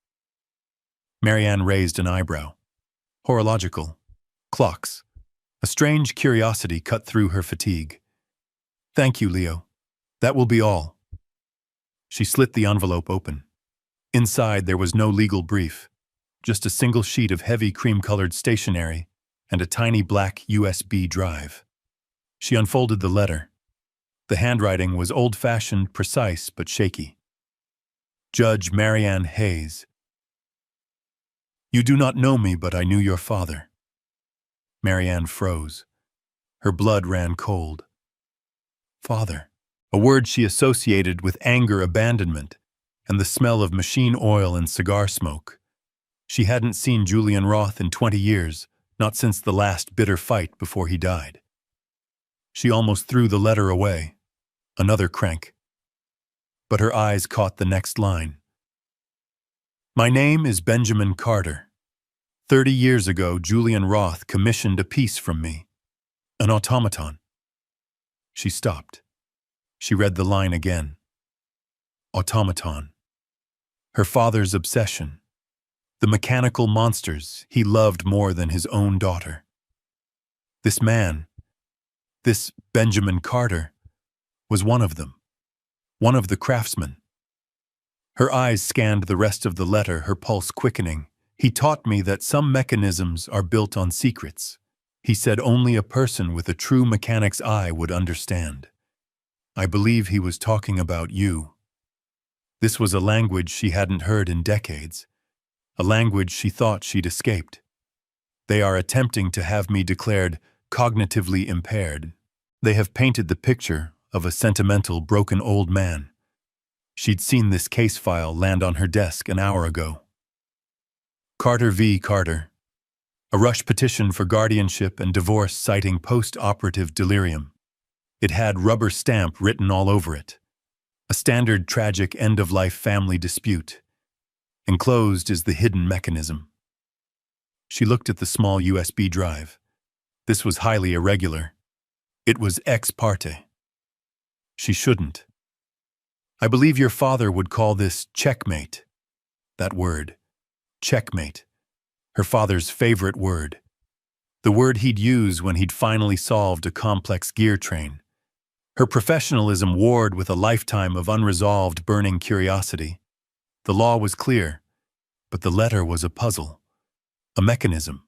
Marianne raised an eyebrow. Horological. Clocks. A strange curiosity cut through her fatigue. Thank you, Leo. That will be all. She slit the envelope open. Inside there was no legal brief, just a single sheet of heavy cream-colored stationery and a tiny black USB drive. She unfolded the letter. The handwriting was old-fashioned, precise, but shaky. Judge Marianne Hayes. You do not know me, but I knew your father. Marianne froze. Her blood ran cold. Father, a word she associated with anger, abandonment, and the smell of machine oil and cigar smoke. She hadn't seen Julian Roth in 20 years, not since the last bitter fight before he died. She almost threw the letter away. Another crank. But her eyes caught the next line. My name is Benjamin Carter. 30 years ago, Julian Roth commissioned a piece from me. An automaton. She stopped. She read the line again. Automaton. Her father's obsession. The mechanical monsters he loved more than his own daughter. This man, this Benjamin Carter, was one of them. One of the craftsmen. Her eyes scanned the rest of the letter, her pulse quickening. He taught me that some mechanisms are built on secrets. He said only a person with a true mechanic's eye would understand. I believe he was talking about you. This was a language she hadn't heard in decades. A language she thought she'd escaped. They are attempting to have me declared cognitively impaired. They have painted the picture of a sentimental, broken old man. She'd seen this case file land on her desk an hour ago. Carter v. Carter. A rush petition for guardianship and divorce citing post-operative delirium. It had rubber stamp written all over it. A standard tragic end-of-life family dispute. Enclosed is the hidden mechanism. She looked at the small USB drive. This was highly irregular. It was ex parte. She shouldn't. I believe your father would call this checkmate. That word. Checkmate. Her father's favorite word. The word he'd use when he'd finally solved a complex gear train. Her professionalism warred with a lifetime of unresolved, burning curiosity. The law was clear, but the letter was a puzzle, a mechanism,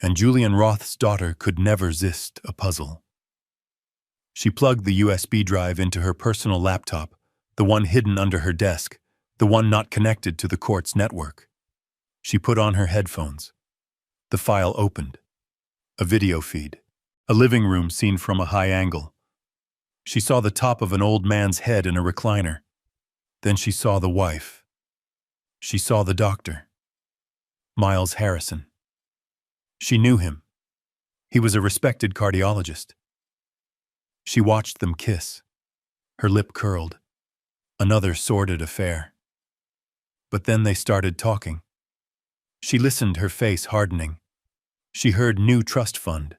and Julian Roth's daughter could never resist a puzzle. She plugged the USB drive into her personal laptop, the one hidden under her desk, the one not connected to the court's network. She put on her headphones. The file opened. A video feed. A living room seen from a high angle. She saw the top of an old man's head in a recliner. Then she saw the wife. She saw the doctor. Miles Harrison. She knew him. He was a respected cardiologist. She watched them kiss. Her lip curled. Another sordid affair. But then they started talking. She listened, her face hardening. She heard new trust fund.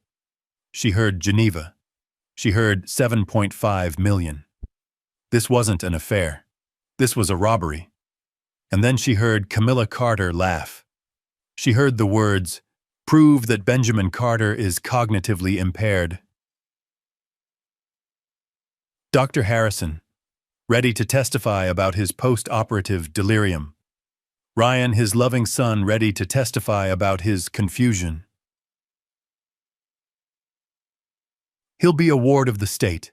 She heard Geneva. She heard 7.5 million. This wasn't an affair. This was a robbery. And then she heard Camilla Carter laugh. She heard the words, "Prove that Benjamin Carter is cognitively impaired." Dr. Harrison, ready to testify about his post-operative delirium. Ryan, his loving son, ready to testify about his confusion. He'll be a ward of the state.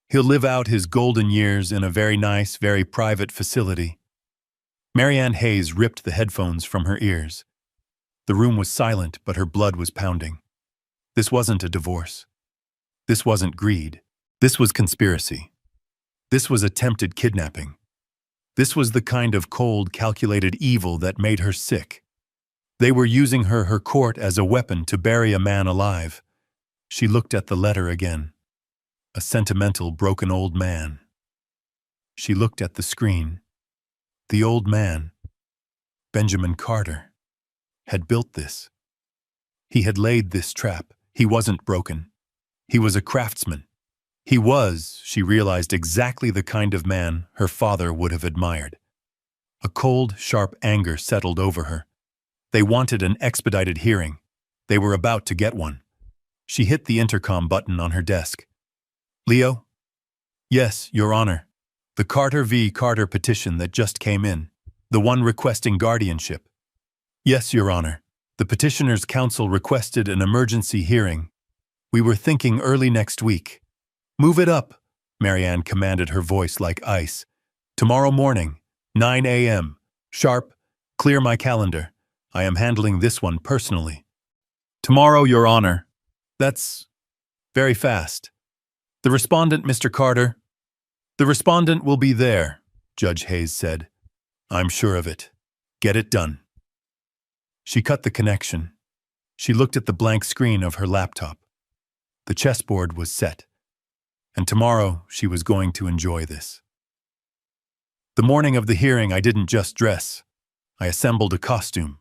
He'll live out his golden years in a very nice, very private facility. Marianne Hayes ripped the headphones from her ears. The room was silent, but her blood was pounding. This wasn't a divorce. This wasn't greed. This was conspiracy. This was attempted kidnapping. This was the kind of cold, calculated evil that made her sick. They were using her court as a weapon to bury a man alive. She looked at the letter again. A sentimental, broken old man. She looked at the screen. The old man, Benjamin Carter, had built this. He had laid this trap. He wasn't broken. He was a craftsman. He was, she realized, exactly the kind of man her father would have admired. A cold, sharp anger settled over her. They wanted an expedited hearing. They were about to get one. She hit the intercom button on her desk. Leo? Yes, Your Honor. The Carter v. Carter petition that just came in. The one requesting guardianship. Yes, Your Honor. The petitioner's counsel requested an emergency hearing. We were thinking early next week. Move it up, Marianne commanded, her voice like ice. Tomorrow morning, 9 a.m. Sharp. Clear my calendar. I am handling this one personally. Tomorrow, Your Honor. That's very fast. The respondent, Mr. Carter. The respondent will be there, Judge Hayes said. I'm sure of it. Get it done. She cut the connection. She looked at the blank screen of her laptop. The chessboard was set. And tomorrow she was going to enjoy this. The morning of the hearing, I didn't just dress. I assembled a costume.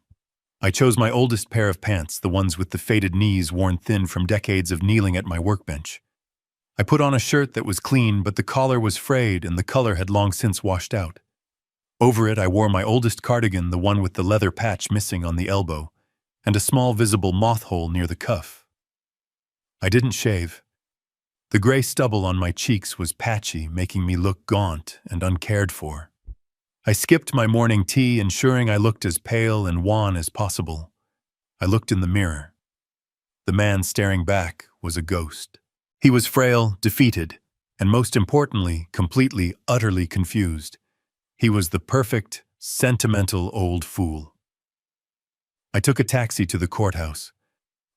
I chose my oldest pair of pants, the ones with the faded knees worn thin from decades of kneeling at my workbench. I put on a shirt that was clean, but the collar was frayed and the color had long since washed out. Over it, I wore my oldest cardigan, the one with the leather patch missing on the elbow, and a small visible moth hole near the cuff. I didn't shave. The gray stubble on my cheeks was patchy, making me look gaunt and uncared for. I skipped my morning tea, ensuring I looked as pale and wan as possible. I looked in the mirror. The man staring back was a ghost. He was frail, defeated, and most importantly, completely, utterly confused. He was the perfect, sentimental old fool. I took a taxi to the courthouse.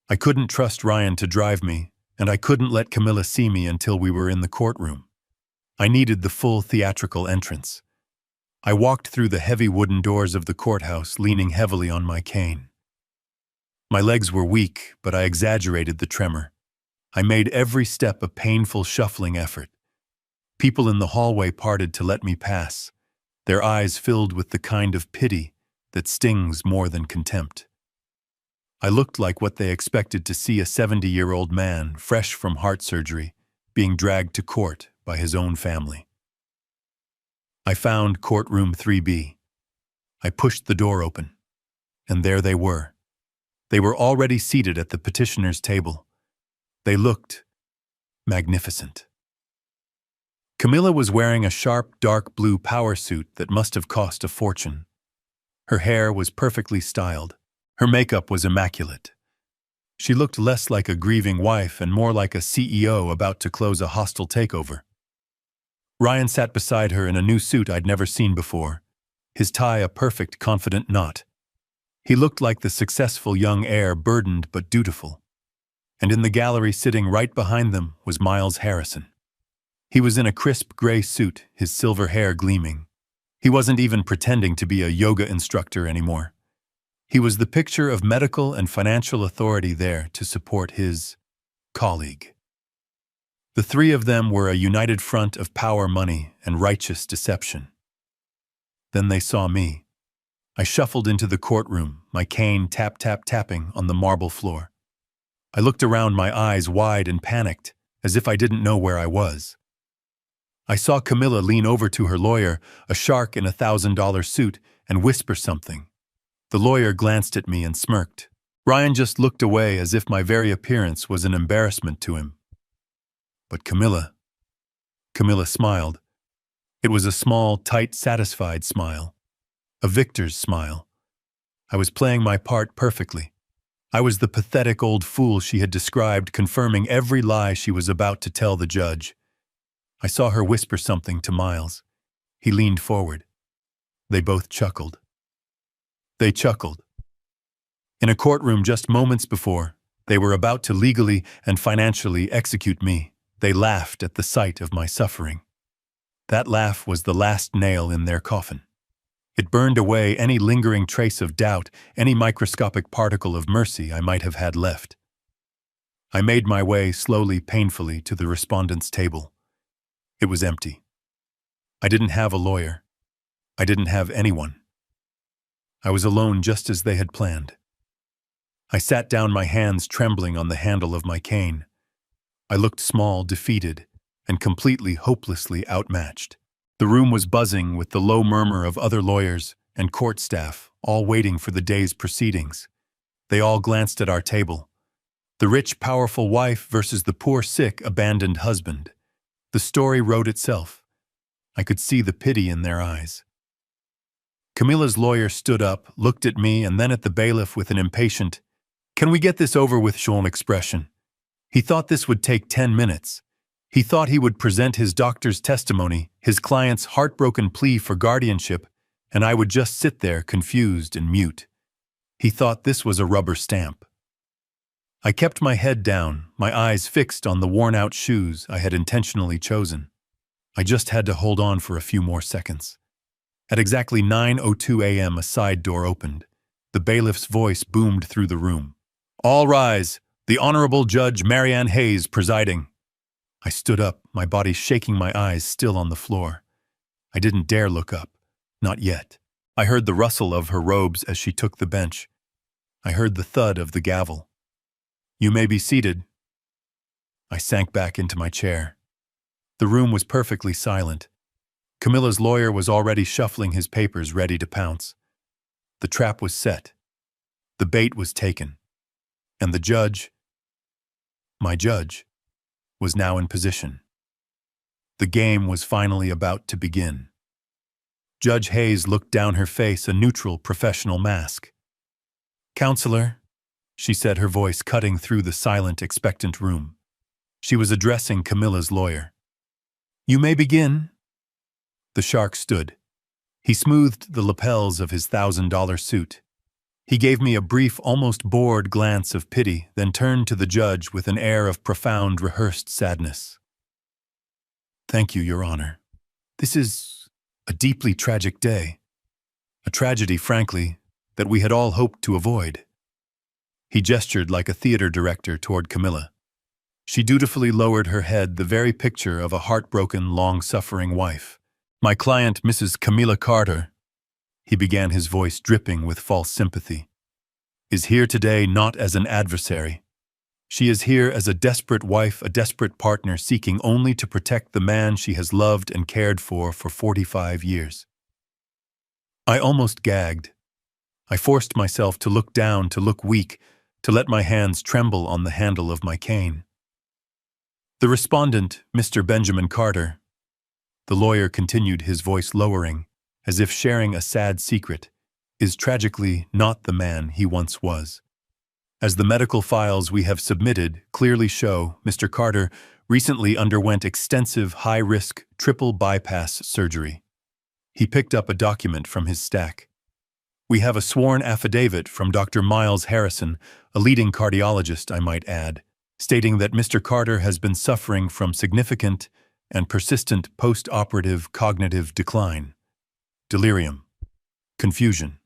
I couldn't trust Ryan to drive me, and I couldn't let Camilla see me until we were in the courtroom. I needed the full theatrical entrance. I walked through the heavy wooden doors of the courthouse, leaning heavily on my cane. My legs were weak, but I exaggerated the tremor. I made every step a painful, shuffling effort. People in the hallway parted to let me pass, their eyes filled with the kind of pity that stings more than contempt. I looked like what they expected to see: a 70-year-old man, fresh from heart surgery, being dragged to court by his own family. I found courtroom 3B. I pushed the door open, and there they were. They were already seated at the petitioner's table. They looked magnificent. Camilla was wearing a sharp, dark blue power suit that must have cost a fortune. Her hair was perfectly styled. Her makeup was immaculate. She looked less like a grieving wife and more like a CEO about to close a hostile takeover. Ryan sat beside her in a new suit I'd never seen before, his tie a perfect, confident knot. He looked like the successful young heir, burdened but dutiful. And in the gallery, sitting right behind them, was Miles Harrison. He was in a crisp gray suit, his silver hair gleaming. He wasn't even pretending to be a yoga instructor anymore. He was the picture of medical and financial authority there to support his colleague. The three of them were a united front of power, money, and righteous deception. Then they saw me. I shuffled into the courtroom, my cane tapping on the marble floor. I looked around, my eyes wide and panicked, as if I didn't know where I was. I saw Camilla lean over to her lawyer, a shark in a $1,000 suit, and whisper something. The lawyer glanced at me and smirked. Ryan just looked away, as if my very appearance was an embarrassment to him. But Camilla smiled. It was a small, tight, satisfied smile. A victor's smile. I was playing my part perfectly. I was the pathetic old fool she had described, confirming every lie she was about to tell the judge. I saw her whisper something to Miles. He leaned forward. They both chuckled. They chuckled. In a courtroom just moments before, they were about to legally and financially execute me. They laughed at the sight of my suffering. That laugh was the last nail in their coffin. It burned away any lingering trace of doubt, any microscopic particle of mercy I might have had left. I made my way slowly, painfully, to the respondent's table. It was empty. I didn't have a lawyer. I didn't have anyone. I was alone, just as they had planned. I sat down, my hands trembling on the handle of my cane. I looked small, defeated, and completely, hopelessly outmatched. The room was buzzing with the low murmur of other lawyers and court staff, all waiting for the day's proceedings. They all glanced at our table. The rich, powerful wife versus the poor, sick, abandoned husband. The story wrote itself. I could see the pity in their eyes. Camilla's lawyer stood up, looked at me, and then at the bailiff with an impatient, "Can we get this over with?" expression. He thought this would take 10 minutes. He thought he would present his doctor's testimony, his client's heartbroken plea for guardianship, and I would just sit there, confused and mute. He thought this was a rubber stamp. I kept my head down, my eyes fixed on the worn-out shoes I had intentionally chosen. I just had to hold on for a few more seconds. At exactly 9:02 a.m., a side door opened. The bailiff's voice boomed through the room. "All rise! The Honorable Judge Marianne Hayes presiding." I stood up, my body shaking, my eyes still on the floor. I didn't dare look up. Not yet. I heard the rustle of her robes as she took the bench. I heard the thud of the gavel. "You may be seated." I sank back into my chair. The room was perfectly silent. Camilla's lawyer was already shuffling his papers, ready to pounce. The trap was set. The bait was taken. And the judge, my judge, was now in position. The game was finally about to begin. Judge Hayes looked down her face, a neutral, professional mask. "Counselor," she said, her voice cutting through the silent, expectant room. She was addressing Camilla's lawyer. "You may begin." The shark stood. He smoothed the lapels of his $1,000 suit. He gave me a brief, almost bored glance of pity, then turned to the judge with an air of profound, rehearsed sadness. "Thank you, Your Honor. This is a deeply tragic day. A tragedy, frankly, that we had all hoped to avoid." He gestured like a theater director toward Camilla. She dutifully lowered her head, the very picture of a heartbroken, long-suffering wife. "My client, Mrs. Camilla Carter," he began, his voice dripping with false sympathy, "is here today not as an adversary. She is here as a desperate wife, a desperate partner, seeking only to protect the man she has loved and cared for 45 years. I almost gagged. I forced myself to look down, to look weak, to let my hands tremble on the handle of my cane. The respondent, Mr. Benjamin Carter," the lawyer continued, his voice lowering, as if sharing a sad secret, "is tragically not the man he once was. As the medical files we have submitted clearly show, Mr. Carter recently underwent extensive high-risk triple bypass surgery." He picked up a document from his stack. "We have a sworn affidavit from Dr. Miles Harrison, a leading cardiologist, I might add, stating that Mr. Carter has been suffering from significant and persistent post-operative cognitive decline, delirium, confusion,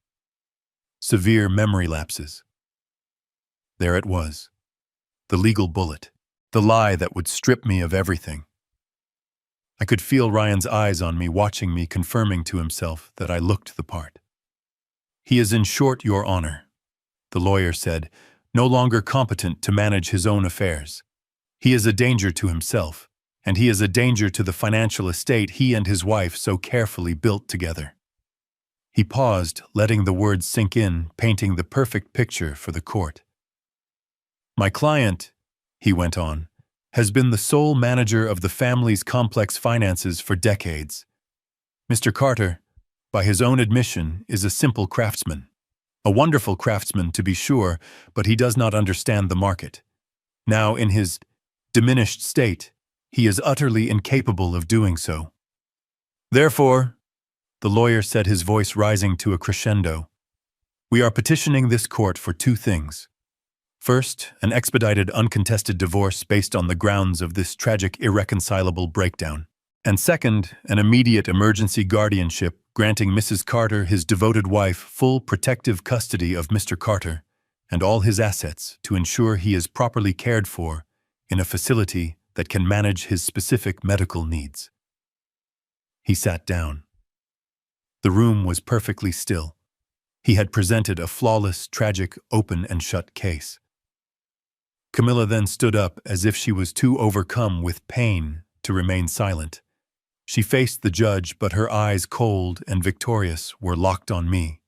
severe memory lapses." There it was, the legal bullet, the lie that would strip me of everything. I could feel Ryan's eyes on me, watching me, confirming to himself that I looked the part. "He is in short, Your Honor," the lawyer said, "no longer competent to manage his own affairs. He is a danger to himself, and he is a danger to the financial estate he and his wife so carefully built together." He paused, letting the words sink in, painting the perfect picture for the court. "My client," he went on, "has been the sole manager of the family's complex finances for decades. Mr. Carter, by his own admission, is a simple craftsman. A wonderful craftsman, to be sure, but he does not understand the market. Now, in his diminished state, he is utterly incapable of doing so. Therefore," the lawyer said, his voice rising to a crescendo, "we are petitioning this court for two things. First, an expedited, uncontested divorce based on the grounds of this tragic, irreconcilable breakdown. And second, an immediate emergency guardianship granting Mrs. Carter, his devoted wife, full protective custody of Mr. Carter and all his assets to ensure he is properly cared for in a facility that can manage his specific medical needs." He sat down. The room was perfectly still. He had presented a flawless, tragic, open and shut case. Camilla then stood up as if she was too overcome with pain to remain silent. She faced the judge, but her eyes, cold and victorious, were locked on me.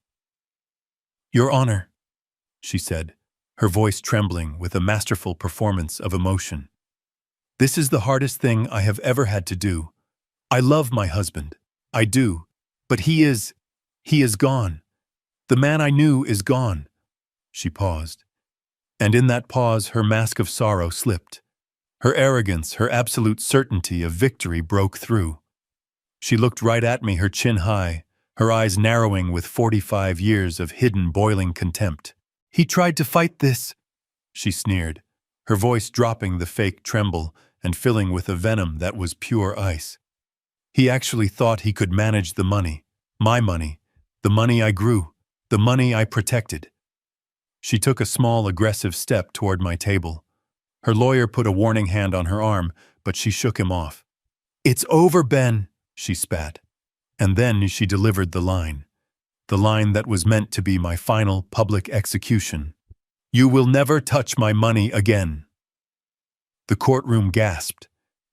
"Your Honor," she said, her voice trembling with a masterful performance of emotion, "this is the hardest thing I have ever had to do. I love my husband. I do. But he is gone. The man I knew is gone." She paused. And in that pause, her mask of sorrow slipped. Her arrogance, her absolute certainty of victory broke through. She looked right at me, her chin high, her eyes narrowing with 45 years of hidden, boiling contempt. "He tried to fight this," she sneered, her voice dropping the fake tremble and filling with a venom that was pure ice. "He actually thought he could manage the money, my money, the money I grew, the money I protected." She took a small, aggressive step toward my table. Her lawyer put a warning hand on her arm, but she shook him off. "It's over, Ben," she spat. And then she delivered the line that was meant to be my final public execution. "You will never touch my money again." The courtroom gasped.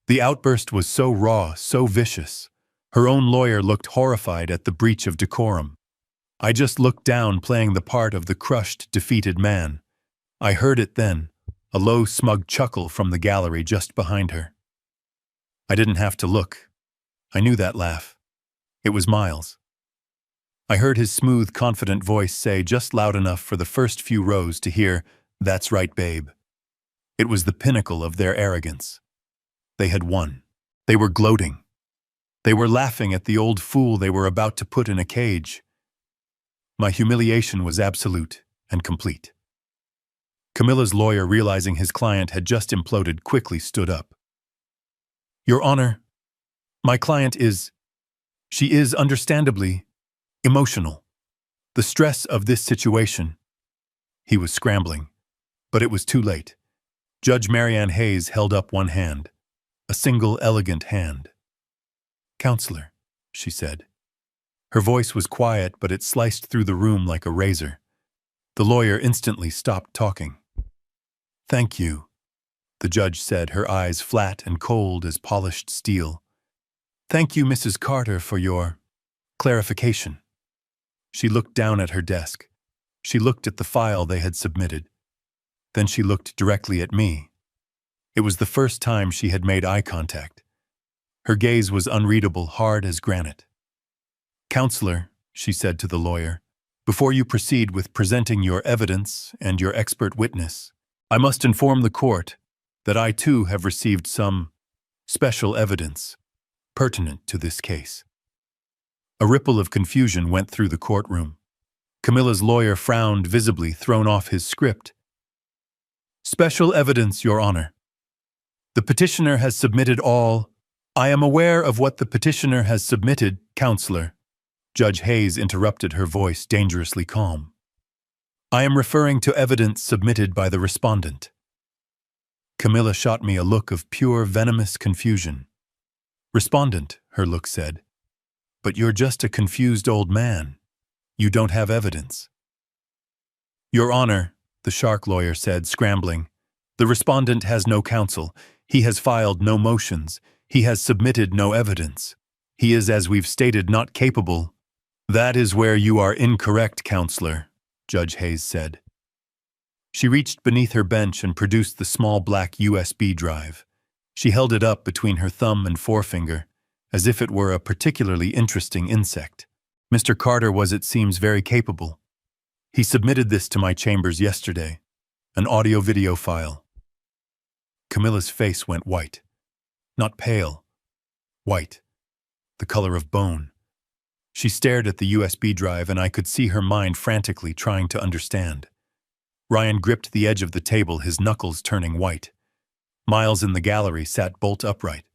The outburst was so raw, so vicious. Her own lawyer looked horrified at the breach of decorum. I just looked down, playing the part of the crushed, defeated man. I heard it then, a low, smug chuckle from the gallery just behind her. I didn't have to look. I knew that laugh. It was Miles. I heard his smooth, confident voice say just loud enough for the first few rows to hear, "That's right, babe." It was the pinnacle of their arrogance. They had won. They were gloating. They were laughing at the old fool they were about to put in a cage. My humiliation was absolute and complete. Camilla's lawyer, realizing his client had just imploded, quickly stood up. "Your Honor, my client she is understandably emotional. The stress of this situation." He was scrambling, but it was too late. Judge Marianne Hayes held up one hand, a single elegant hand. "Counselor," she said. Her voice was quiet, but it sliced through the room like a razor. The lawyer instantly stopped talking. "Thank you," the judge said, her eyes flat and cold as polished steel. "Thank you, Mrs. Carter, for your clarification." She looked down at her desk. She looked at the file they had submitted. Then she looked directly at me. It was the first time she had made eye contact. Her gaze was unreadable, hard as granite. "Counselor," she said to the lawyer, "before you proceed with presenting your evidence and your expert witness, I must inform the court that I too have received some special evidence pertinent to this case." A ripple of confusion went through the courtroom. Camilla's lawyer frowned, visibly thrown off his script. "Special evidence, Your Honor. The petitioner has submitted all—" "I am aware of what the petitioner has submitted, Counselor." Judge Hayes interrupted, her voice dangerously calm. "I am referring to evidence submitted by the respondent." Camilla shot me a look of pure, venomous confusion. "Respondent," her look said. "But you're just a confused old man. You don't have evidence." "Your Honor," the shark lawyer said, scrambling, "the respondent has no counsel. He has filed no motions. He has submitted no evidence. He is, as we've stated, not capable." "That is where you are incorrect, Counselor," Judge Hayes said. She reached beneath her bench and produced the small black USB drive. She held it up between her thumb and forefinger, as if it were a particularly interesting insect. "Mr. Carter was, it seems, very capable. He submitted this to my chambers yesterday, an audio-video file." Camilla's face went white. Not pale. White. The color of bone. She stared at the USB drive, and I could see her mind frantically trying to understand. Ryan gripped the edge of the table, his knuckles turning white. Miles in the gallery sat bolt upright.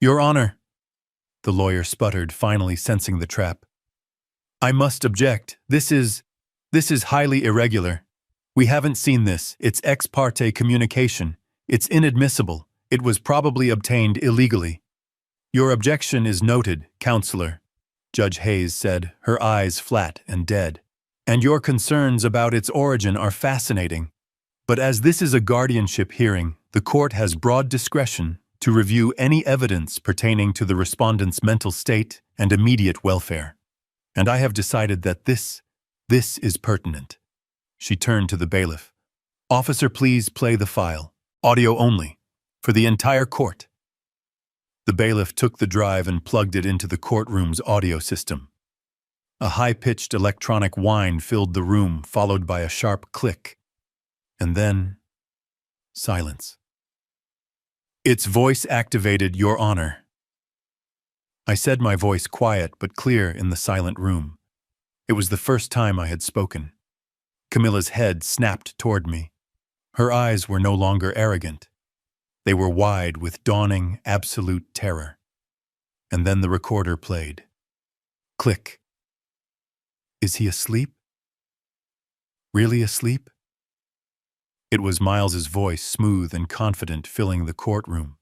"Your Honor," the lawyer sputtered, finally sensing the trap. "I must object. This is highly irregular. We haven't seen this. It's ex parte communication. It's inadmissible. It was probably obtained illegally." "Your objection is noted, Counselor," Judge Hayes said, her eyes flat and dead. "And your concerns about its origin are fascinating. But as this is a guardianship hearing, the court has broad discretion to review any evidence pertaining to the respondent's mental state and immediate welfare. And I have decided that this is pertinent." She turned to the bailiff. "Officer, please play the file, audio only, for the entire court." The bailiff took the drive and plugged it into the courtroom's audio system. A high-pitched electronic whine filled the room, followed by a sharp click. And then, silence. "It's voice-activated, Your Honor." I said, my voice quiet but clear in the silent room. It was the first time I had spoken. Camilla's head snapped toward me. Her eyes were no longer arrogant. They were wide with dawning, absolute terror. And then the recorder played. Click. Is he asleep? Really asleep? It was Miles's voice, smooth and confident, filling the courtroom.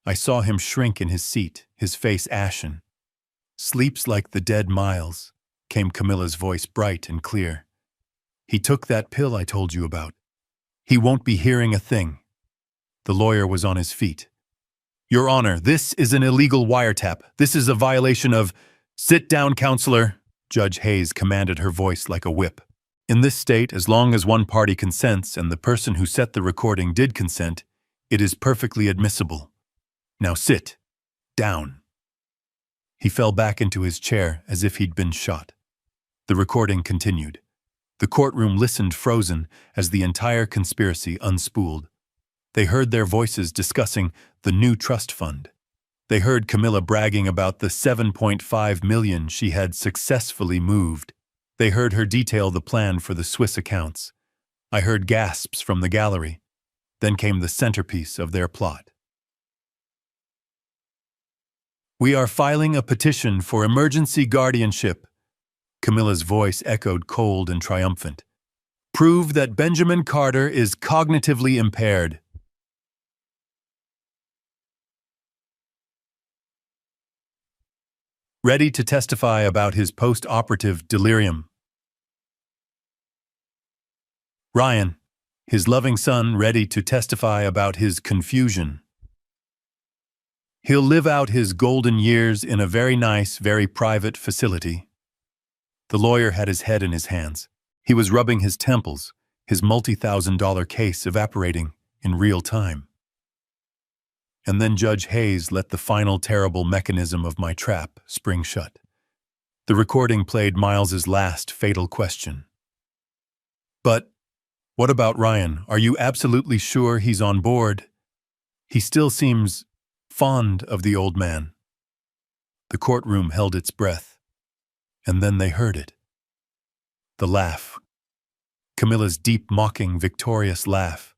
I saw him shrink in his seat, his face ashen. "Sleeps like the dead Miles," came Camilla's voice, bright and clear. "He took that pill I told you about. He won't be hearing a thing." The lawyer was on his feet. "Your Honor, this is an illegal wiretap. This is a violation of—" "Sit down, counselor," Judge Hayes commanded, her voice like a whip. "In this state, as long as one party consents and the person who set the recording did consent, it is perfectly admissible. Now sit down." He fell back into his chair as if he'd been shot. The recording continued. The courtroom listened frozen as the entire conspiracy unspooled. They heard their voices discussing the new trust fund. They heard Camilla bragging about the $7.5 million she had successfully moved. They heard her detail the plan for the Swiss accounts. I heard gasps from the gallery. Then came the centerpiece of their plot. "We are filing a petition for emergency guardianship." Camilla's voice echoed cold and triumphant. "Prove that Benjamin Carter is cognitively impaired." "Ready to testify about his post-operative delirium." "Ryan, his loving son, ready to testify about his confusion." "He'll live out his golden years in a very nice, very private facility." The lawyer had his head in his hands. He was rubbing his temples, his multi-$1,000 case evaporating in real time. And then Judge Hayes let the final terrible mechanism of my trap spring shut. The recording played Miles's last fatal question. "But what about Ryan? Are you absolutely sure he's on board? He still seems fond of the old man." The courtroom held its breath, and then they heard it. The laugh. Camilla's deep, mocking, victorious laugh.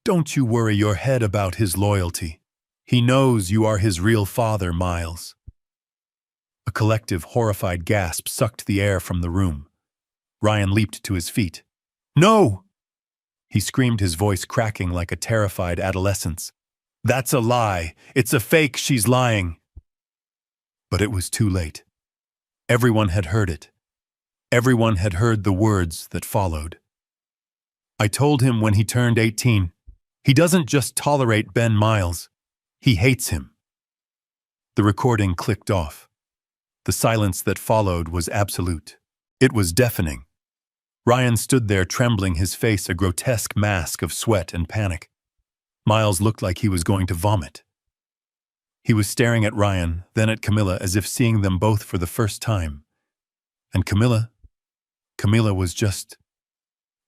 "Don't you worry your head about his loyalty. He knows you are his real father, Miles." A collective, horrified gasp sucked the air from the room. Ryan leaped to his feet. "No!" He screamed, his voice cracking like a terrified adolescent's. "That's a lie! It's a fake! She's lying!" But it was too late. Everyone had heard it. Everyone had heard the words that followed. "I told him when he turned 18. He doesn't just tolerate Ben Miles. He hates him." The recording clicked off. The silence that followed was absolute. It was deafening. Ryan stood there trembling, his face a grotesque mask of sweat and panic. Miles looked like he was going to vomit. He was staring at Ryan, then at Camilla, as if seeing them both for the first time. And Camilla was just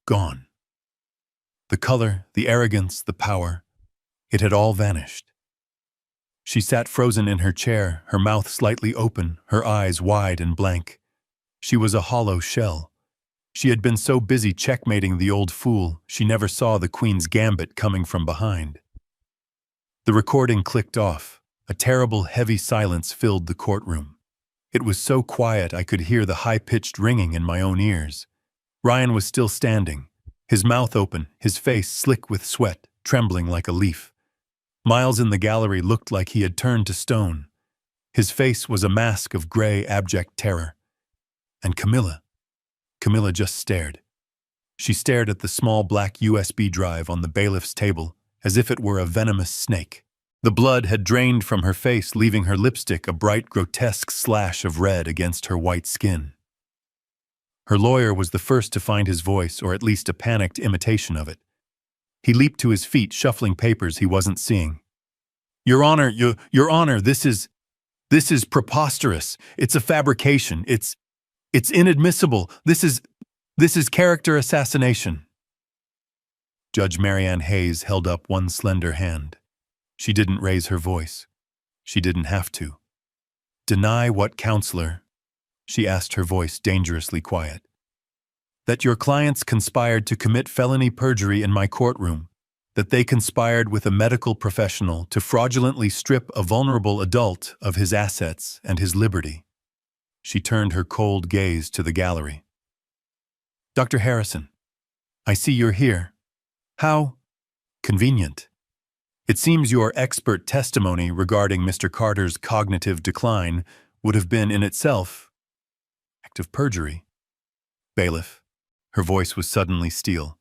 gone. The color, the arrogance, the power, it had all vanished. She sat frozen in her chair, her mouth slightly open, her eyes wide and blank. She was a hollow shell. She had been so busy checkmating the old fool, she never saw the Queen's gambit coming from behind. The recording clicked off. A terrible, heavy silence filled the courtroom. It was so quiet I could hear the high-pitched ringing in my own ears. Ryan was still standing, his mouth open, his face slick with sweat, trembling like a leaf. Miles in the gallery looked like he had turned to stone. His face was a mask of gray, abject terror. And Camilla just stared. She stared at the small black USB drive on the bailiff's table, as if it were a venomous snake. The blood had drained from her face, leaving her lipstick a bright, grotesque slash of red against her white skin. Her lawyer was the first to find his voice, or at least a panicked imitation of it. He leaped to his feet, shuffling papers he wasn't seeing. Your Honor, this is preposterous. It's a fabrication. It's inadmissible. This is character assassination." Judge Marianne Hayes held up one slender hand. She didn't raise her voice. She didn't have to. "Deny what, counselor?" she asked, her voice dangerously quiet. "That your clients conspired to commit felony perjury in my courtroom, that they conspired with a medical professional to fraudulently strip a vulnerable adult of his assets and his liberty." She turned her cold gaze to the gallery. "Dr. Harrison, I see you're here. How convenient. It seems your expert testimony regarding Mr. Carter's cognitive decline would have been in itself an act of perjury." "Bailiff." Her voice was suddenly steel.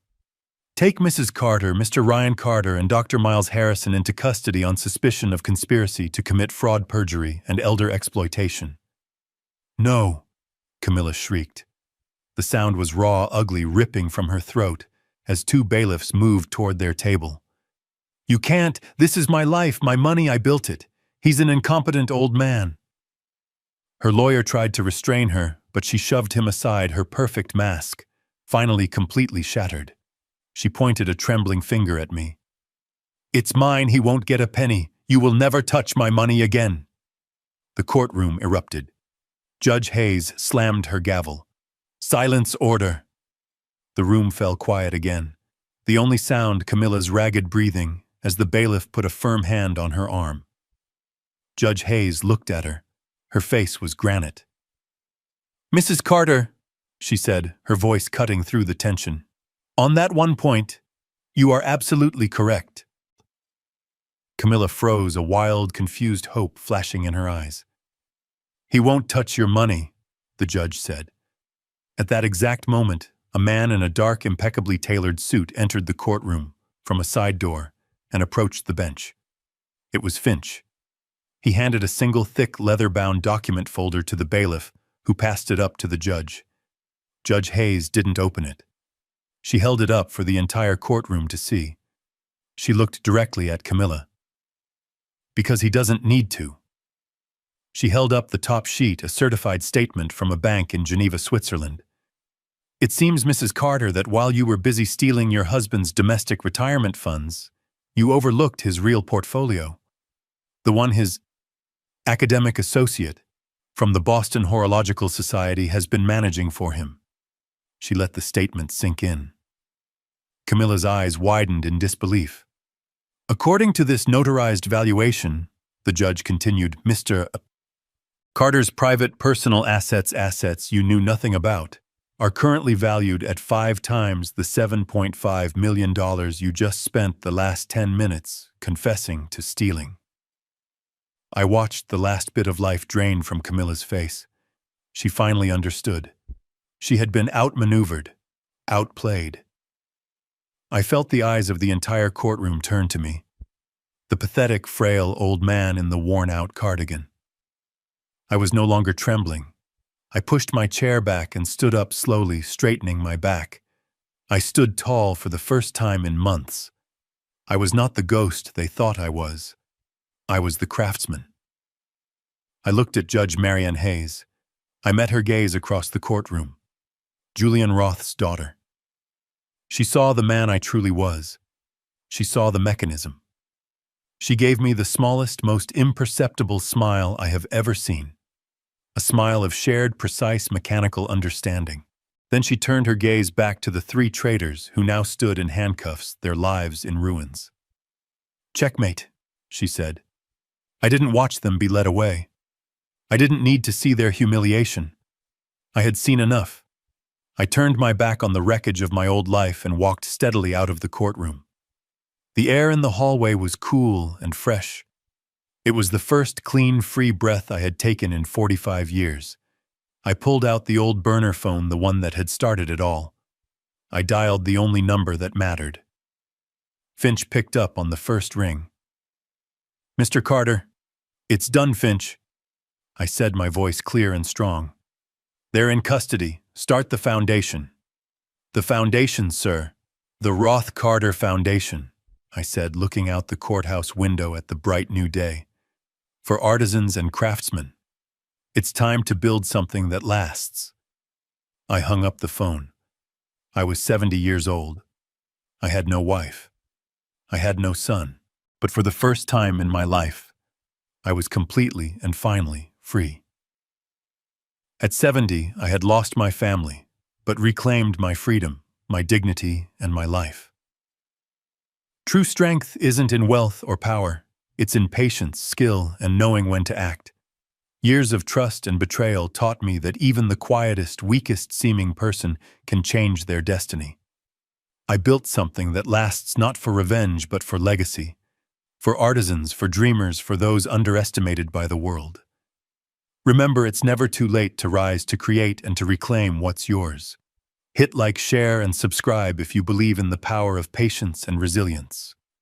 Take Mrs. Carter, Mr. Ryan Carter, and Dr. Miles Harrison into custody on suspicion of conspiracy to commit fraud, perjury, and elder exploitation." "No," Camilla shrieked. The sound was raw, ugly, ripping from her throat as two bailiffs moved toward their table. "You can't. This is my life, my money, I built it. He's an incompetent old man." Her lawyer tried to restrain her, but she shoved him aside, her perfect mask, finally completely shattered. She pointed a trembling finger at me. "It's mine, he won't get a penny. You will never touch my money again." The courtroom erupted. Judge Hayes slammed her gavel. "Silence, order." The room fell quiet again, the only sound Camilla's ragged breathing as the bailiff put a firm hand on her arm. Judge Hayes looked at her. Her face was granite. "Mrs. Carter," she said, her voice cutting through the tension, "on that one point, you are absolutely correct." Camilla froze, a wild, confused hope flashing in her eyes. "He won't touch your money," the judge said. At that exact moment, a man in a dark, impeccably tailored suit entered the courtroom from a side door and approached the bench. It was Finch. He handed a single thick, leather-bound document folder to the bailiff, who passed it up to the judge. Judge Hayes didn't open it. She held it up for the entire courtroom to see. She looked directly at Camilla. "Because he doesn't need to." She held up the top sheet, a certified statement from a bank in Geneva, Switzerland. "It seems, Mrs. Carter, that while you were busy stealing your husband's domestic retirement funds, you overlooked his real portfolio. The one his academic associate from the Boston Horological Society has been managing for him." She let the statement sink in. Camilla's eyes widened in disbelief. "According to this notarized valuation," the judge continued, "Mr. Carter's private personal assets you knew nothing about are currently valued at 5 times the $7.5 million you just spent the last 10 minutes confessing to stealing." I watched the last bit of life drain from Camilla's face. She finally understood. She had been outmaneuvered, outplayed. I felt the eyes of the entire courtroom turn to me. The pathetic, frail old man in the worn-out cardigan. I was no longer trembling. I pushed my chair back and stood up slowly, straightening my back. I stood tall for the first time in months. I was not the ghost they thought I was. I was the craftsman. I looked at Judge Marianne Hayes. I met her gaze across the courtroom. Julian Roth's daughter. She saw the man I truly was. She saw the mechanism. She gave me the smallest, most imperceptible smile I have ever seen. A smile of shared, precise, mechanical understanding. Then she turned her gaze back to the 3 traitors who now stood in handcuffs, their lives in ruins. "Checkmate," she said. I didn't watch them be led away. I didn't need to see their humiliation. I had seen enough. I turned my back on the wreckage of my old life and walked steadily out of the courtroom. The air in the hallway was cool and fresh. It was the first clean, free breath I had taken in 45 years. I pulled out the old burner phone, the one that had started it all. I dialed the only number that mattered. Finch picked up on the first ring. "Mr. Carter." "It's done, Finch," I said, my voice clear and strong. "They're in custody. Start the foundation." "The foundation, sir." "The Roth Carter Foundation," I said, looking out the courthouse window at the bright new day. "For artisans and craftsmen. It's time to build something that lasts." I hung up the phone. I was 70 years old. I had no wife. I had no son. But for the first time in my life, I was completely and finally free. At 70, I had lost my family, but reclaimed my freedom, my dignity, and my life. True strength isn't in wealth or power. It's in patience, skill, and knowing when to act. Years of trust and betrayal taught me that even the quietest, weakest-seeming person can change their destiny. I built something that lasts not for revenge but for legacy. For artisans, for dreamers, for those underestimated by the world. Remember, it's never too late to rise, to create, and to reclaim what's yours. Hit like, share, and subscribe if you believe in the power of patience and resilience.